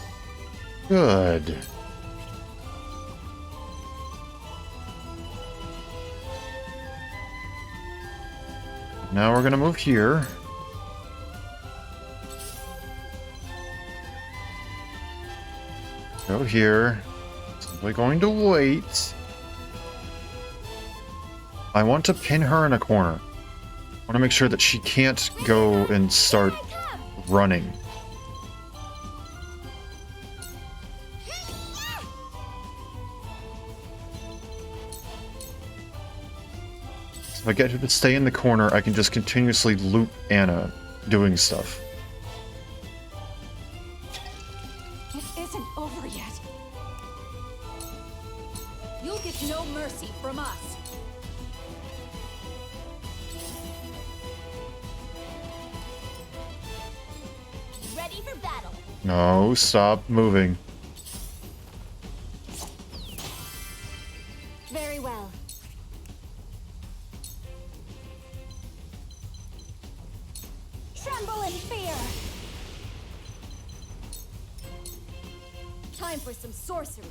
Good. Now we're gonna move here. Go here. Simply going to wait. I want to pin her in a corner. I want to make sure that she can't go and start running. If I get her to stay in the corner, I can just continuously loop Anna doing stuff. It isn't over yet. You'll get no mercy from us. Ready for battle. No, stop moving. Very well. Tremble in fear. Time for some sorcery.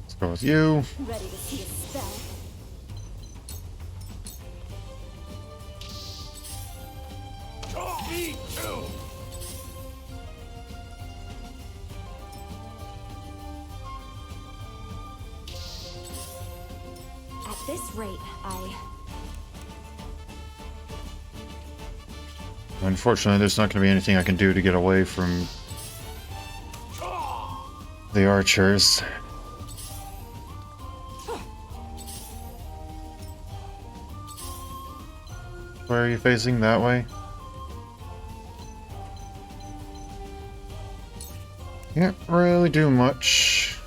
Let's go with you. Ready to see a spell. Me too. At this rate, Unfortunately, there's not going to be anything I can do to get away from the archers. Where are you facing? That way? Can't really do much.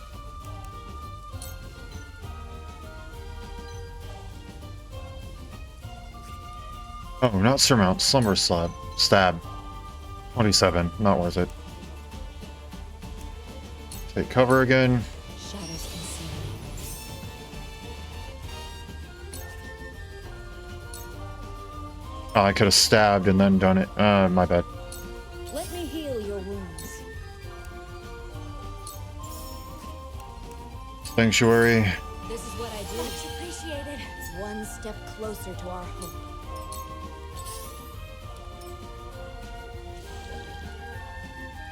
Oh, not surmount. Slumber slab. Stab. 27. Not worth it. Take cover again. Shadows conceal. Oh, I could have stabbed and then done it. My bad. Let me heal your wounds. Sanctuary. This is what I do. Much appreciated. It's one step closer to our hope.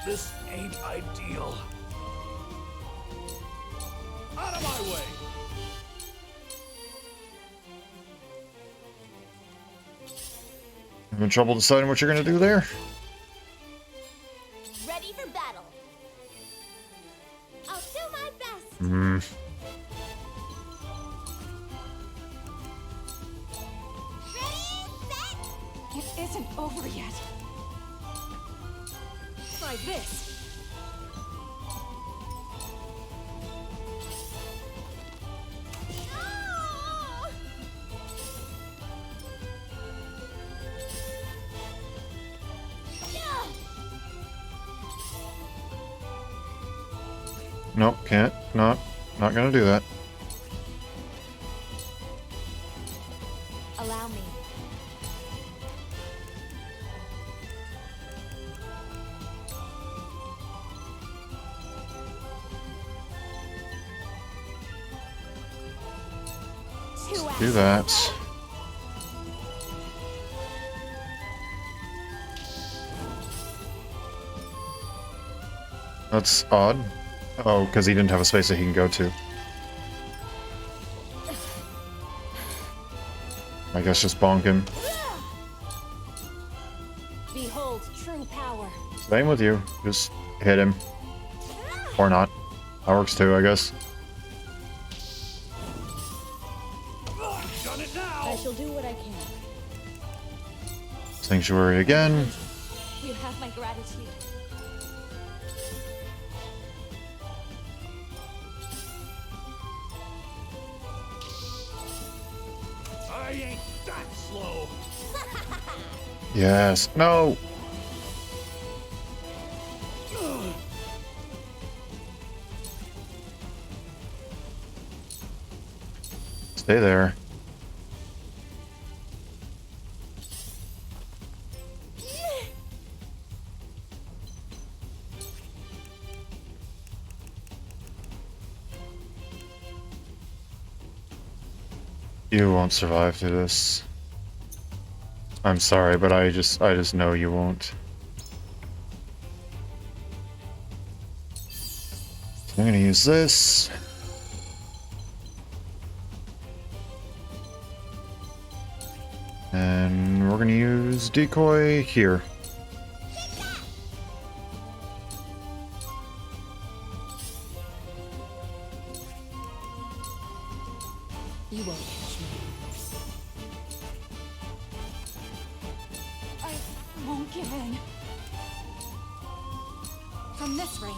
This ain't ideal. Out of my way. Having trouble deciding what you're gonna do there? Ready for battle. I'll do my best. Hmm. It isn't over yet. Try this. Oh! Yeah. Nope, can't. Not gonna do that. allow me. Do that. That's odd. Oh, because he didn't have a space that he can go to. I guess just bonk him. Behold true power. Same with you. Just hit him. Or not. That works too, I guess. I shall do what I can. Sanctuary again. You have my gratitude. I ain't that slow. Yes. No. Stay there. You won't survive through this. I'm sorry, but I just know you won't. So I'm gonna use this. And we're gonna use decoy here. You won't catch me. I won't give in. From this range.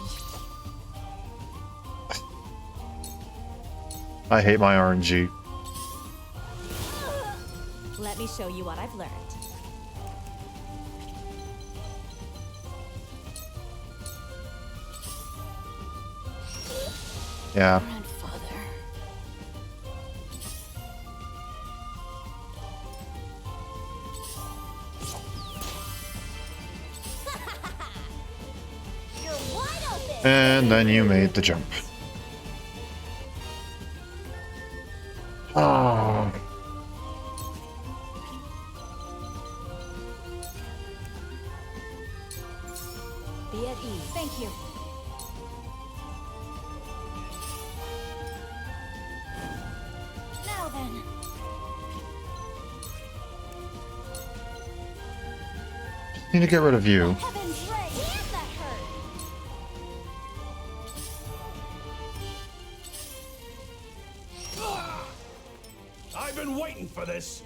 I hate my RNG. Let me show you what I've learned. Yeah. Grandfather. You're wide open. And then you made the jump. Oh. Be at ease. Thank you. Now then. Need to get rid of you. Heaven's ray. Damn, that hurt. I've been waiting for this.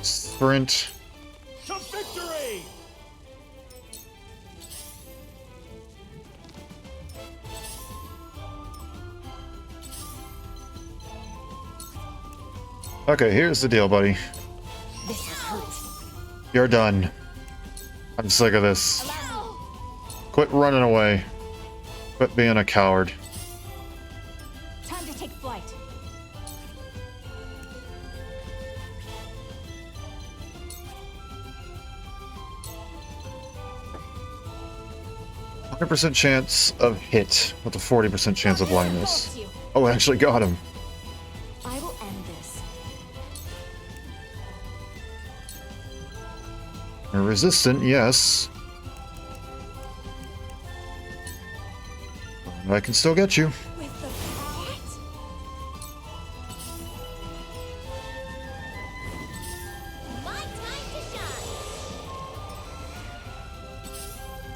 Sprint. To victory! Okay, here's the deal, buddy. This hurts. You're done. I'm sick of this. Quit running away. Quit being a coward. Time to take flight. A 100% chance of hit with a 40% chance of blindness. Oh, I actually got him. I will end this. Resistant, yes. But I can still get you. With the what? My time to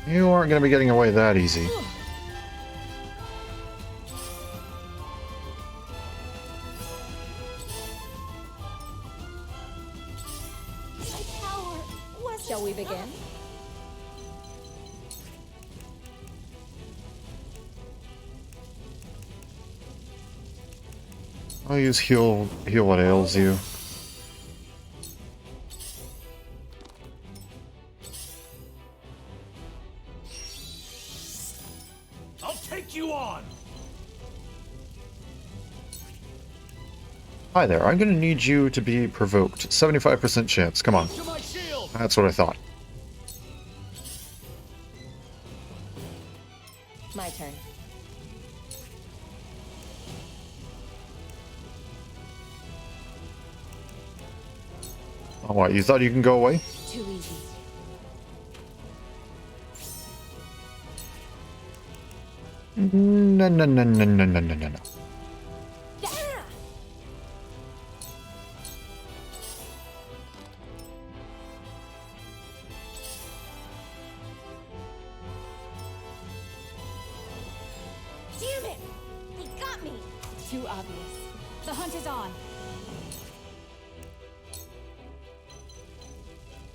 shine. You aren't going to be getting away that easy. The power was. Shall we begin? I'll use heal what ails you. I'll take you on. Hi there, I'm going to need you to be provoked. 75% chance, come on. To my shield. That's what I thought. My turn. Oh, what? You thought you can go away? Too easy. No, no, no, no, no, no, no, no, no. Damn it! They got me! Too obvious. The hunt is on.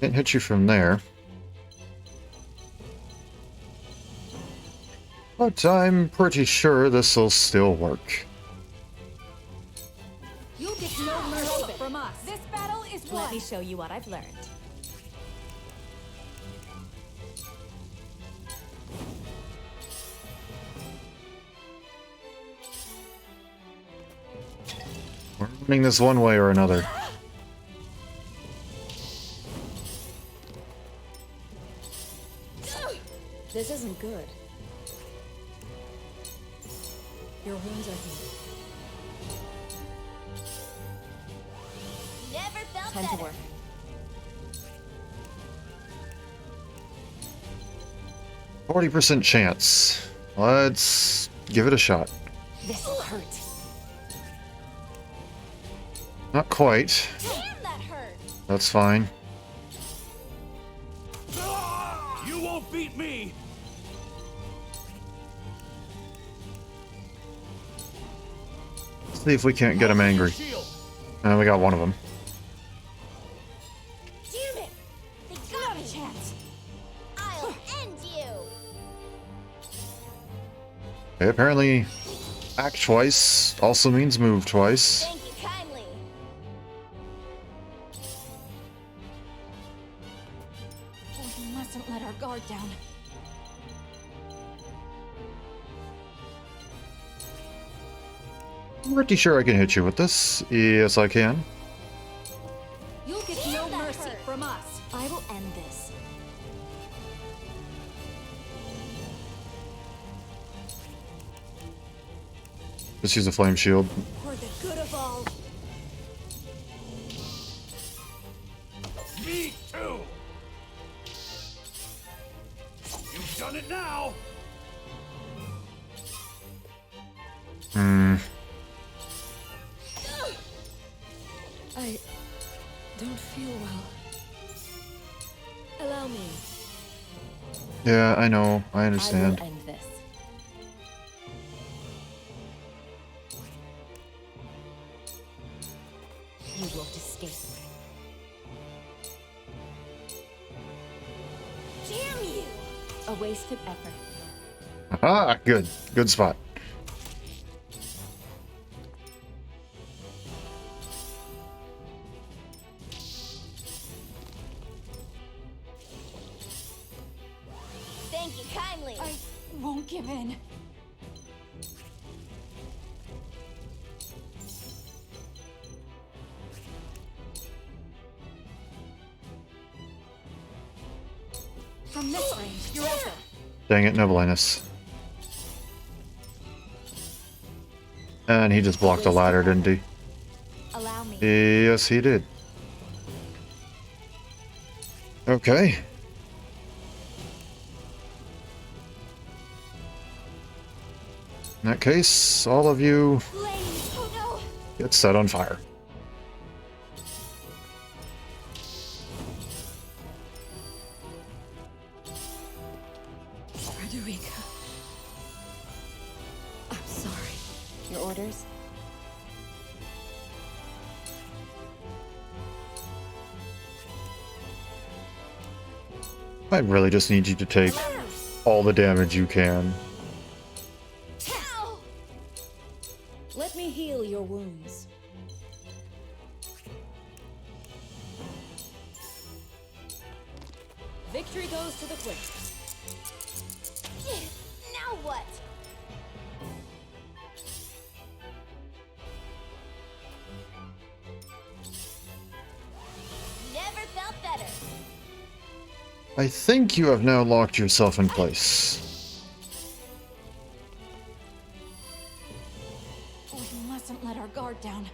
Can't hit you from there. But I'm pretty sure this'll still work. You'll get no mercy from us. This battle is won. Let me show you what I've learned. We're winning this one way or another. This isn't good. Your wounds are healed. Never felt Time better. to work. %40 chance. Let's give it a shot. This'll hurt. Not quite. Damn, that hurt! That's fine. You won't beat me! Let's see if we can't get him angry. And we got one of them. Damn it! They got me! Chance. I'll end you! Okay, apparently act twice also means move twice. Thank you kindly. We mustn't let our guard down. I'm pretty sure I can hit you with this. Yes, I can. You'll get no mercy from us. I will end this. Just use a flame shield. For the good of all. Me too! You've done it now! Hmm. I don't feel well. Allow me. Yeah, I know. I I understand. will end this. You won't escape. Damn you! A wasted effort. Ah, good. Good spot. Thank you kindly. I won't give in. From this range, you're open. Dang it, no blindness. And he just blocked the ladder, didn't he? Allow me. Yes, he did. Okay. In that case, all of you Blaze! Oh no! get set on fire. Frederica. I'm sorry. Your orders? I really just need you to take all the damage you can. Ow! Let me heal your wounds. Victory goes to the quick. Now what? Never felt better. I think you have now locked yourself in place. We mustn't let our guard down.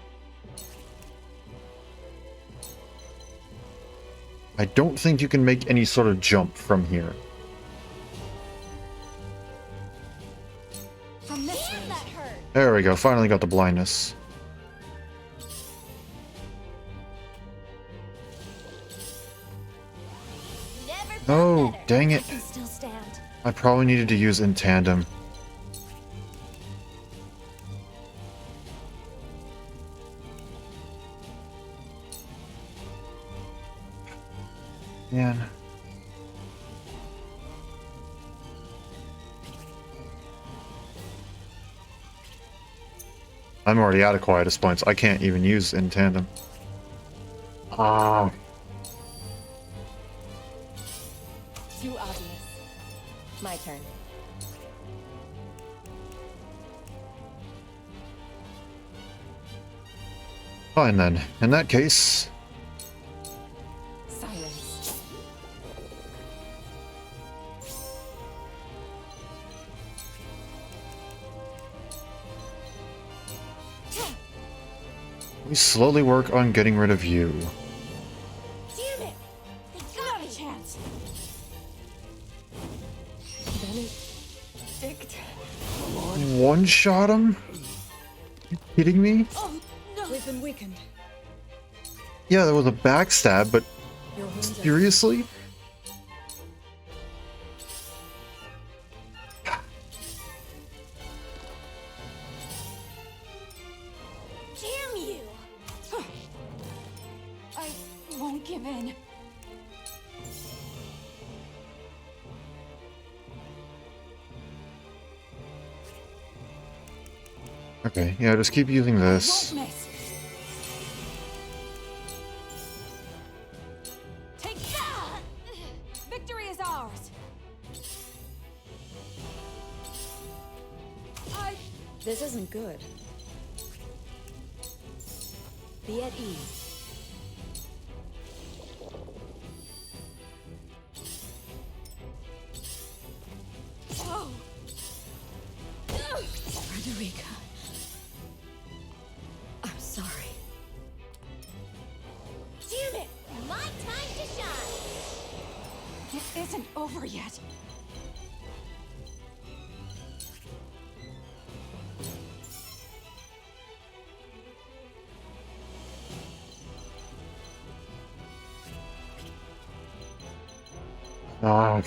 I don't think you can make any sort of jump from here. From this range. There we go, finally got the blindness. Oh, dang it. I can still stand. I probably needed to use in tandem. Man. I'm already out of quietus points. I can't even use in tandem. Ah. Too obvious. My turn. Fine then. In that case, Silence. we slowly work on getting rid of you. Damn it! They got me! Chance. Benedict. One shot him? You kidding me? Oh, no. We've been weakened. Yeah, that was a backstab, but Your wounds are seriously? Damn you! I won't give in. Okay, yeah, just keep using this. Won't miss. Take that! Victory is ours. This isn't good. Be at ease. Oh. Frederica. I'm sorry. Damn it! My time to shine! It isn't over yet. Ah.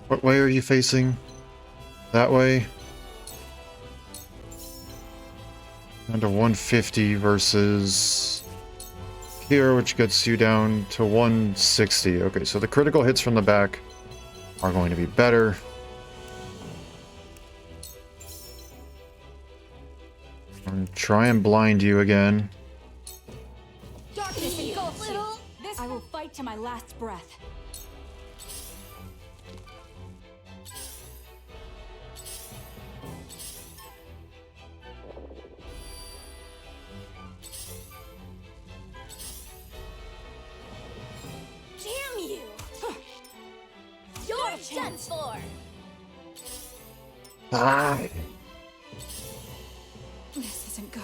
What way are you facing? That way? Down to 150 versus here, which gets you down to 160. Okay, so the critical hits from the back are going to be better. Try and blind you again. Darkness engulfs you. This I will fight to my last breath. Damn you! You're done for! Ah. This isn't good.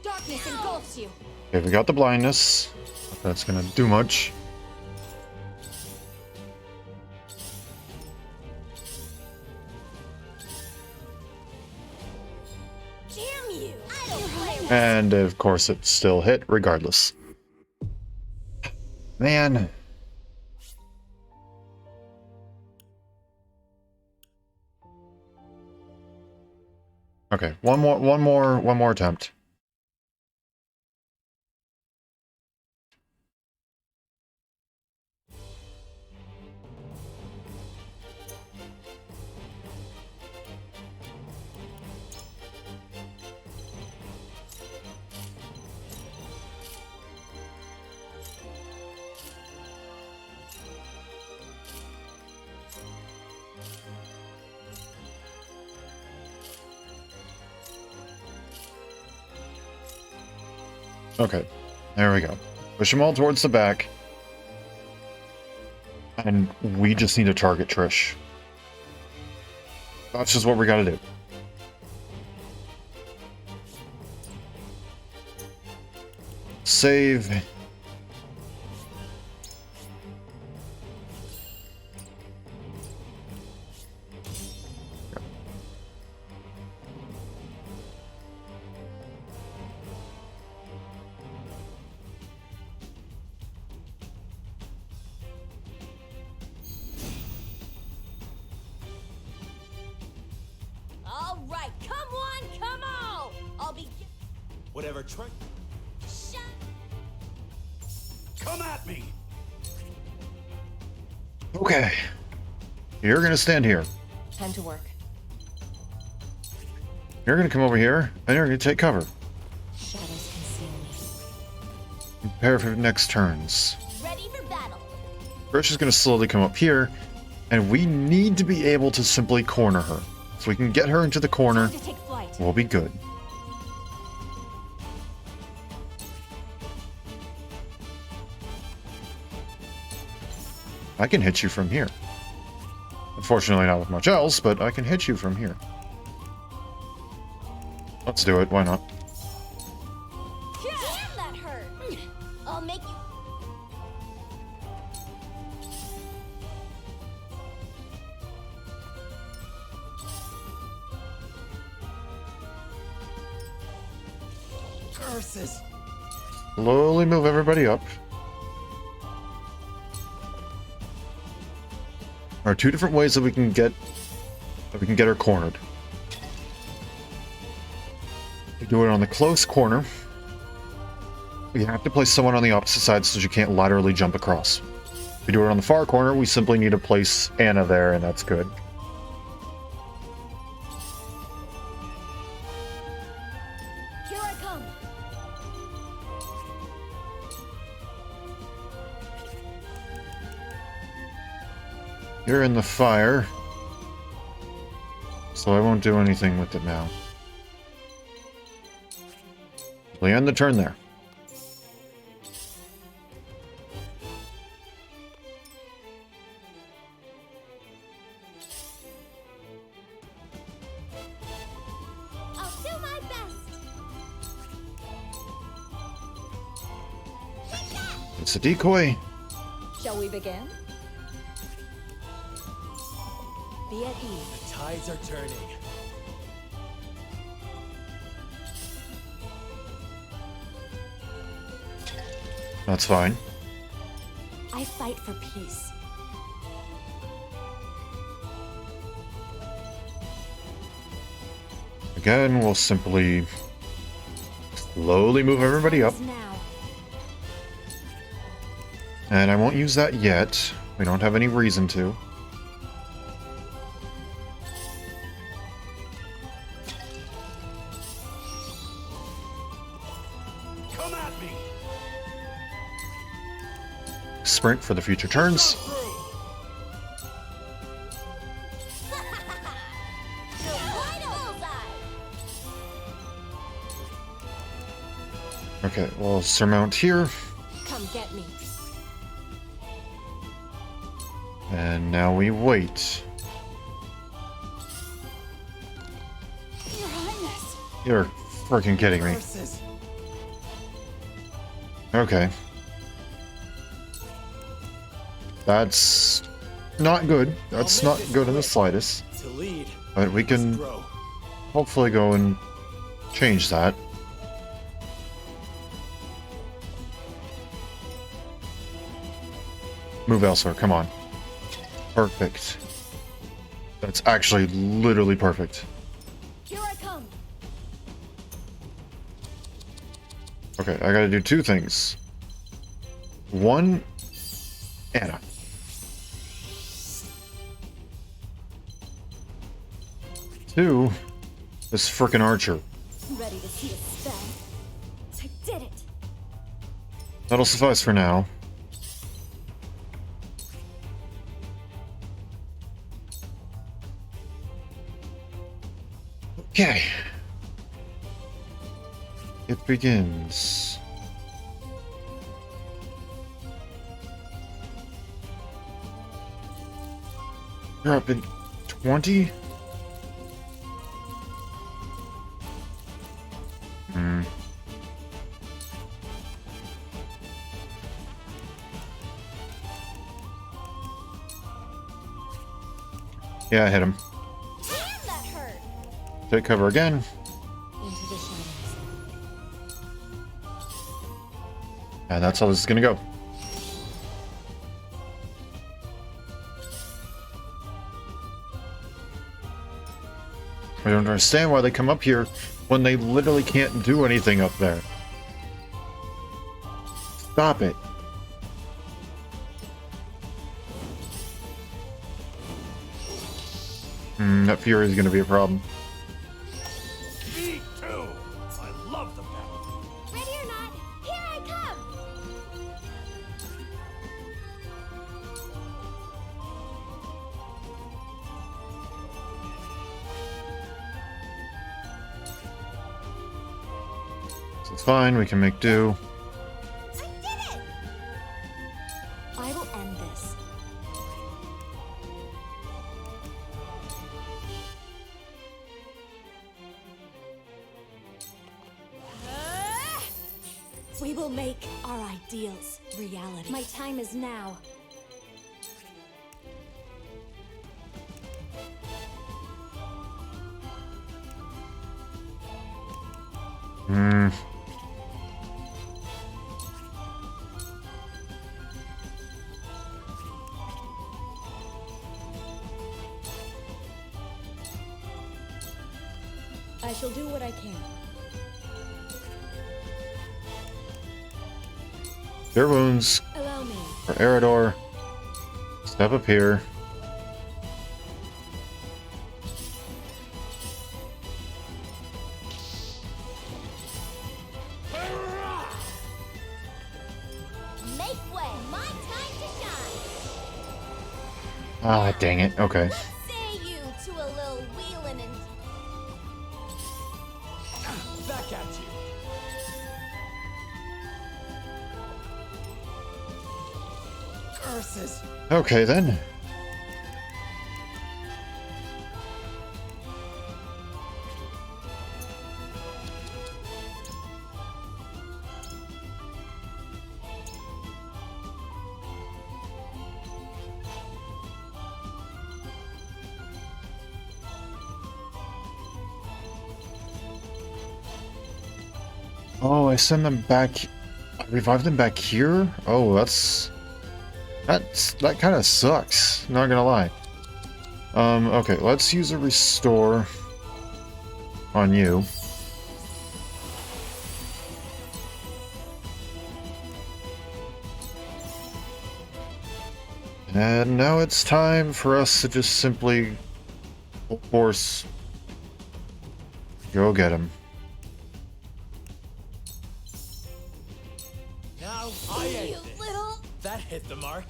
Darkness engulfs you. Okay, we got the blindness. If that's gonna do much. Damn you! I don't play with And of course it still hit regardless. Man. Okay, one more attempt. Okay, there we go. Push them all towards the back. And we just need to target Trish. That's just what we gotta do. Save. All right, come on, come on! I'll be. Whatever Trish. Shut. Come at me! Okay. You're gonna stand here. Time to work. You're gonna come over here, and you're gonna take cover. Shadows conceal me. Prepare for next turns. Ready for battle. Trish is gonna slowly come up here, and we need to be able to simply corner her. If we can get her into the corner, Time to take flight. we'll be good. I can hit you from here. Unfortunately not with much else, but I can hit you from here. Let's do it, why not? Damn, that hurt! I'll make you. Curses! Slowly move everybody up. There are two different ways that we can get her cornered. We do it on the close corner. We have to place someone on the opposite side so she can't laterally jump across. If we do it on the far corner, we simply need to place Anna there, and that's good. Here I come. You're in the fire, so I won't do anything with it now. We end the turn there. I'll do my best. Take that! It's a decoy. Shall we begin? Be at ease. The tides are turning. That's fine. I fight for peace. Again, we'll simply slowly move everybody up. Now. And I won't use that yet. We don't have any reason to. Come at me! Sprint for the future turns. Right bullseye. Okay, we'll surmount here. Come get me. And now we wait. Your Highness! You're freaking kidding me. Curses! Okay. That's not good. That's not good in the slightest. To lead. But we can Grow. hopefully go and change that. Move elsewhere, come on. Perfect. That's actually literally perfect. Here I come. Okay, I gotta do two things. One, Anna. Two, this frickin' archer. Ready to see a spell. I did it. That'll suffice for now. Okay. It begins. You're up in 20? Hmm. Yeah, I hit him. Damn, that hurt. Take cover again. Into the shadows. And that's how this is gonna go. I don't understand why they come up here when they literally can't do anything up there. Stop it. That Fury is going to be a problem. Me too. I love the battle. Ready or not, here I come. So it's fine, we can make do. I did it. I will end this. We will make our ideals reality. My time is now. Hmm. I shall do what I can. Cure wounds Allow me. for Eridor. Step up here. Make way. My time to shine. Ah, dang it. Okay. What say you to a little wheeling and Back at you. Curses! Okay then. Oh, I send them back. I revive them back here? Oh, that kind of sucks. Not gonna lie. Okay, let's use a restore on you. And now it's time for us to just simply force go get him. Now I end you this. little. That hit the mark.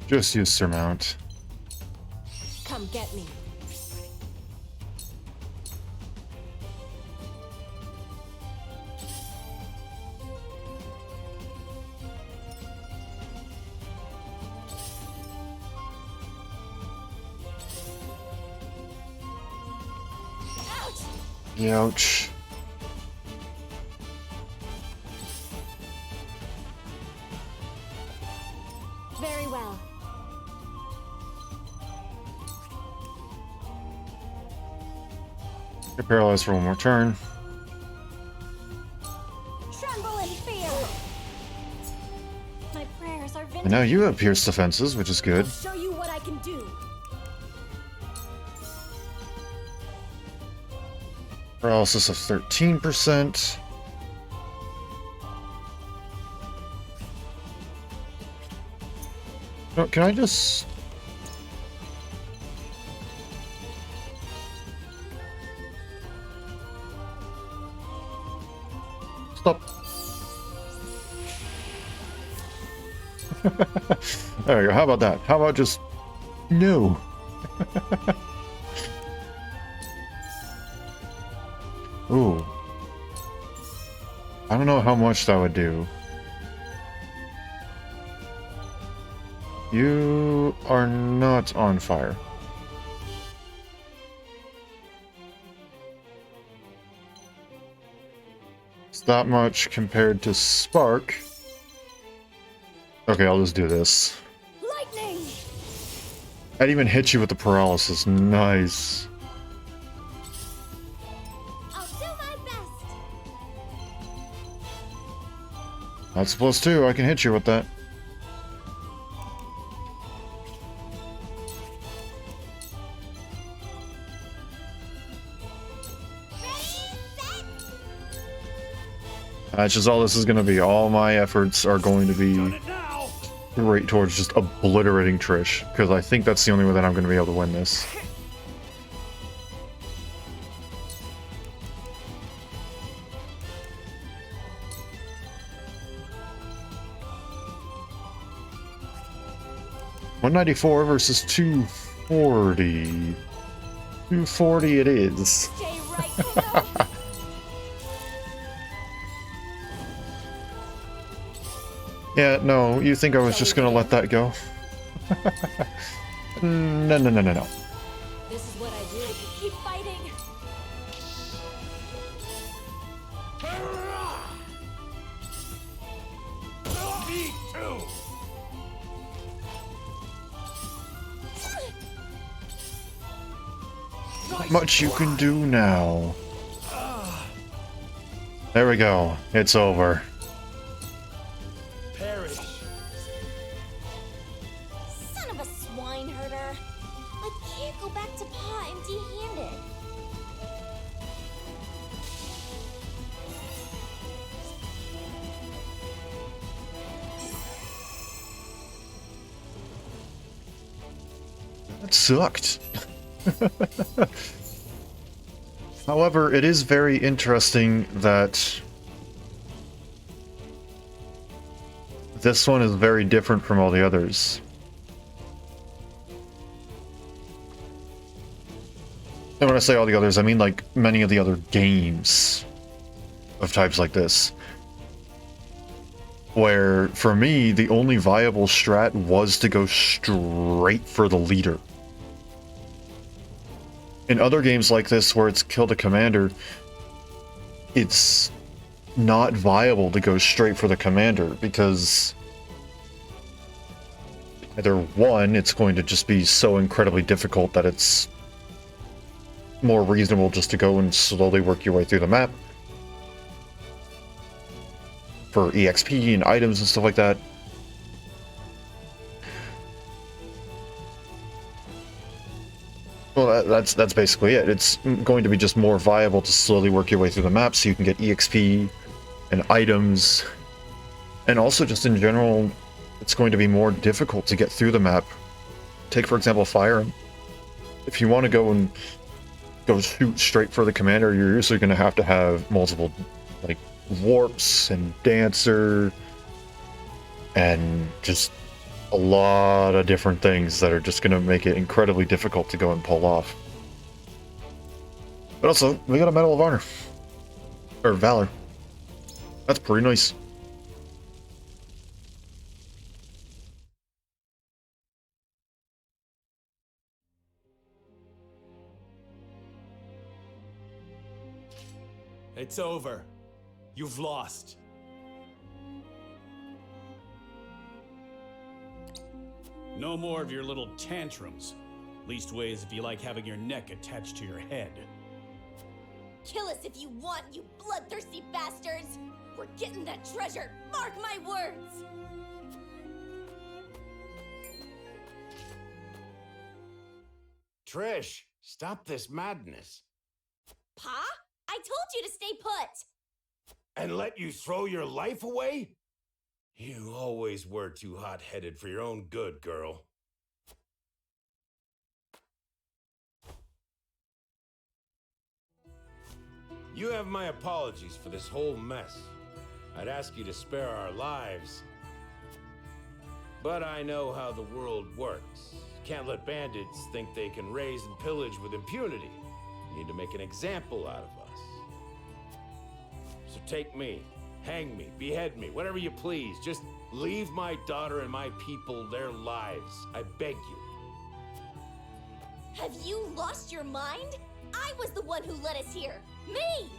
Just use surmount. Come get me. Ouch. Very well. Get paralyzed for one more turn. Tremble in fear. My prayers are And vindicated. now you have pierced defenses, which is good. Show you what I can do. Paralysis of 13%. No, can I just... Stop. There we go. How about that? How about just... No. Ooh. I don't know how much that would do. You are not on fire. It's not much compared to Spark. Okay, I'll just do this. Lightning! I'd even hit you with the paralysis. Nice. I'll do my best. That's +2. I can hit you with that. That's just all this is going to be. All my efforts are going to be right towards just obliterating Trish, because I think that's the only way that I'm going to be able to win this. $194 versus 240. 240 it is. Stay right. Yeah, no, you think I was just gonna let that go? No. This is what I do. I can keep fighting. Me too. Not much you can do now. There we go. It's over. Perish. Son of a swine herder. I can't go back to Pa empty-handed. That sucked. However, it is very interesting that this one is very different from all the others. And when I say all the others, I mean like many of the other games of types like this. Where, for me, the only viable strat was to go straight for the leader. In other games like this, where it's kill the commander, it's not viable to go straight for the commander, because either one, it's going to just be so incredibly difficult that it's more reasonable just to go and slowly work your way through the map for EXP and items and stuff like that. Well, that's basically it. It's going to be just more viable to slowly work your way through the map so you can get EXP and items. And also just in general, it's going to be more difficult to get through the map. Take, for example, Fire. If you want to go shoot straight for the commander, you're usually going to have multiple, like, warps and dancer and just a lot of different things that are just going to make it incredibly difficult to go and pull off. But also, we got a Medal of Honor. Or Valor. That's pretty nice. It's over. You've lost. No more of your little tantrums. Leastways if you like having your neck attached to your head. Kill us if you want, you bloodthirsty bastards! We're getting that treasure! Mark my words! Trish, stop this madness. Pa? I told you to stay put! And let you throw your life away? You always were too hot-headed for your own good, girl. You have my apologies for this whole mess. I'd ask you to spare our lives. But I know how the world works. Can't let bandits think they can raise and pillage with impunity. You need to make an example out of us. So take me, hang me, behead me, whatever you please. Just leave my daughter and my people their lives. I beg you. Have you lost your mind? I was the one who led us here. Me!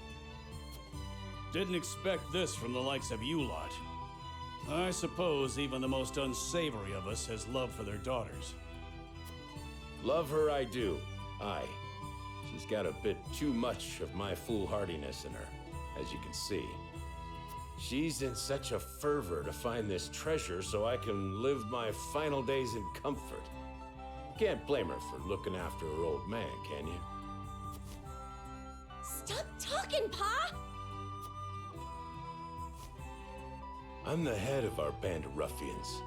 Didn't expect this from the likes of you lot. I suppose even the most unsavory of us has love for their daughters. Love her I do. Aye. She's got a bit too much of my foolhardiness in her, as you can see. She's in such a fervor to find this treasure so I can live my final days in comfort. Can't blame her for looking after her old man, can you? Stop talking, Pa! I'm the head of our band of ruffians,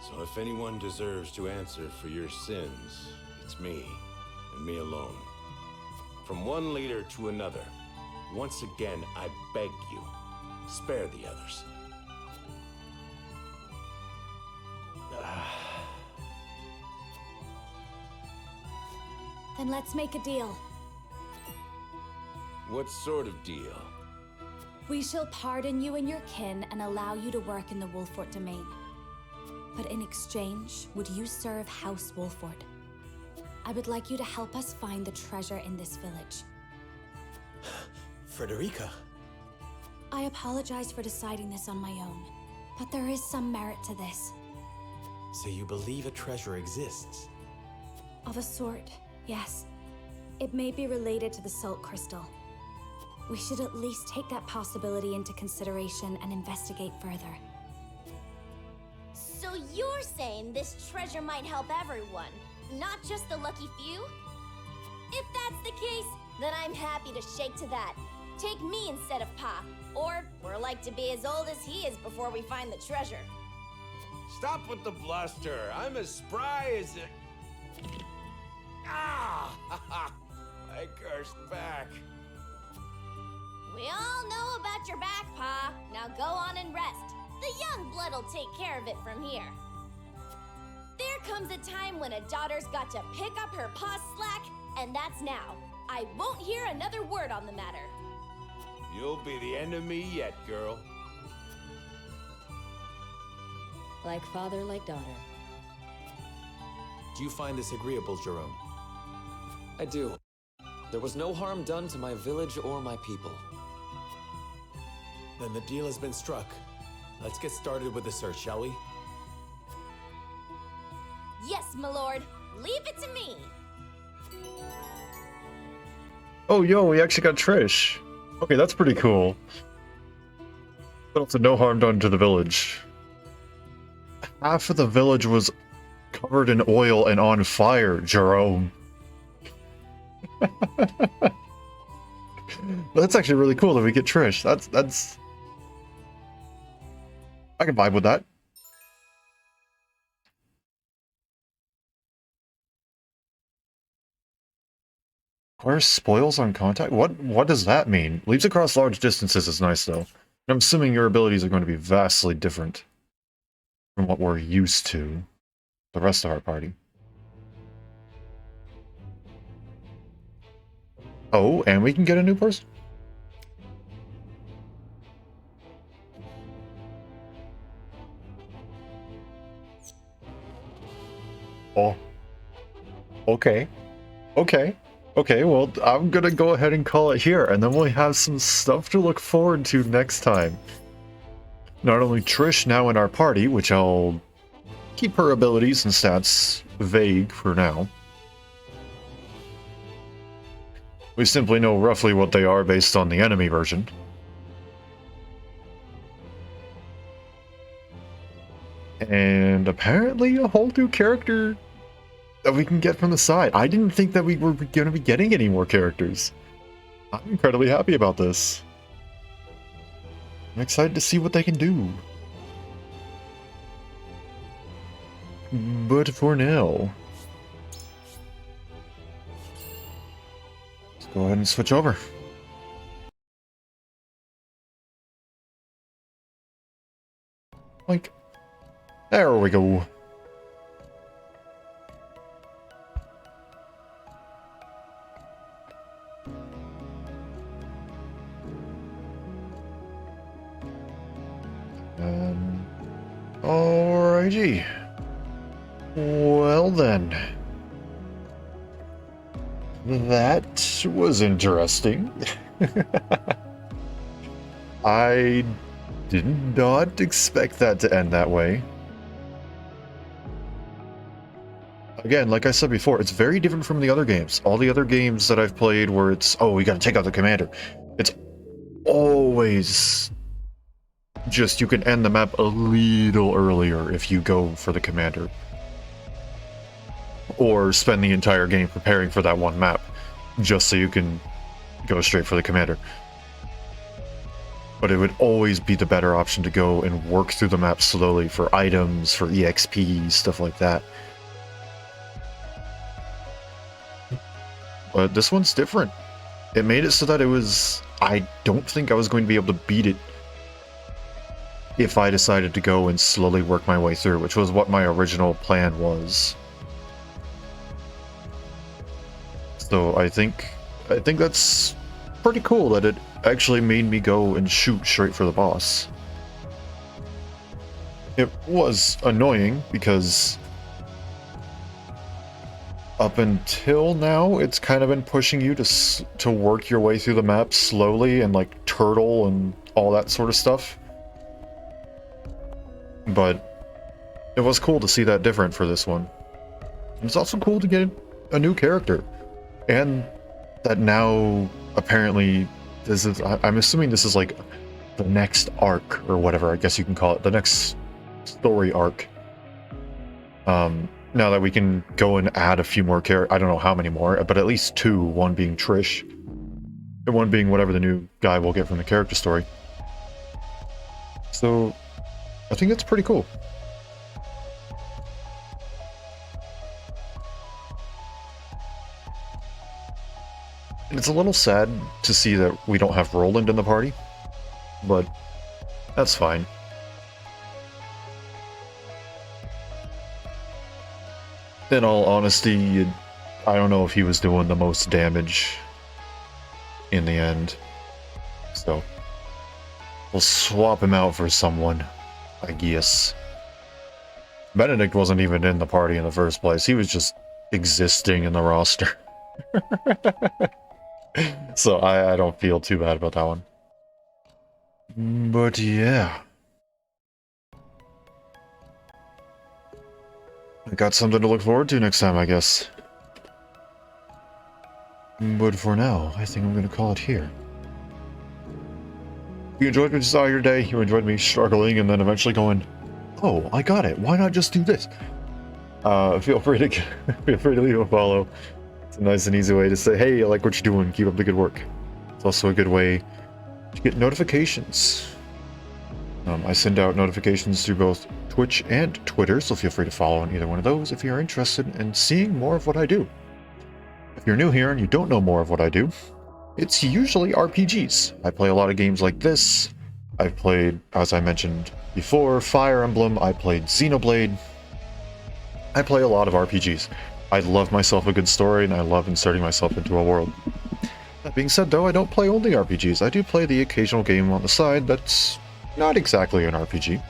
so if anyone deserves to answer for your sins, it's me, and me alone. From one leader to another, once again, I beg you, spare the others. Then let's make a deal. What sort of deal? We shall pardon you and your kin and allow you to work in the Wolfort domain. But in exchange, would you serve House Wolfort? I would like you to help us find the treasure in this village. Frederica. I apologize for deciding this on my own, but there is some merit to this. So you believe a treasure exists? Of a sort, yes. It may be related to the salt crystal. We should at least take that possibility into consideration and investigate further. So you're saying this treasure might help everyone, not just the lucky few? If that's the case, then I'm happy to shake to that. Take me instead of Pa, or we're like to be as old as he is before we find the treasure. Stop with the bluster. I'm as spry as a... Ah! I cursed back. We all know about your back, Pa. Now go on and rest. The young blood'll take care of it from here. There comes a time when a daughter's got to pick up her pa's slack, and that's now. I won't hear another word on the matter. You'll be the end of me yet, girl. Like father, like daughter. Do you find this agreeable, Jerome? I do. There was no harm done to my village or my people. Then the deal has been struck. Let's get started with the search, shall we? Yes, my lord. Leave it to me. Oh, yo, we actually got Trish. Okay, that's pretty cool. But also no harm done to the village. Half of the village was covered in oil and on fire, Jerome. That's actually really cool that we get Trish. That's... I can vibe with that. Acquires spoils on contact? What does that mean? Leaps across large distances is nice, though. I'm assuming your abilities are going to be vastly different from what we're used to, the rest of our party. Oh, and we can get a new person? Oh. Okay. Okay. Okay, well, I'm gonna go ahead and call it here, and then we'll have some stuff to look forward to next time. Not only Trish now in our party, which I'll keep her abilities and stats vague for now. We simply know roughly what they are based on the enemy version. And apparently a whole new character that we can get from the side. I didn't think that we were going to be getting any more characters. I'm incredibly happy about this. I'm excited to see what they can do. But for now, let's go ahead and switch over. Like, there we go. Alrighty. Well then. That was interesting. I did not expect that to end that way. Again, like I said before, it's very different from the other games. All the other games that I've played where it's, oh, we gotta take out the commander. It's always just you can end the map a little earlier if you go for the commander. Or spend the entire game preparing for that one map, just so you can go straight for the commander. But it would always be the better option to go and work through the map slowly for items, for EXP, stuff like that. But this one's different. It made it so that it was... I don't think I was going to be able to beat it if I decided to go and slowly work my way through, which was what my original plan was. So I think that's pretty cool that it actually made me go and shoot straight for the boss. It was annoying because up until now, it's kind of been pushing you to work your way through the map slowly and like turtle and all that sort of stuff. But it was cool to see that different for this one. It's also cool to get a new character. And that now, apparently, this is, I'm assuming this is like the next arc, or whatever, I guess you can call it, the next story arc. Now that we can go and add a few more characters, I don't know how many more, but at least two, one being Trish, and one being whatever the new guy will get from the character story. So, I think that's pretty cool. And it's a little sad to see that we don't have Roland in the party, but that's fine. In all honesty, I don't know if he was doing the most damage in the end. So, we'll swap him out for someone, I guess. Benedict wasn't even in the party in the first place. He was just existing in the roster. So I don't feel too bad about that one. But yeah. I got something to look forward to next time, I guess. But for now, I think I'm going to call it here. If you enjoyed what you saw here today, you enjoyed me struggling and then eventually going, oh, I got it. Why not just do this? Feel free to leave a follow. It's a nice and easy way to say, hey, I like what you're doing. Keep up the good work. It's also a good way to get notifications. I send out notifications through both Twitch and Twitter, so feel free to follow on either one of those if you're interested in seeing more of what I do. If you're new here and you don't know more of what I do, it's usually RPGs. I play a lot of games like this. I've played, as I mentioned before, Fire Emblem. I played Xenoblade. I play a lot of RPGs. I love myself a good story, and I love inserting myself into a world. That being said, though, I don't play only RPGs. I do play the occasional game on the side that's not exactly an RPG.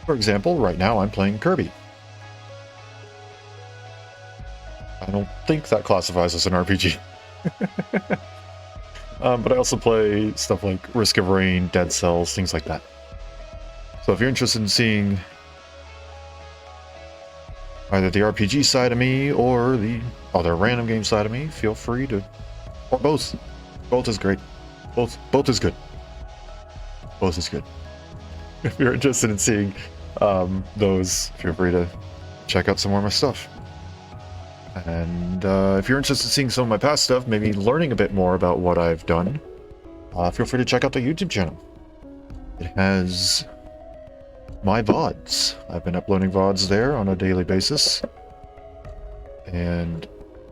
For example, right now I'm playing Kirby. I don't think that classifies as an RPG. But I also play stuff like Risk of Rain, Dead Cells, things like that. So if you're interested in seeing either the RPG side of me or the other random game side of me, feel free to... Or both. Both is great. Both is good. Both is good. If you're interested in seeing those, feel free to check out some more of my stuff. And if you're interested in seeing some of my past stuff, maybe learning a bit more about what I've done, feel free to check out the YouTube channel. It has my VODs. I've been uploading VODs there on a daily basis. And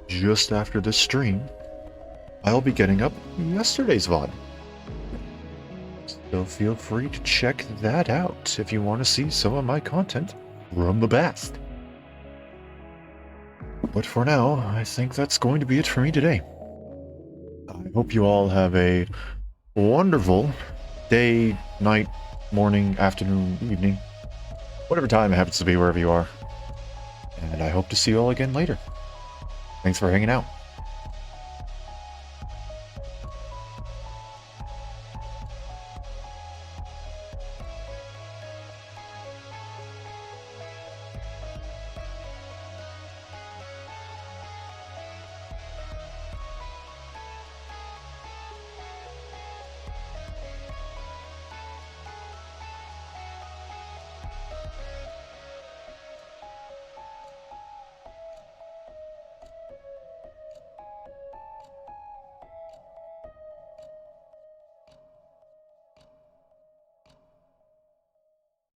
just after this stream, I'll be getting up yesterday's VOD. So feel free to check that out if you want to see some of my content from the past. But for now, I think that's going to be it for me today. I hope you all have a wonderful day, night, morning, afternoon, evening, whatever time it happens to be wherever you are. And I hope to see you all again later. Thanks for hanging out.